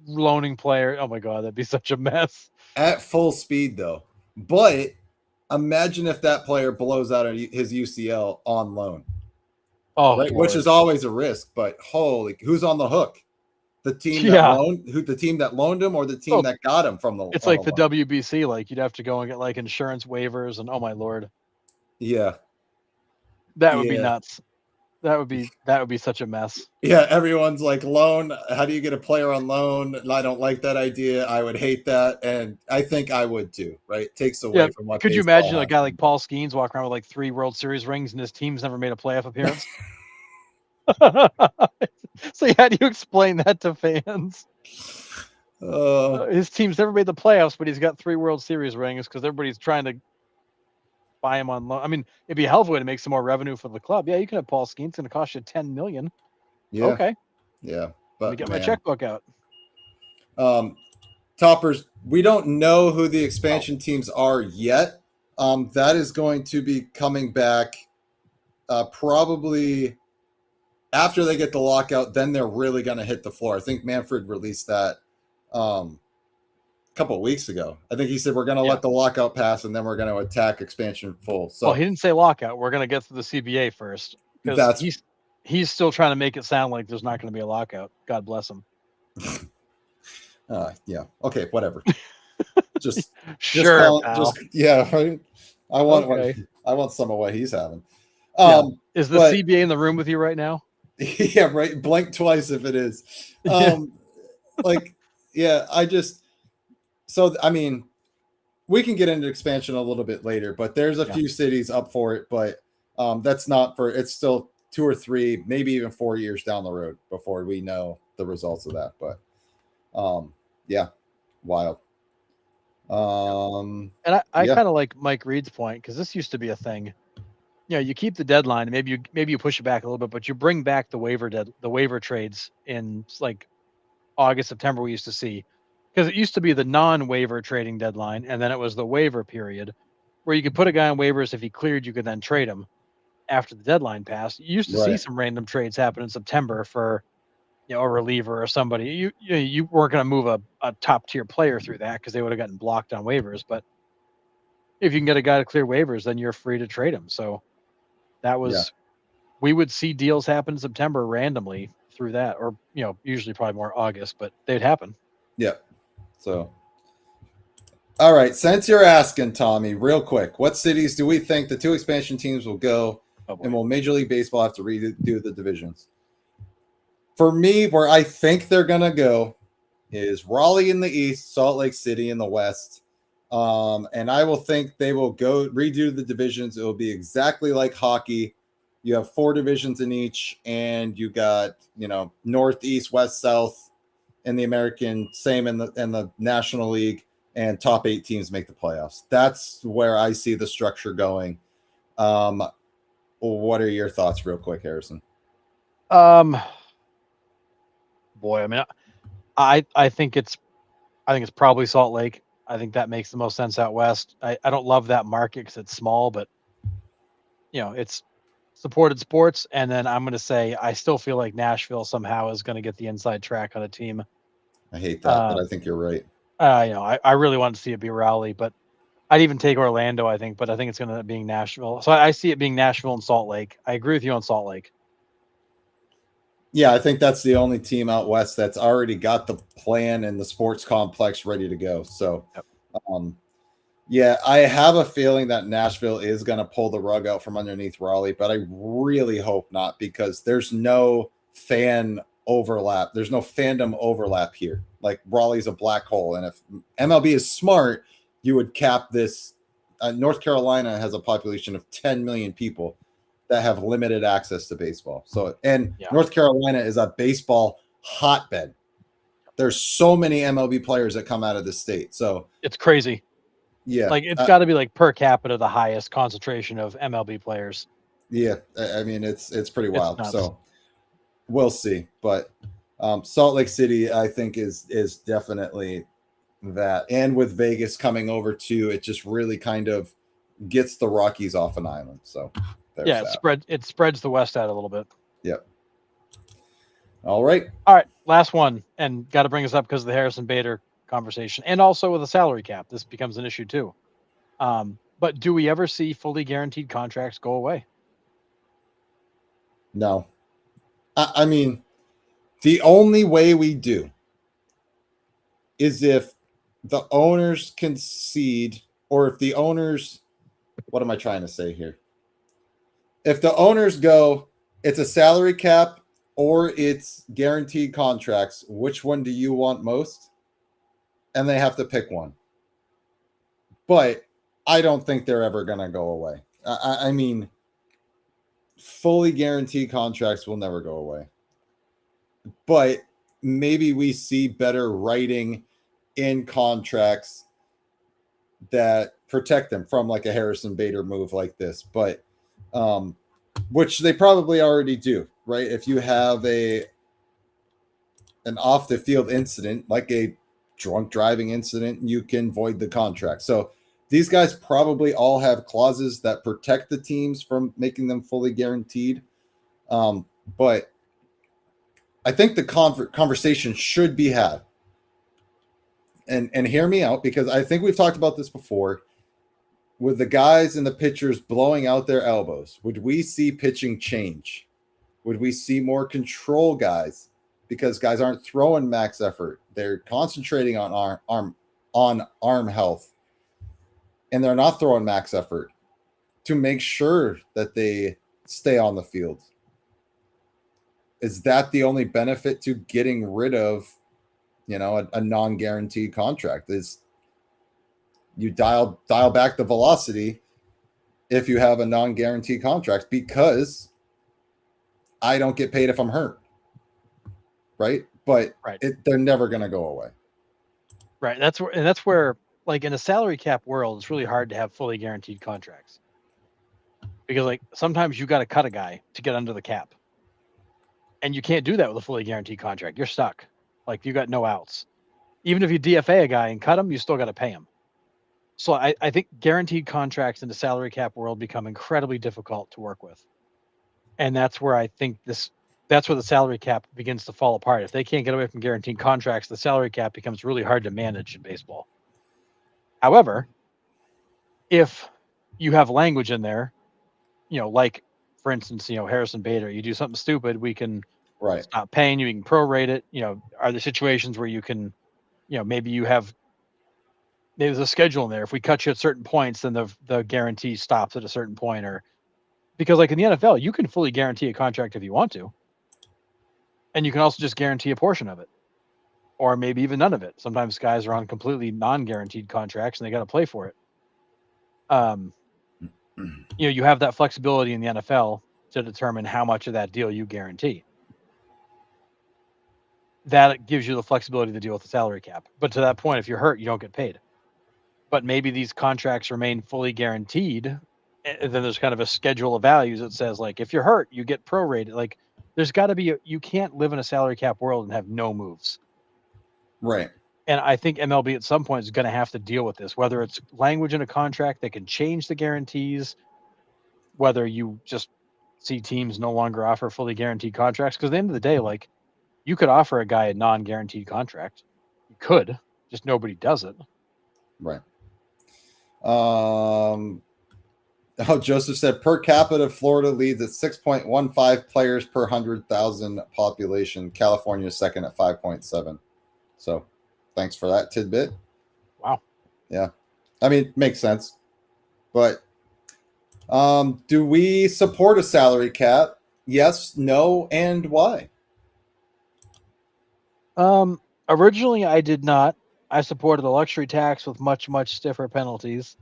loaning player. Oh my God, that'd be such a mess. At full speed though. But imagine if that player blows out his UCL on loan. Oh, right? Which is always a risk, but holy, who's on the hook? The team that Yeah. loaned him, or the team Oh, that got him from the it's on like a the loan. WBC, like, you'd have to go and get, like, insurance waivers and, oh my lord, Yeah, that would be yeah, nuts. That would be such a mess. yeah. Everyone's like, loan. How do you get a player on loan? And I don't like that idea. I would hate that, and I think I would too. Right? Takes Yeah, away from what could you baseball imagine a has guy been like Paul Skeens walking around with, like, 3 World Series rings and his team's never made a playoff appearance? So, how do you explain that to fans? about. His team's never made the playoffs, but he's got 3 World Series rings because everybody's trying to buy him on loan. I mean, it'd be a hell of a way to make some more revenue for the club. Yeah, you can have Paul Skeens, it's gonna cost you 10,000,000. Yeah, Okay, yeah. let me But get my man, checkbook out. um, toppers. We don't know who the Oh, expansion teams are yet. That is going to be coming back probably after they get the lockout. Then they're really going to hit the floor. I think Manfred released that a couple of weeks ago. I think he said we're going to yeah. let the lockout pass and then we're going to attack expansion full. Well, So he didn't say lockout. We're gonna get through the CBA first because that's he's still trying to make it sound like there's not gonna be a lockout. God bless him. yeah. Okay, whatever. Just Sure, call pal. just yeah, right. I want what Okay. I want some of what he's having. Yeah. Is the But CBA in the room with you right now? yeah, right. Blink twice if it is. Yeah. Like, yeah, I mean, we can get into expansion a little bit later, but there's a Yeah. few cities up for it, but that's not for it's still 2 or 3, maybe even 4 years down the road before we know the results of that. But yeah, wild. Um, And I yeah, kinda like Mike Reed's point because this used to be a thing. You know, you keep the deadline, maybe you push it back a little bit, but you bring back the waiver trades in like August, September we used to see. Because it used to be the non-waiver trading deadline, and then it was the waiver period where you could put a guy on waivers. If he cleared, you could then trade him after the deadline passed. You used to see right. some random trades happen in September for, a reliever or somebody. You weren't going to move a top tier player through that because they would have gotten blocked on waivers. But if you can get a guy to clear waivers, then you're free to trade him. So that Yeah, was we would see deals happen in September randomly through that, or usually probably more August, but they'd happen. yeah. So all right, since you're asking, Tommy, real quick, what cities do we think the 2 expansion teams will go, Oh and boy. will Major League Baseball have to redo the divisions? For me, where I think they're gonna go is Raleigh in the east, Salt Lake City in the west, and I will think they will go redo the divisions. It will be exactly like hockey. You have 4 divisions in each, and you got north, east, west, south in the American, same in the National League, and top 8 teams make the playoffs. That's where I see the structure going. Um, what are your thoughts, real quick, Harrison? Um, boy, I mean, I think it's probably Salt Lake. I think that makes the most sense out west. I don't love that market because it's small, but it's supported sports. And then I'm going to say I still feel like Nashville somehow is going to get the inside track on a team. I hate that, but Uh, I think you're right. I really want to see it be Raleigh, but I'd even take Orlando. I think, but I think it's going to end up being Nashville. So I see it being Nashville and Salt Lake. I agree with you on Salt Lake. Yeah, I think that's the only team out west that's already got the plan and the sports complex ready to go. So, Yep. um, yeah, I have a feeling that Nashville is going to pull the rug out from underneath Raleigh, but I really hope not because there's no fan overlap. There's no fandom overlap here. Like Raleigh's a black hole, and if MLB is smart, you would cap this. North Carolina has a population of 10 million people that have limited access to baseball. So, and Yeah, North Carolina is a baseball hotbed. There's so many MLB players that come out of the state. So, it's crazy. yeah, Like it's got to be like per capita the highest concentration of MLB players. yeah. I mean, it's pretty It's wild. nuts. So we'll see. But Salt Lake City, I think, is definitely that. And with Vegas coming over too, it just really kind of gets the Rockies off an island. So there's Yeah, that. it spreads the West out a little bit. Yep. All right. All right, last one, and got to bring us up because of the Harrison Bader conversation, and also with the salary cap, this becomes an issue too. But do we ever see fully guaranteed contracts go away? No, I mean, The only way we do is if the owners concede, or if the owners, what am I trying to say here? If the owners go, it's a salary cap or it's guaranteed contracts, which one do you want most? And they have to pick one. But I don't think they're ever going to go away. I mean, fully guaranteed contracts will never go away. But maybe we see better writing in contracts that protect them from like a Harrison Bader move like this. But which they probably already do, right? If you have an off the field incident, like a drunk driving incident, you can void the contract. So these guys probably all have clauses that protect the teams from making them fully guaranteed. But I think the conversation should be had. And hear me out, because I think we've talked about this before. With the guys and the pitchers blowing out their elbows, would we see pitching change? Would we see more control guys? Because guys aren't throwing max effort. They're concentrating on arm health. And they're not throwing max effort to make sure that they stay on the field. Is that the only benefit to getting rid of, a non-guaranteed contract? Is you dial back the velocity if you have a non-guaranteed contract, because I don't get paid if I'm hurt, right? But Right. They're never going to go away. Right. That's where, like in a salary cap world, it's really hard to have fully guaranteed contracts, because like sometimes you got to cut a guy to get under the cap, and you can't do that with a fully guaranteed contract. You're stuck. Like you got no outs. Even if you DFA a guy and cut him, you still got to pay him. So I think guaranteed contracts in the salary cap world become incredibly difficult to work with. And that's where I think that's where the salary cap begins to fall apart. If they can't get away from guaranteed contracts, the salary cap becomes really hard to manage in baseball. However, if you have language in there, like for instance, Harrison Bader, you do something stupid, we can stop paying you, we can prorate it. Are there situations where you can, maybe there's a schedule in there. If we cut you at certain points, then the guarantee stops at a certain point, or because like in the NFL, you can fully guarantee a contract if you want to. And you can also just guarantee a portion of it, or maybe even none of it. Sometimes guys are on completely non-guaranteed contracts and they got to play for it. You have that flexibility in the NFL to determine how much of that deal you guarantee. That gives you the flexibility to deal with the salary cap. But to that point, if you're hurt, you don't get paid. But maybe these contracts remain fully guaranteed, and then there's kind of a schedule of values that says, like, if you're hurt, you get prorated. Like, there's got to be you can't live in a salary cap world and have no moves. Right. And I think MLB at some point is going to have to deal with this, whether it's language in a contract that can change the guarantees, whether you just see teams no longer offer fully guaranteed contracts. Because at the end of the day, like, you could offer a guy a non-guaranteed contract. You could, just nobody does it. Right. Joseph said per capita, Florida leads at 6.15 players per 100,000 population. California is second at 5.7. So thanks for that tidbit. Wow. Yeah. I mean, makes sense. But do we support a salary cap? Yes, no, and why? Originally, I did not. I supported a luxury tax with much, much stiffer penalties.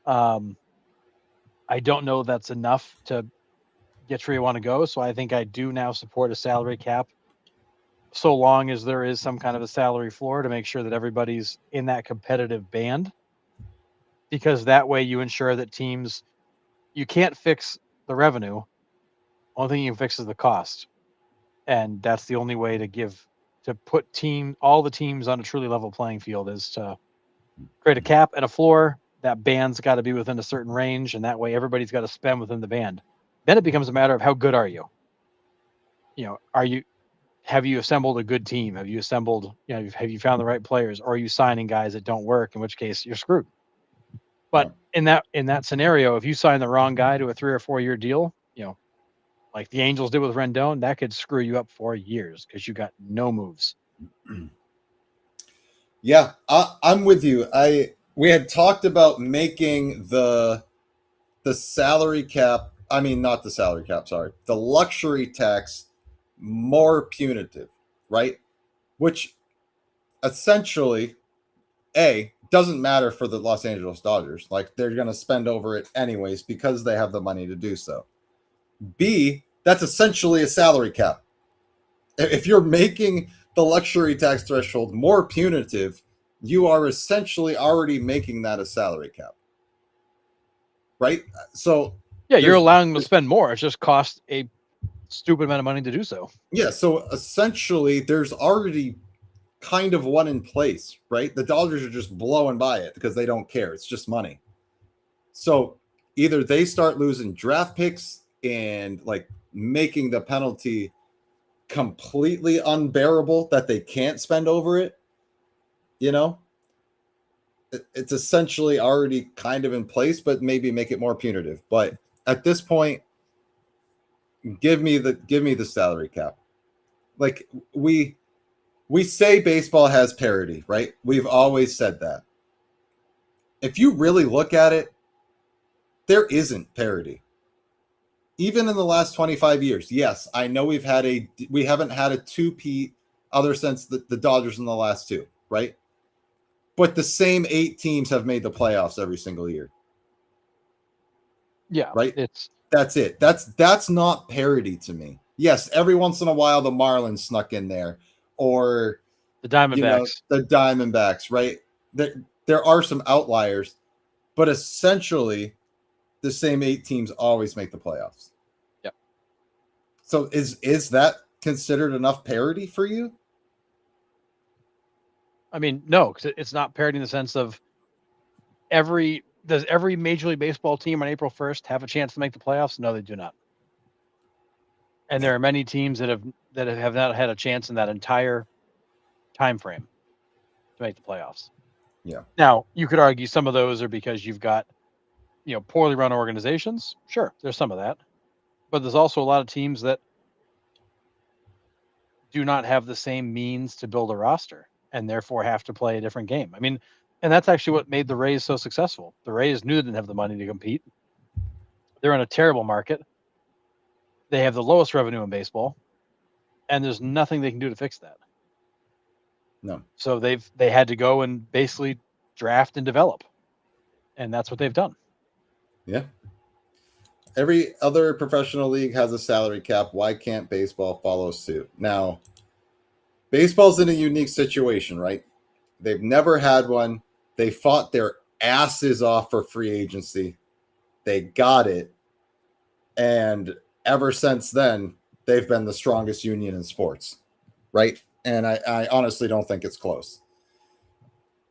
I don't know that's enough to get where you want to go. So I think I do now support a salary cap, so long as there is some kind of a salary floor to make sure that everybody's in that competitive band. Because that way you ensure that teams, you can't fix the revenue. Only thing you can fix is the cost. And that's the only way to put all the teams on a truly level playing field, is to create a cap and a floor. That band's got to be within a certain range, and that way everybody's got to spend within the band. Then it becomes a matter of how good are you? Have you assembled a good team? Have you have you found the right players? Or are you signing guys that don't work, in which case you're screwed? But in that scenario, if you sign the wrong guy to a 3 or 4 year deal, like the Angels did with Rendon, that could screw you up for years because you got no moves. Yeah, I'm with you. We had talked about making the salary cap. I mean, not the salary cap. Sorry, the luxury tax more punitive, right? Which essentially, doesn't matter for the Los Angeles Dodgers. Like they're going to spend over it anyways because they have the money to do so. B, that's essentially a salary cap. If you're making the luxury tax threshold more punitive, you are essentially already making that a salary cap. Right? So yeah, you're allowing them to spend more. It just costs a stupid amount of money to do so. Yeah, so essentially there's already kind of one in place, right? The Dodgers are just blowing by it because they don't care. It's just money. So either they start losing draft picks and like making the penalty completely unbearable that they can't spend over it, it's essentially already kind of in place, but maybe make it more punitive. But at this point, give me the salary cap. Like we say baseball has parity, right? We've always said that. If you really look at it, there isn't parity. Even in the last 25 years. Yes, I know we haven't had a two-peat other since the Dodgers in the last two, right? But the same 8 teams have made the playoffs every single year. Yeah, right. That's it. That's not parity to me. Yes, every once in a while the Marlins snuck in there, or the Diamondbacks. The Diamondbacks, right? There are some outliers, but essentially the same 8 teams always make the playoffs. Yep. So is that considered enough parity for you? I mean, no, because it's not parity in the sense of does every Major League Baseball team on April 1st have a chance to make the playoffs? No, they do not. And there are many teams that have not had a chance in that entire time frame to make the playoffs. Yeah. Now, you could argue some of those are because you've got, poorly run organizations. Sure, there's some of that. But there's also a lot of teams that do not have the same means to build a roster and therefore have to play a different game. I mean, and that's actually what made the Rays so successful. The Rays knew they didn't have the money to compete. They're in a terrible market. They have the lowest revenue in baseball, and there's nothing they can do to fix that. No. So they had to go and basically draft and develop, and that's what they've done. Yeah. Every other professional league has a salary cap. Why can't baseball follow suit? Now, baseball's in a unique situation, right? They've never had one. They fought their asses off for free agency. They got it. And ever since then, they've been the strongest union in sports, right? And I honestly don't think it's close.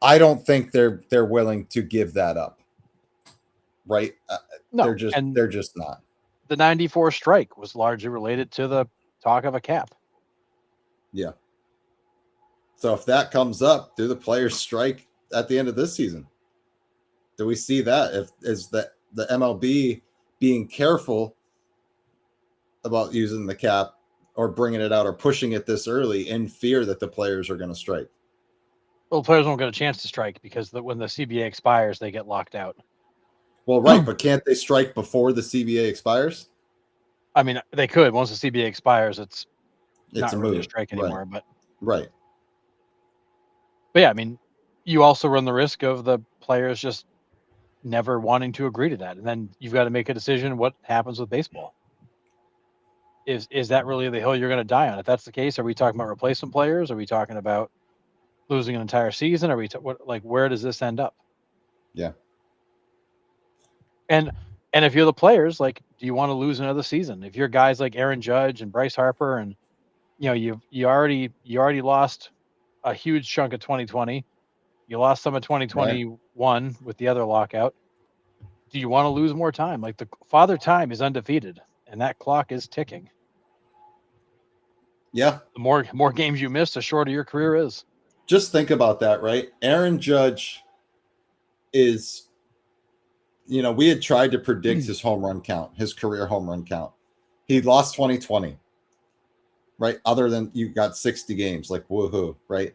I don't think they're willing to give that up, right? No, they're just not. The 94 strike was largely related to the talk of a cap. Yeah. So if that comes up, do the players strike at the end of this season? Do we see that? Is the MLB being careful about using the cap or bringing it out or pushing it this early in fear that the players are going to strike? Well, the players won't get a chance to strike because when the CBA expires, they get locked out. Well, right, but can't they strike before the CBA expires? I mean, they could. Once the CBA expires, it's not a really move. a strike anymore. Right. But yeah, I mean, you also run the risk of the players just never wanting to agree to that, and then you've got to make a decision. What happens with baseball? Is that really the hill you're going to die on? If that's the case, are we talking about replacement players? Are we talking about losing an entire season? Are we where does this end up? Yeah. And if you're the players, do you want to lose another season? If you're guys like Aaron Judge and Bryce Harper, and you already lost a huge chunk of 2020, you lost some of 2021 with the other lockout. Do you want to lose more time? The Father Time is undefeated, and that clock is ticking. Yeah. The more games you miss, the shorter your career is. Just think about that, right? Aaron Judge we had tried to predict his home run count, his career home run count. He lost 2020, right? Other than you got 60 games, like woohoo, right?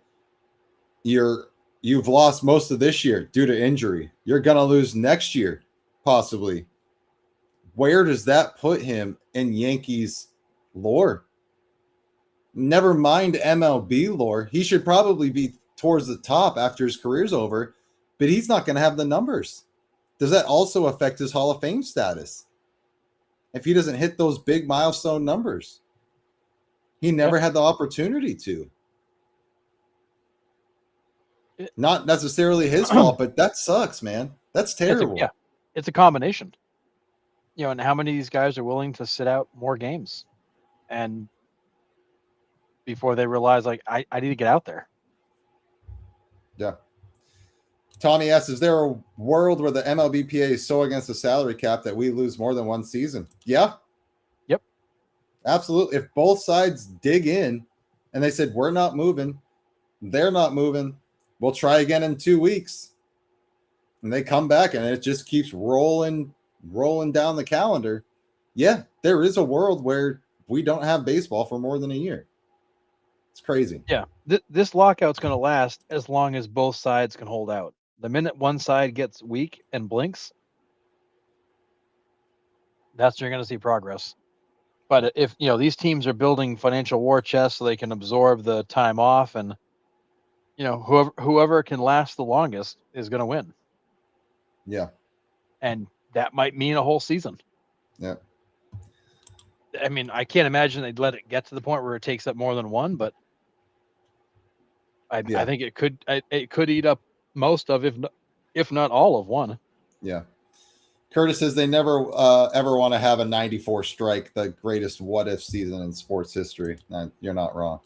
You've lost most of this year due to injury. You're gonna lose next year, possibly. Where does that put him in Yankees lore? Never mind MLB lore. He should probably be towards the top after his career's over, but he's not going to have the numbers. Does that also affect his Hall of Fame status? If he doesn't hit those big milestone numbers, he never had the opportunity to. Not necessarily his fault, but that sucks, man. That's terrible. It's a combination. And how many of these guys are willing to sit out more games and before they realize, like, I need to get out there. Yeah. Tommy asks, is there a world where the MLBPA is so against the salary cap that we lose more than one season? Yeah. Yep. Absolutely. If both sides dig in and they said, we're not moving, they're not moving, we'll try again in 2 weeks. And they come back and it just keeps rolling down the calendar. Yeah, there is a world where we don't have baseball for more than a year. It's crazy. Yeah. This lockout's going to last as long as both sides can hold out. The minute one side gets weak and blinks, that's when you're going to see progress. But if these teams are building financial war chests so they can absorb the time off, and whoever can last the longest is going to win. Yeah. And that might mean a whole season. Yeah. I mean, I can't imagine they'd let it get to the point where it takes up more than one, but I think it could eat up most of, if not all of one. Yeah. Curtis says they never ever want to have a 94 strike, the greatest what if season in sports history. You're not wrong.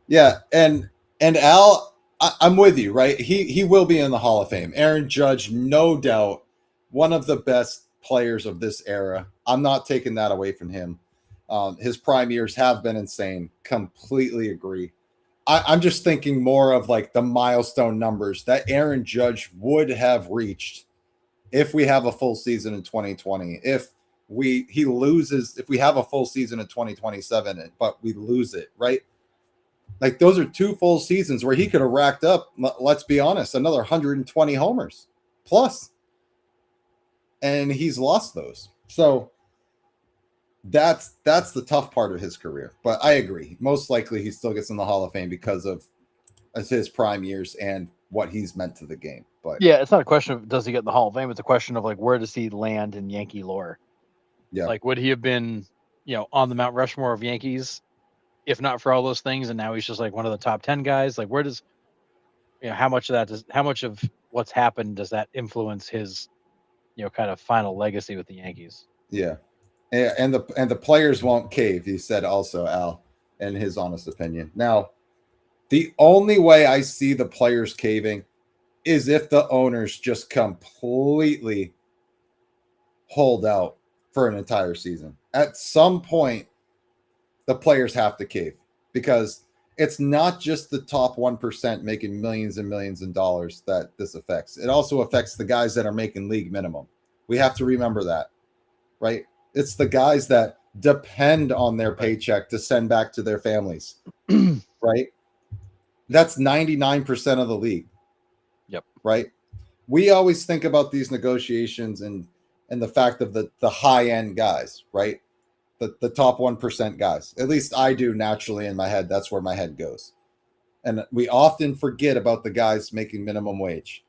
Yeah, and Al, I'm with you, right? He will be in the Hall of Fame. Aaron Judge, no doubt, one of the best players of this era. I'm not taking that away from him. His prime years have been insane. Completely agree. I'm just thinking more of like the milestone numbers that Aaron Judge would have reached if we have a full season in 2020. If we have a full season in 2027, but we lose it, right? Like those are 2 full seasons where he could have racked up, let's be honest, another 120 homers plus. And he's lost those. So that's the tough part of his career. But I agree. Most likely he still gets in the Hall of Fame because of his prime years and what he's meant to the game. But yeah, it's not a question of does he get in the Hall of Fame. It's a question of like, where does he land in Yankee lore? Yeah. Like, would he have been, on the Mount Rushmore of Yankees if not for all those things? And now he's just like one of the top 10 guys. Like, where does, how much of what's happened does that influence his, kind of final legacy with the Yankees? Yeah. And the players won't cave, he said also, Al, in his honest opinion. Now, the only way I see the players caving is if the owners just completely hold out for an entire season. At some point, the players have to cave because it's not just the top 1% making millions and millions of dollars that this affects. It also affects the guys that are making league minimum. We have to remember that, right? It's the guys that depend on their paycheck to send back to their families, right? That's 99% of the league. Yep. Right. We always think about these negotiations and the fact of the high end guys, right? The top 1% guys. At least I do naturally in my head. That's where my head goes. And we often forget about the guys making minimum wage.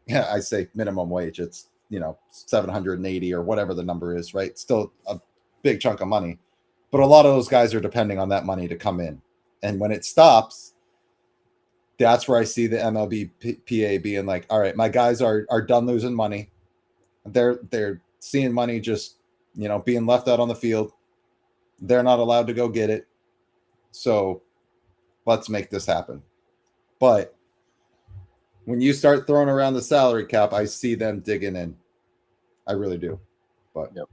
Yeah, I say minimum wage. It's, $780 or whatever the number is, right? Still a big chunk of money. But a lot of those guys are depending on that money to come in. And when it stops, that's where I see the MLBPA being like, all right, my guys are done losing money. They're seeing money just, being left out on the field. They're not allowed to go get it. So let's make this happen. But when you start throwing around the salary cap, I see them digging in. I really do. But yep.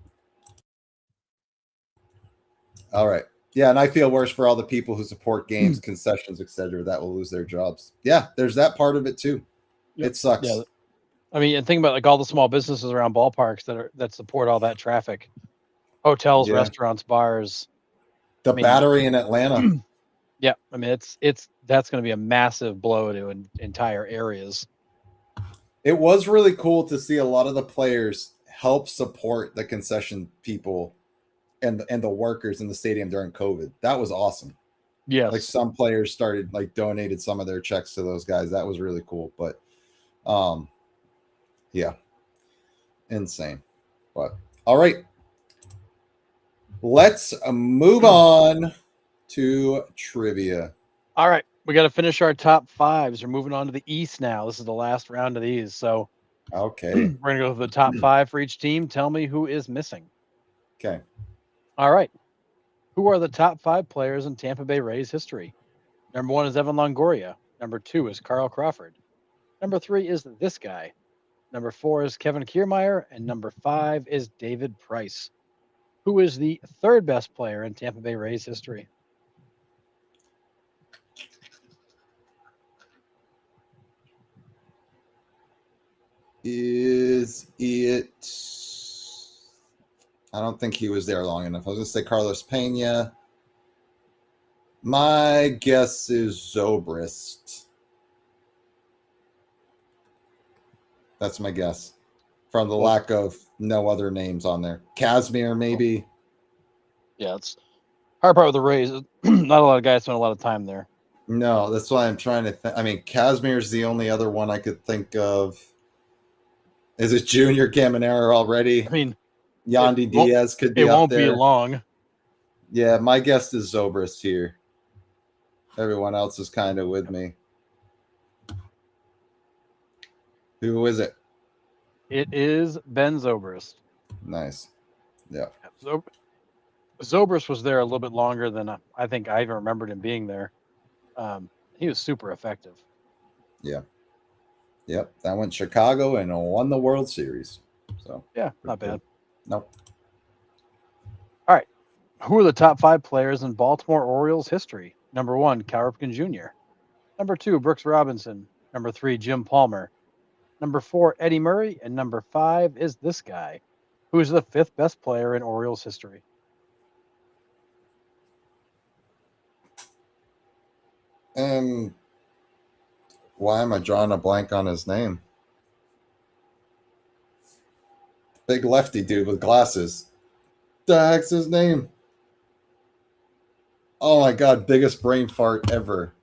All right. Yeah, and I feel worse for all the people who support games, concessions, etc., that will lose their jobs. Yeah, there's that part of it too. Yep. It sucks. Yeah. I mean, and think about like all the small businesses around ballparks that support all that traffic. Hotels, Yeah. restaurants, bars. The I mean, Battery in Atlanta. yeah. I mean, that's going to be a massive blow to entire areas. It was really cool to see a lot of the players help support the concession people and the workers in the stadium during COVID. That was awesome. Like Yes. some players started like donated some of their checks to those guys. That was really cool. But yeah, insane. But all right, let's move on to trivia. All right. We got to finish our top fives. We're moving on to the East now. This is the last round of these. So we're Okay. going to go to the top five for each team. Tell me who is missing. Okay. All right. Who are the top five players in Tampa Bay Rays history? Number one is Evan Longoria. Number two is Carl Crawford. Number three is this guy. Number four is Kevin Kiermaier. And number five is David Price. Who is the third best player in Tampa Bay Rays history? Is it? I don't think he was there long enough. I was going to say Carlos Pena. My guess is Zobrist. That's my guess. From the lack of no other names on there. Casimir, maybe. Yeah, it's hard part with the Rays. Not a lot of guys spend a lot of time there. No, that's why I'm trying to think. I mean, Casimir's the only other one I could think of. Is it Junior Caminero already? I mean, Yandy Diaz could be it up won't there. be long. Yeah, my guess is Zobrist here. Everyone else is kind of with me. Who is it? It is Ben Zobrist. Nice. Yeah. Zobrist was there a little bit longer than I think I even remembered him being there. He was super effective. Yeah. Yep. That went Chicago and won the World Series. So yeah, not bad. Nope. All right. Who are the top five players in Baltimore Orioles history? Number one, Cal Ripken Jr. Number two, Brooks Robinson. Number three, Jim Palmer. Number four, Eddie Murray. And number five is this guy, who is the fifth best player in Orioles history. Why am I drawing a blank on his name? Big lefty dude with glasses. The heck's his name? Oh my god, biggest brain fart ever.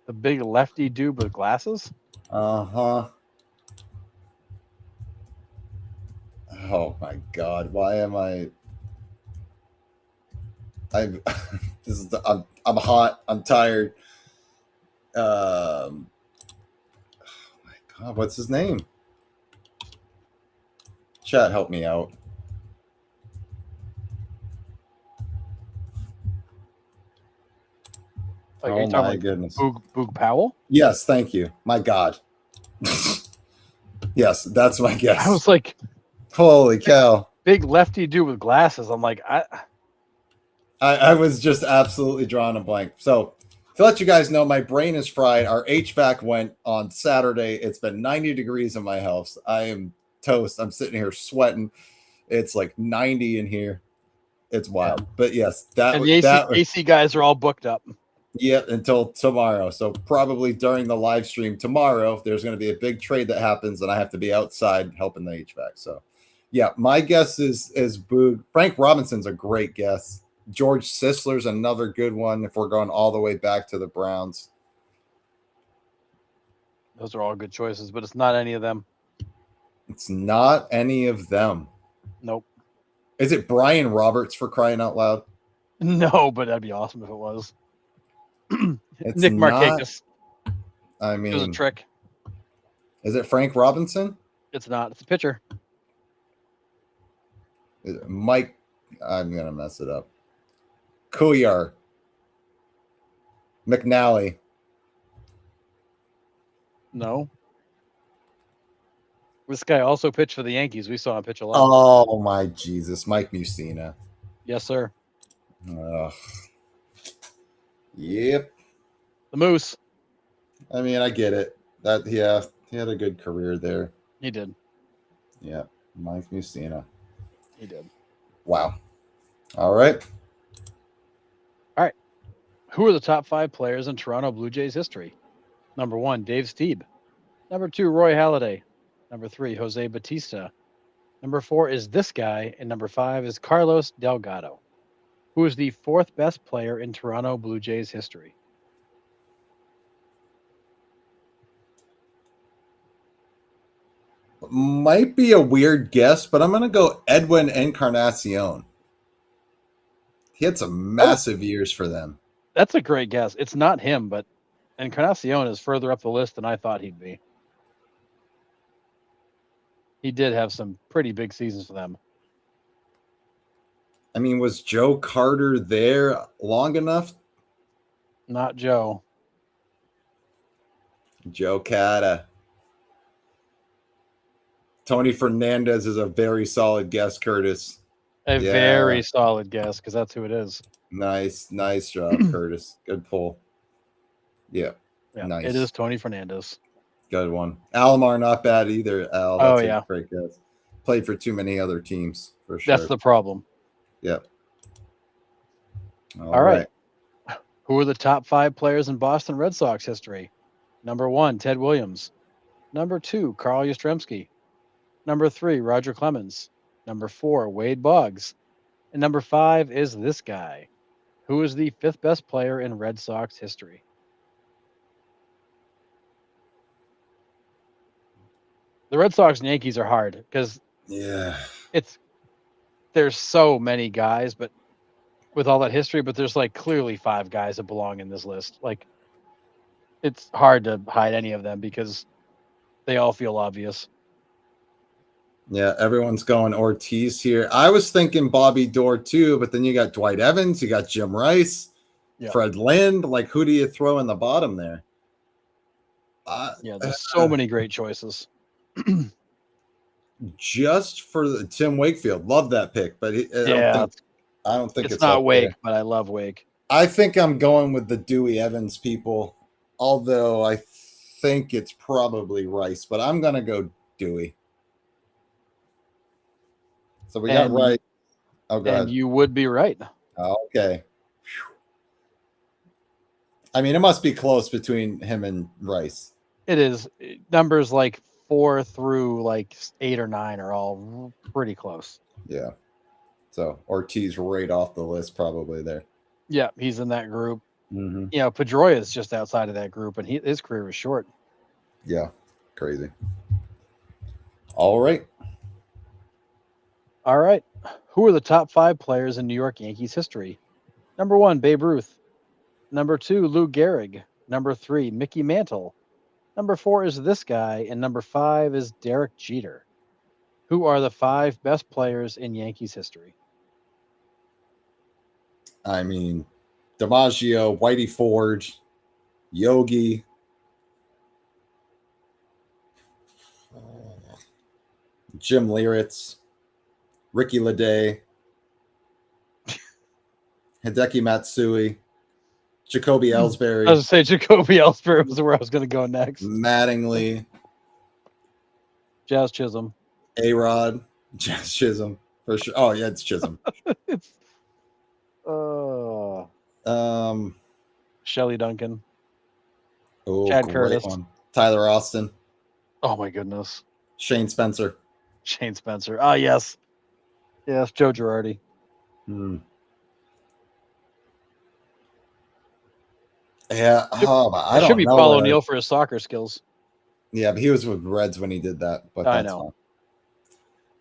The big lefty dude with glasses? Uh-huh. Oh my god, why am I I'm hot, I'm tired. Oh my god, what's his name? Chat, help me out. Oh my goodness. Boog Powell? Yes, thank you. My god. Yes, that's my guess. I was like, holy cow. Big lefty dude with glasses. I'm like, I was just absolutely drawing a blank. So to let you guys know, my brain is fried. Our HVAC went on Saturday. It's been 90 degrees in my house. I am toast. I'm sitting here sweating. It's like 90 in here. It's wild. Yeah. But yes, the AC guys are all booked up. Yeah, until tomorrow. So probably during the live stream tomorrow, there's going to be a big trade that happens, and I have to be outside helping the HVAC. So, yeah, my guess is Boog. Frank Robinson's a great guess. George Sisler's another good one if we're going all the way back to the Browns. Those are all good choices, but it's not any of them. It's not any of them. Nope. Is it Brian Roberts, for crying out loud? No, but that'd be awesome if it was. It's Nick Markakis. I mean, it was a trick. Is it Frank Robinson? It's not. It's a pitcher. Mike, I'm going to mess it up. Kuyar. McNally. No. This guy also pitched for the Yankees. We saw him pitch a lot. Oh, my Jesus. Mike Mussina. Yes, sir. Yep. The Moose. I mean, I get it. He had a good career there. He did. Yeah. Mike Mussina. He did. Wow. All right. All right. Who are the top 5 players in Toronto Blue Jays history? Number 1, Dave Stieb. Number 2, Roy Halladay. Number 3, Jose Batista. Number 4 is this guy. And number 5 is Carlos Delgado. Who is the 4th best player in Toronto Blue Jays history? Might be a weird guess, but I'm going to go Edwin Encarnacion. He had some massive years for them. That's a great guess. It's not him, but Encarnacion is further up the list than I thought he'd be. He did have some pretty big seasons for them. I mean, was Joe Carter there long enough? Not Joe. Joe Cata. Tony Fernandez is a very solid guess, Curtis. Very solid guess, because that's who it is. Nice job, Curtis. Good pull. Yeah, nice. It is Tony Fernandez. Good one. Alomar, not bad either, Al. That's a great guess. Played for too many other teams, for sure. That's the problem. Yep. All right. Who are the top 5 players in Boston Red Sox history? Number 1, Ted Williams. Number 2, Carl Yastrzemski. Number 3, Roger Clemens. Number 4, Wade Boggs. And number 5 is this guy. Who is the 5th best player in Red Sox history? The Red Sox and Yankees are hard because there's so many guys, but with all that history, but there's like clearly 5 guys that belong in this list. Like, it's hard to hide any of them because they all feel obvious. Yeah, everyone's going Ortiz here. I was thinking Bobby Dorr too, but then you got Dwight Evans, you got Jim Rice, Fred Lind. Like, who do you throw in the bottom there? There's so many great choices. Just for Tim Wakefield, love that pick, but I don't think it's not Wake, but I love Wake. I think I'm going with the Dewey Evans people, although I think it's probably Rice, but I'm gonna go Dewey. So we got Rice. Oh, go ahead. You would be right. Okay. I mean, it must be close between him and Rice. It is. Numbers like 4 through like 8 or 9 are all pretty close. Yeah. So Ortiz right off the list, probably there. Yeah, he's in that group. Mm-hmm. You know, Pedroia is just outside of that group, and his career was short. Yeah, crazy. All right. Who are the top 5 players in New York Yankees history? Number 1, Babe Ruth. Number 2, Lou Gehrig. Number 3, Mickey Mantle. Number 4 is this guy, and number 5 is Derek Jeter. Who are the 5 best players in Yankees history? I mean, DiMaggio, Whitey Ford, Yogi, Jim Leyritz, Ricky Leday, Hideki Matsui, Jacoby Ellsbury. I was going to say Jacoby Ellsbury was where I was going to go next. Mattingly. Jazz Chisholm. A-Rod. Jazz Chisholm. For sure. Oh, yeah, it's Chisholm. Shelley Duncan. Oh, Chad Curtis. One. Tyler Austin. Oh, my goodness. Shane Spencer. Ah, yes. Yes, Joe Girardi. Yeah, I should be Paul O'Neill for his soccer skills. Yeah, but he was with Reds when he did that. But I know.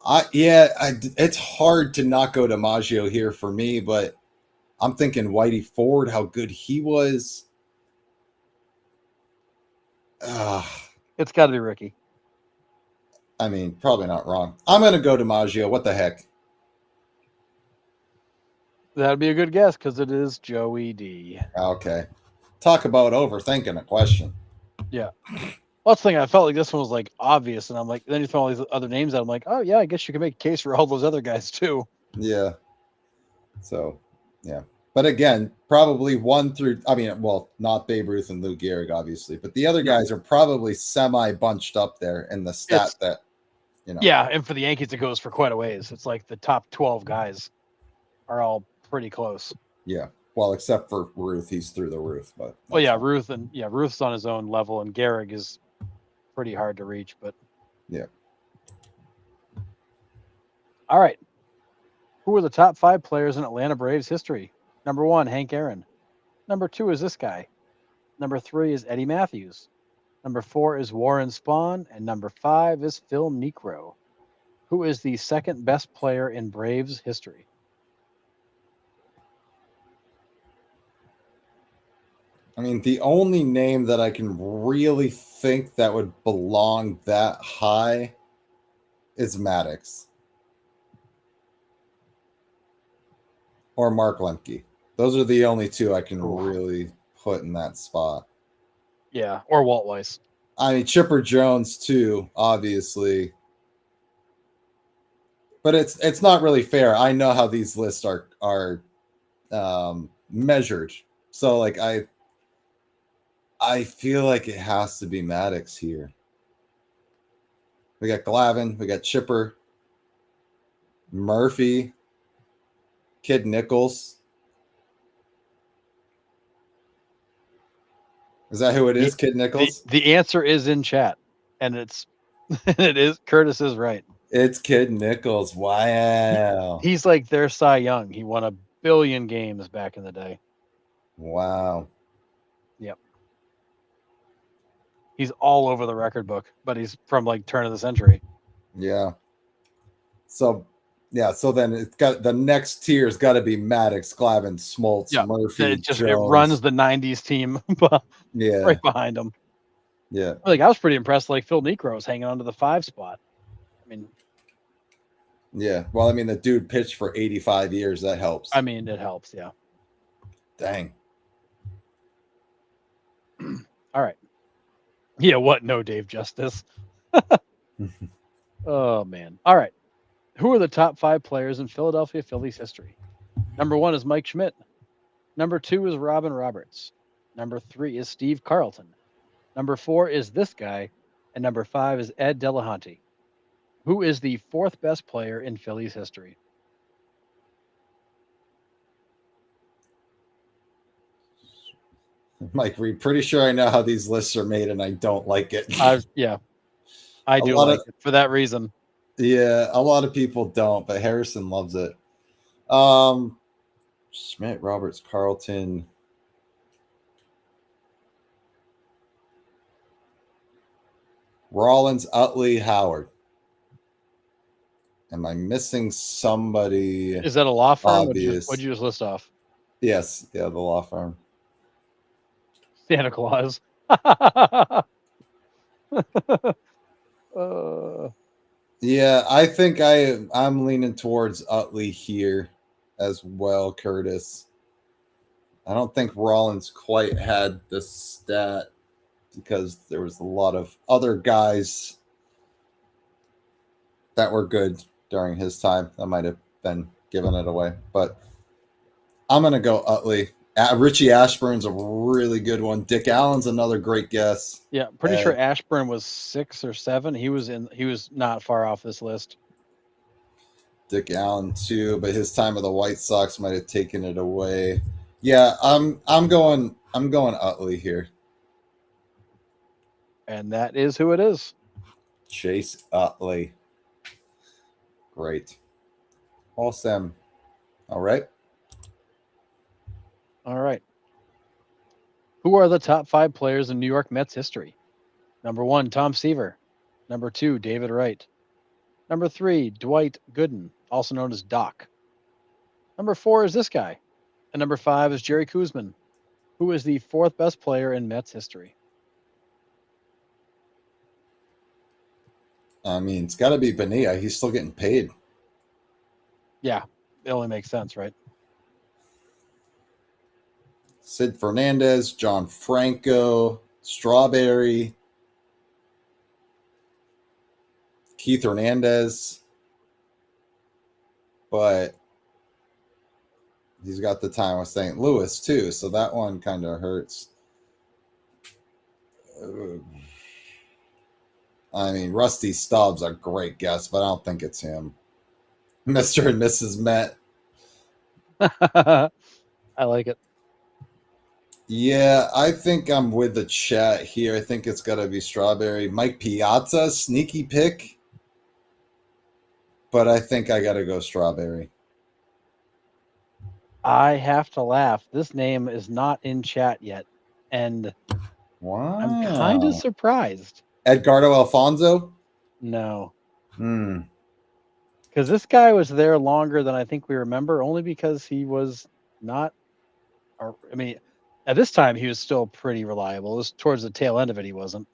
Fine. It's hard to not go to Maggio here for me, but I'm thinking Whitey Ford, how good he was. It's got to be Ricky. I mean, probably not wrong. I'm going to go to Maggio. What the heck? That'd be a good guess because it is Joey D. Okay. Talk about overthinking a question. Yeah. Well, that's the thing. I felt like this one was like obvious, and I'm like, then you throw all these other names out. I'm like, oh yeah, I guess you can make a case for all those other guys too. Yeah. So, yeah. But again, probably 1 through. I mean, well, not Babe Ruth and Lou Gehrig, obviously, but the other guys are probably semi bunched up there in the stat that, you know. Yeah, and for the Yankees, it goes for quite a ways. It's like the top 12 guys are all pretty close. Yeah. Well, except for Ruth, he's through the roof. But Well, yeah, fine. Ruth's on his own level, and Gehrig is pretty hard to reach. But Yeah. all right, who are the top 5 players in Atlanta Braves history? Number 1, Hank Aaron. Number 2 is this guy. Number 3 is Eddie Matthews. Number 4 is Warren Spahn, and number 5 is Phil Niekro. Who is the second best player in Braves history? I mean, the only name that I can really think that would belong that high is Maddox or Mark Lemke. Those are the only two I can really put in that spot. Yeah, or Walt Weiss. I mean, Chipper Jones too, obviously. But it's not really fair. I know how these lists are measured. So like I feel like it has to be Maddox here. We got Glavine, we got Chipper, Murphy, Kid Nichols. Is that who it is, Kid Nichols? The answer is in chat, and it is Curtis is right. It's Kid Nichols. Wow. He's like their Cy Young. He won 1 billion games back in the day. Wow. Yep. He's all over the record book, but he's from like turn of the century. Yeah. So then it's got the next tier's got to be Maddox, Glavine, Smoltz, Murphy. It runs the '90s team, right behind him. Yeah. Like I was pretty impressed. Like Phil Niekro was hanging on to the 5 spot. I mean, yeah. Well, I mean, the dude pitched for 85 years. That helps. I mean, it helps. Yeah. Dang. All right. Yeah. What? No, Dave Justice. Oh man. All right. Who are the top 5 players in Philadelphia Phillies history? Number 1 is Mike Schmidt. Number 2 is Robin Roberts. Number 3 is Steve Carlton. Number 4 is this guy. And number 5 is Ed Delahanty. Who is the 4th best player in Phillies history? Mike Reed, pretty sure I know how these lists are made, and I don't like it. Yeah. I do like it for that reason. Yeah, a lot of people don't, but Harrison loves it. Schmidt, Roberts, Carlton. Rollins, Utley, Howard. Am I missing somebody? Is that a law firm? What'd you just list off? Yes. Yeah, the law firm. Santa Claus. Yeah, I think I'm leaning towards Utley here as well, Curtis. I don't think Rollins quite had the stat because there was a lot of other guys that were good during his time that might have been giving it away. But I'm going to go Utley. Richie Ashburn's a really good one. Dick Allen's another great guess. Yeah, pretty sure Ashburn was 6 or 7. He was not far off this list. Dick Allen too, but his time with the White Sox might have taken it away. Yeah, I'm going Utley here. And that is who it is. Chase Utley. Great. Awesome. All right. All right. Who are the top 5 players in New York Mets history? Number 1, Tom Seaver. Number 2, David Wright. Number 3, Dwight Gooden, also known as Doc. Number 4 is this guy. And number 5 is Jerry Koosman, who is the 4th best player in Mets history. I mean, it's got to be Bonilla. He's still getting paid. Yeah, it only makes sense, right? Sid Fernandez, John Franco, Strawberry, Keith Hernandez. But he's got the time with St. Louis, too, so that one kind of hurts. I mean, Rusty Stubbs, a great guess, but I don't think it's him. Mr. and Mrs. Met. I like it. Yeah, I think I'm with the chat here. I think it's got to be Strawberry. Mike Piazza, sneaky pick. But I think I got to go Strawberry. I have to laugh. This name is not in chat yet, and I'm kind of Wow. surprised. Edgardo Alfonso? No, Hmm. because this guy was there longer than I think we remember, only because he was not. Or, I mean, at this time he was still pretty reliable. It was towards the tail end of it he wasn't.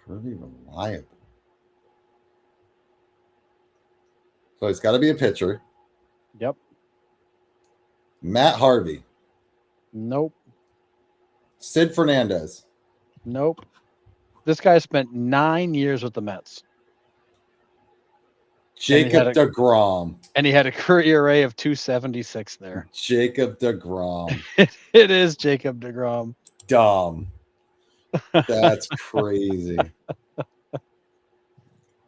Pretty reliable. So it's got to be a pitcher. Yep. Matt Harvey. Nope. Sid Fernandez. Nope. This guy spent 9 years with the Mets. Jacob deGrom. And he had a career ERA of 2.76 there. Jacob deGrom. It is Jacob deGrom. Dumb. That's crazy.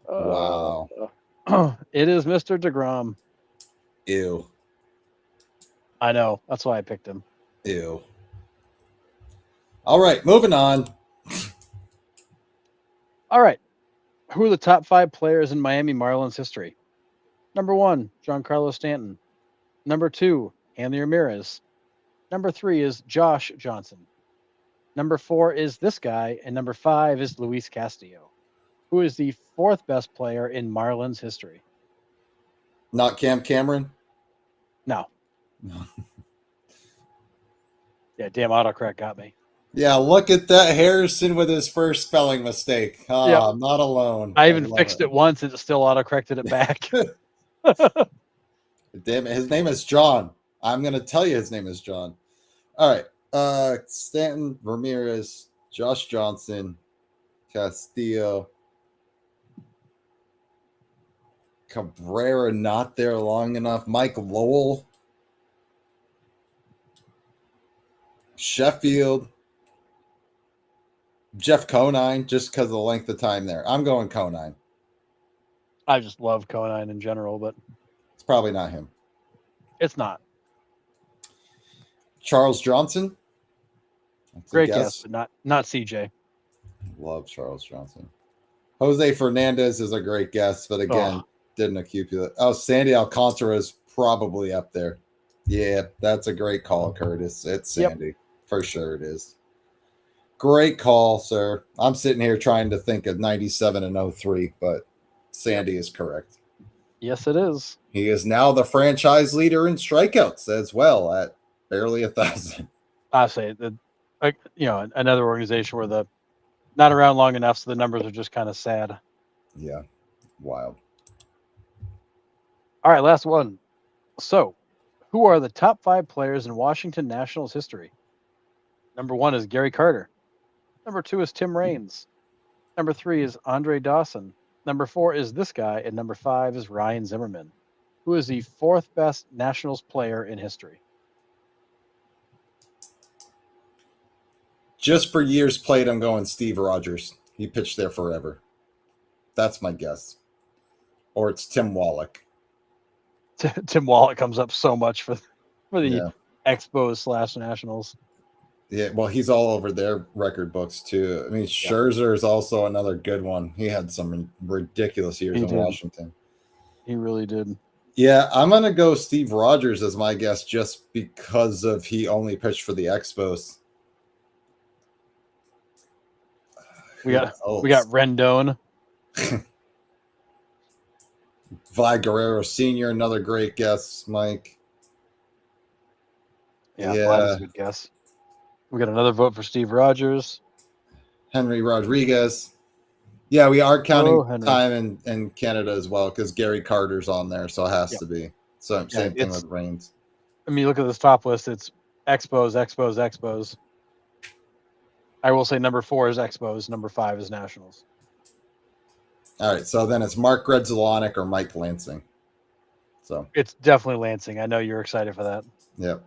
Wow. It is Mr. deGrom. Ew. I know. That's why I picked him. Ew. All right, moving on. All right. Who are the top 5 players in Miami Marlins history? Number 1, Giancarlo Stanton. Number 2, Hanley Ramirez. Number 3 is Josh Johnson. Number 4 is this guy. And number 5 is Luis Castillo, who is the 4th best player in Marlins history. Not Cam Cameron? No. Yeah, damn autocorrect got me. Yeah, look at that. Harrison with his first spelling mistake. Yep. I'm not alone. I even fixed it once and it still autocorrected it back. Damn it. His name is John. I'm going to tell you his name is John. All right. Stanton, Ramirez, Josh Johnson, Castillo, Cabrera not there long enough. Mike Lowell, Sheffield, Jeff Conine, just because of the length of time there. I'm going Conine. I just love Conine in general, but It's probably not him. it's not. Charles Johnson. That's Great guess, but not CJ. Love Charles Johnson. Jose Fernandez is a great guess, but again, didn't accumulate. Oh, Sandy Alcantara is probably up there. Yeah, that's a great call, Curtis. It's Sandy. Yep. For sure it is. Great call, sir. I'm sitting here trying to think of 97 and 03, but Sandy is correct. Yes, it is. He is now the franchise leader in strikeouts as well at barely 1,000. I say that, another organization where the not around long enough, so the numbers are just kind of sad. Yeah, wild. All right, last one. So, who are the top 5 players in Washington Nationals history? Number 1 is Gary Carter. Number 2 is Tim Raines. Number 3 is Andre Dawson. Number 4 is this guy, and number 5 is Ryan Zimmerman, who is the 4th best Nationals player in history. Just for years played, I'm going Steve Rogers. He pitched there forever. That's my guess. Or it's Tim Wallach. Tim Wallach comes up so much for the Expos / Nationals. Yeah, well, he's all over their record books too. I mean, Scherzer is also another good one. He had some ridiculous years in Washington. He really did. Yeah, I'm going to go Steve Rogers as my guess just because of he only pitched for the Expos. We got Rendon. Vlad Guerrero Sr., another great guess, Mike. Yeah, Vlad's a good guess. We got another vote for Steve Rogers. Henry Rodriguez. Yeah, we are counting time in Canada as well because Gary Carter's on there, so it has to be. So same thing with Raines. I mean, look at this top list. It's Expos. I will say number 4 is Expos. Number 5 is Nationals. All right, so then it's Mark Grudzielanek or Mike Lansing. So it's definitely Lansing. I know you're excited for that. Yep.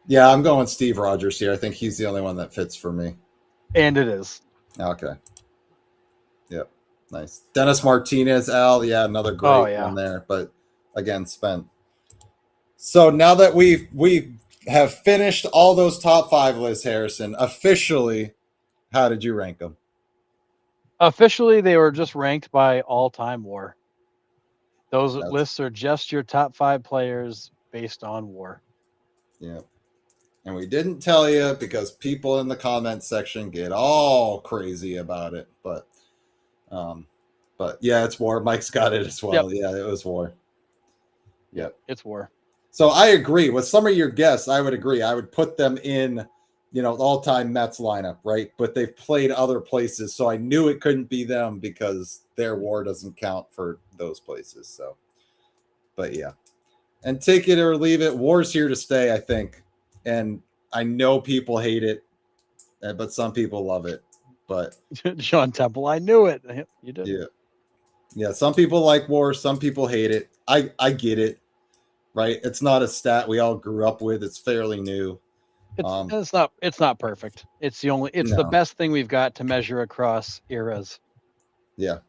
Yeah, I'm going Steve Rogers here. I think he's the only one that fits for me. And it is. Okay. Yep. Nice. Dennis Martinez, Al. Yeah, another great one there. But again spent. So now that we have finished all those top 5 lists, Harrison, officially, how did you rank them? Officially, they were just ranked by all-time WAR. Those That's, lists are just your top 5 players based on WAR. yeah. And we didn't tell you because people in the comment section get all crazy about it. But yeah, it's war. Mike's got it as well. Yep. Yeah, it was war. Yep. It's WAR. So I agree with some of your guests. I would agree. I would put them in, the all-time Mets lineup, right? But they've played other places, so I knew it couldn't be them because their WAR doesn't count for those places. So, but yeah, and take it or leave it. WAR's here to stay, I think, and I know people hate it, but some people love it. But Sean Temple, I knew it. You did. yeah, yeah. Some people like WAR. Some people hate it. I get it. Right? It's not a stat we all grew up with. It's fairly new. It's not perfect. It's the best thing we've got to measure across eras. Yeah.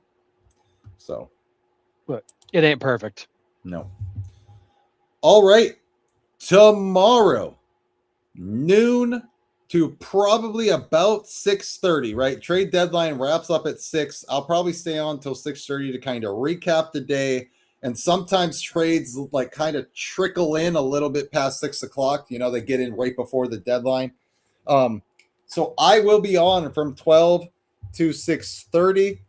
So, but it ain't perfect. No. All right. Tomorrow, noon to probably about 6:30, right? Trade deadline wraps up at 6. I'll probably stay on until 6:30 to kind of recap the day. And sometimes trades like kind of trickle in a little bit past 6 o'clock. They get in right before the deadline. So I will be on from 12 to 6:30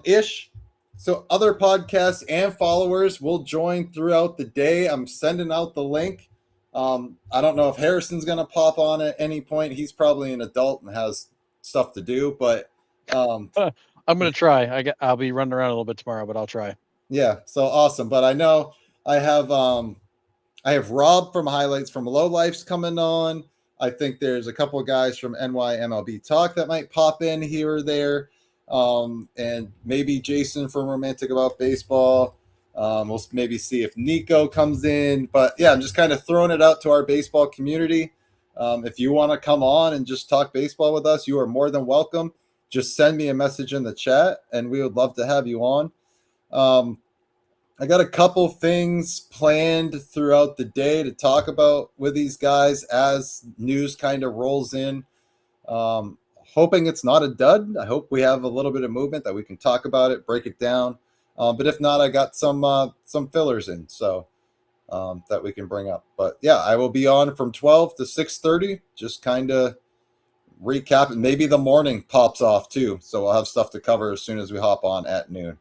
ish. So other podcasts and followers will join throughout the day. I'm sending out the link. I don't know if Harrison's going to pop on at any point. He's probably an adult and has stuff to do, but I'm going to try. I'll be running around a little bit tomorrow, but I'll try. Yeah, so awesome. But I know I have Rob from Highlights from Low Lifes coming on. I think there's a couple of guys from NYMLB Talk that might pop in here or there. And maybe Jason from Romantic About Baseball. We'll maybe see if Nico comes in. But yeah, I'm just kind of throwing it out to our baseball community. If you want to come on and just talk baseball with us, you are more than welcome. Just send me a message in the chat, and we would love to have you on. I got a couple things planned throughout the day to talk about with these guys as news kind of rolls in. Hoping it's not a dud. I hope we have a little bit of movement that we can talk about it, break it down. But if not, I got some fillers in, so that we can bring up. But yeah, I will be on from 12 to 6:30, just kind of recap, and maybe the morning pops off too. So we'll have stuff to cover as soon as we hop on at noon.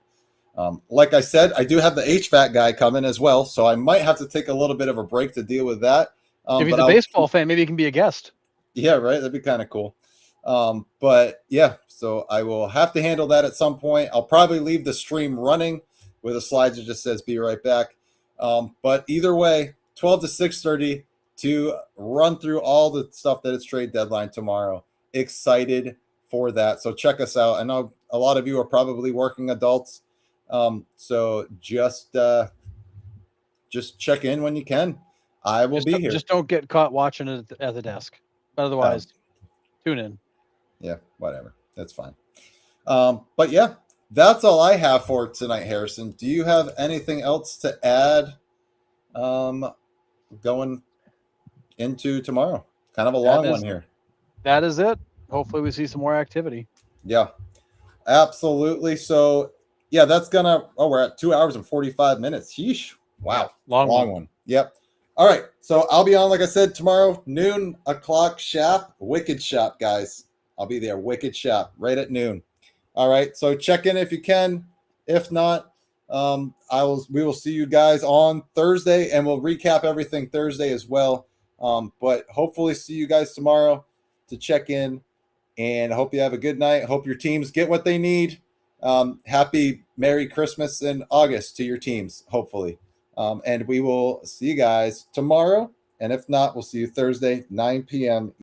Like I said, I do have the HVAC guy coming as well, so I might have to take a little bit of a break to deal with that. If he's a baseball fan, maybe he can be a guest. Yeah, right. That'd be kind of cool. But yeah, so I will have to handle that at some point. I'll probably leave the stream running with a slide that just says "Be right back." But either way, 12 to 6:30 to run through all the stuff that is trade deadline tomorrow. Excited for that. So check us out. I know a lot of you are probably working adults. So just check in when you can. I will be here. Just don't get caught watching it at the desk. Otherwise, tune in. Yeah, whatever. That's fine. But yeah, that's all I have for tonight, Harrison. Do you have anything else to add going into tomorrow? Kind of a long one here. That is it. Hopefully we see some more activity. Yeah, absolutely. So yeah, that's we're at 2 hours and 45 minutes. Yeesh. Wow. Yeah, long one. Yep. All right. So I'll be on, like I said, tomorrow, noon o'clock shop, Wicked Shop, guys. I'll be there. Wicked Shop right at noon. All right. So check in if you can. If not, we will see you guys on Thursday, and we'll recap everything Thursday as well. But hopefully see you guys tomorrow to check in, and I hope you have a good night. Hope your teams get what they need. Happy Merry Christmas in August to your teams, hopefully. And we will see you guys tomorrow. And if not, we'll see you Thursday, 9 p.m.